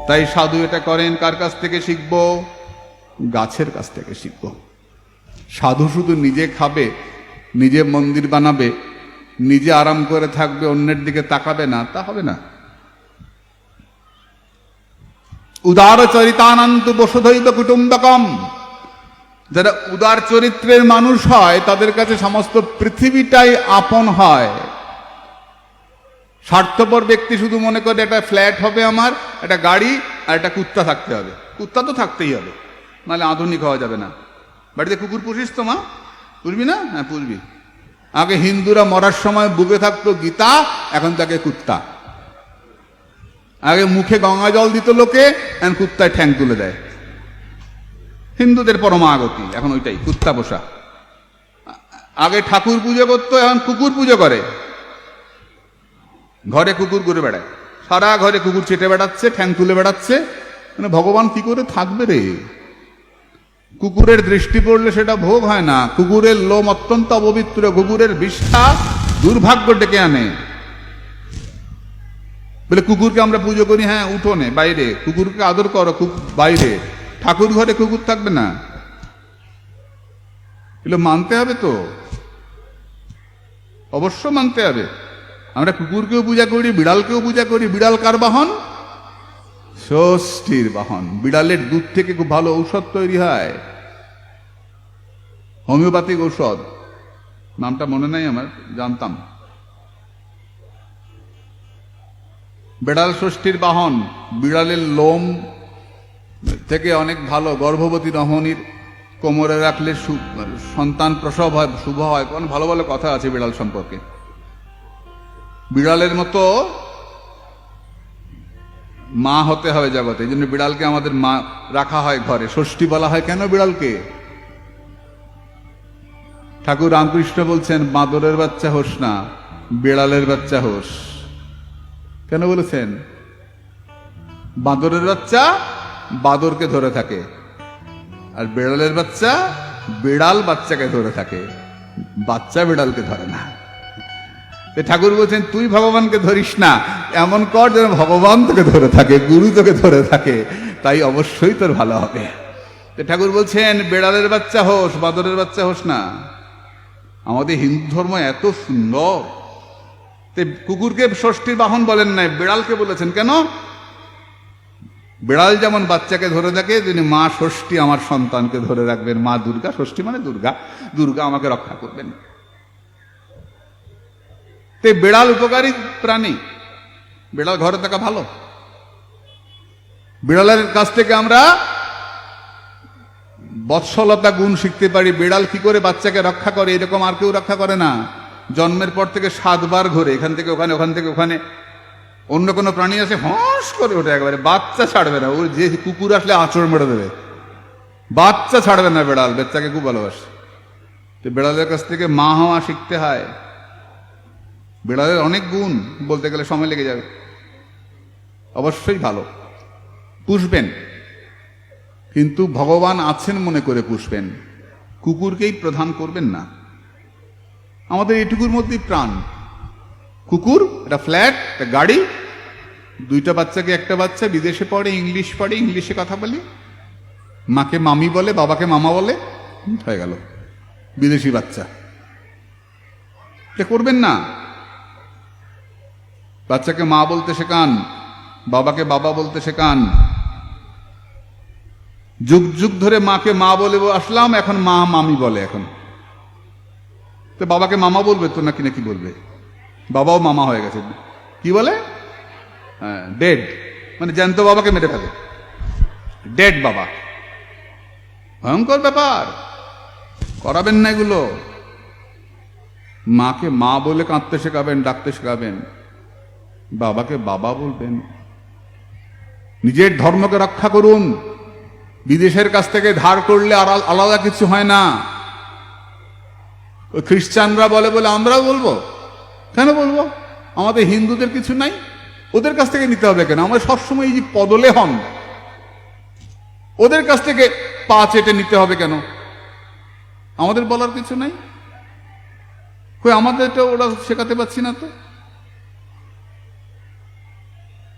তাই সাধু এটা করেন। কার কাছ থেকে শিখব? গাছের কাছ থেকে শিখব। সাধু শুধু নিজে খাবে, নিজে মন্দির বানাবে, নিজে আরাম করে থাকবে, অন্যের দিকে তাকাবে না, তা হবে না। উদার চরিতানন্ত বসুধৈব কুটুম্বকম। যারা উদার চরিত্রের মানুষ হয়, তাদের কাছে সমস্ত পৃথিবীটাই আপন হয়। স্বার্থপর ব্যক্তি শুধু মনে করে একটা ফ্ল্যাট হবে আমার, একটা গাড়ি আর একটা কুত্তা থাকতে হবে। কুত্তা তো থাকতেই হবে, নাহলে আধুনিক হওয়া যাবে না। বাড়িতে কুকুর পুষিস তো মা? পুষবি না? হ্যাঁ পুষবি। আগে হিন্দুরা মরার সময় বুকে থাকতো গীতা, এখন তাকে কুত্তা। আগে মুখে গঙ্গা জল দিত লোকে, এখন কুত্তায় ঠ্যাং তুলে দেয়। হিন্দুদের পরমাগতি এখন ওইটাই, কুত্তা পোষা। আগে ঠাকুর পুজো করতো, এখন কুকুর পুজো করে। ঘরে কুকুর ঘুরে বেড়ায়, সারা ঘরে কুকুর চেটে বেড়াচ্ছে, ঠ্যাং তুলে বেড়াচ্ছে। মানে ভগবান কি করে থাকবে রে? কুকুরের দৃষ্টি পড়লে সেটা ভোগ হয় না। কুকুরের লোম অত্যন্ত অপবিত্র, কুকুরের বিষ্ঠা দুর্ভাগ্য ডেকে আনে। বলে কুকুরকে আমরা পুজো করি, হ্যাঁ উঠোনে বাইরে, কুকুরকে আদর করো বাইরে, ঠাকুর ঘরে কুকুর থাকবে না। এগুলো মানতে হবে তো, অবশ্য মানতে হবে। আমরা কুকুরকেও পূজা করি, বিড়ালকেও পূজা করি। বিড়াল কার বাহন? ষষ্ঠীর বাহন। বিড়ালের দুধ থেকে খুব ভালো ঔষধ তৈরি হয়, হোমিওপ্যাথিক ঔষধ, নামটা মনে নাই আমার, জানতাম। বিড়াল ষষ্ঠীর বাহন। বিড়ালের লোম থেকে অনেক ভালো, গর্ভবতী রমণীর কোমরে রাখলে সন্তান প্রসব হয়, শুভ হয়। কোন ভালো ভালো কথা আছে বিড়াল সম্পর্কে। বিড়ালের মতো মা হতে হবে জগতে, এই জন্য বিড়ালকে আমাদের মা রাখা হয় ঘরে। ষষ্ঠী বলা হয় কেন বিড়ালকে? ঠাকুর রামকৃষ্ণ বলছেন, বাঁদরের বাচ্চা হোস না, বিড়ালের বাচ্চা হোস। কেন বলেছেন? বাঁদরের বাচ্চা বাঁদরকে ধরে থাকে, আর বিড়ালের বাচ্চা বিড়াল বাচ্চাকে ধরে থাকে, বাচ্চা বিড়ালকে ধরে না। ঠাকুর বলছেন, তুই ভগবানকে ধরিস না, এমন কর যেন ভগবান তোকে ধরে থাকে, গুরু তোকে ধরে থাকে, তাই অবশ্যই তোর ভালো হবে। ঠাকুর বলছেন, বিড়ালের বাচ্চা হোস, বাঁদরের বাচ্চা হোস না। আমাদের হিন্দু ধর্ম এত সুন্দর। কুকুরকে ষষ্ঠীর বাহন বলেন নাই, বিড়ালকে বলেছেন। কেন? বিড়াল যেমন বাচ্চাকে ধরে রাখে, তিনি মা ষষ্ঠী আমার সন্তানকে ধরে রাখবেন। মা দুর্গা, ষষ্ঠী মানে দুর্গা, দুর্গা আমাকে রক্ষা করবেন। তো বিড়াল উপকারী প্রাণী, বিড়াল ঘরে থাকা ভালো। বিড়ালের কাছ থেকে আমরা বৎসলতা গুণ শিখতে পারি। বিড়াল কি করে বাচ্চাকে রক্ষা করে, এরকম আর কেউ রক্ষা করে না। জন্মের পর থেকে 7 বার ঘোরে, এখান থেকে ওখানে, ওখান থেকে ওখানে। অন্য কোনো প্রাণী আছে হস করে ওঠে, একেবারে বাচ্চা ছাড়বে না। ওর যে কুকুর আসলে আঁচড় মেরে দেবে, বাচ্চা ছাড়বে না। বিড়াল বাচ্চাকে খুব ভালোবাসে। তো বিড়ালের কাছ থেকে মা হওয়া শিখতে হয়। বিড়ালের অনেক গুণ বলতে গেলে সময় লেগে যাবে। অবশ্যই ভালো, পুষবেন, কিন্তু ভগবান আছেন মনে করে পুষবেন। কুকুরকেই প্রধান করবেন না। আমাদের এটুকুর মধ্যেই প্রাণ। কুকুর একটা ফ্ল্যাট, একটা গাড়ি, 2টা বাচ্চাকে, একটা বাচ্চা বিদেশে পড়ে, ইংলিশ পড়ে, ইংলিশে কথা বলে, মাকে মামি বলে, বাবাকে মামা বলে, হয়ে গেল বিদেশি বাচ্চা। এটা করবেন না। বাচ্চাকে মা বলতে শেখান, বাবাকে বাবা বলতে শেখান। যুগ যুগ ধরে মাকে মা বলে আসলাম, এখন মা মামি বলে। এখন তো বাবাকে মামা বলবে তো নাকি নাকি বলবে? বাবাও মামা হয়ে গেছে। কি বলে? ডেড, মানে জ্যান্ত বাবাকে মেরে ফেলে, ডেড বাবা। ভয়ঙ্কর ব্যাপার, করাবেন না এগুলো। মাকে মা বলে কাঁদতে শেখাবেন, ডাকতে শেখাবেন, বাবাকে বাবা বলবেন। নিজের ধর্মকে রক্ষা করুন। বিদেশের কাছ থেকে ধার করলে আর আলাদা কিছু হয় না। ওই খ্রিস্টানরা বলে বলে আমরাও বলবো? কেন বলবো? আমাদের হিন্দুদের কিছু নাই, ওদের কাছ থেকে নিতে হবে কেন? আমরা সবসময় এই যে পদলে হন, ওদের কাছ থেকে পা চেটে নিতে হবে কেন? আমাদের বলার কিছু নাই। কই আমাদেরটা ওরা শেখাতে পারছি না তো।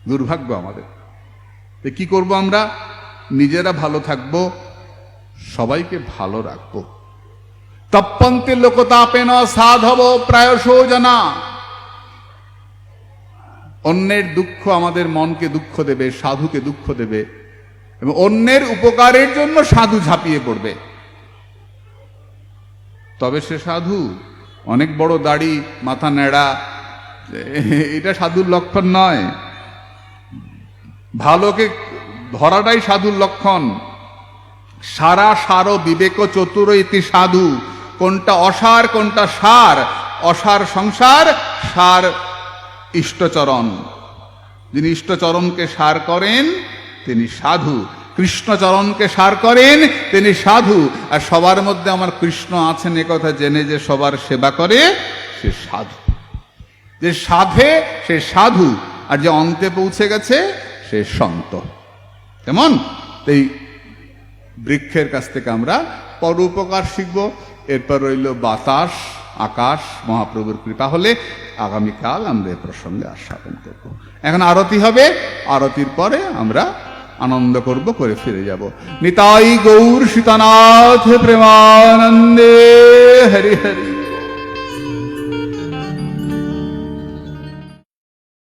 দুর্ভাগ্য আমাদের। কি করব আমরা? নিজেরা ভালো থাকবো, সবাইকে ভালো রাখবো। তপ্পন্তে লোকতাপেন সাধব প্রায়শ জানা। অন্যের দুঃখ আমাদের মনকে দুঃখ দেবে, সাধুকে দুঃখ দেবে, এবং অন্যের উপকারের জন্য সাধু ঝাঁপিয়ে পড়বে। তবে সে সাধু। অনেক বড় দাড়ি, মাথা নেড়া, এটা সাধুর লক্ষণ নয়। ভালোকে ধরাটাই সাধুর লক্ষণ। সারা সার বিবেক চতুর ইতি সাধু। কোনটা অসার, কোনটা সার? অসার সংসার, সার ইষ্টচরণ। যিনি ইষ্টচরণকে সার করেন তিনি সাধু, কৃষ্ণচরণকে সার করেন তিনি সাধু। আর সবার মধ্যে আমার কৃষ্ণ আছেন একথা জেনে যে সবার সেবা করে সে সাধু। যে সাধে সে সাধু, আর যে অন্তে পৌঁছে গেছে সে সন্ত। কেমন? এই বৃক্ষের কাছ থেকে আমরা পরোপকার শিখব। এরপর রইল বাতাস, আকাশ। মহাপ্রভুর কৃপা হলে আগামীকাল আমরা এ প্রসঙ্গে আস্বাদন করব। এখন আরতি হবে, আরতির পরে আমরা আনন্দ করব, করে ফিরে যাব। নিতাই গৌর সীতানাথ প্রেমানন্দে হরি হরি।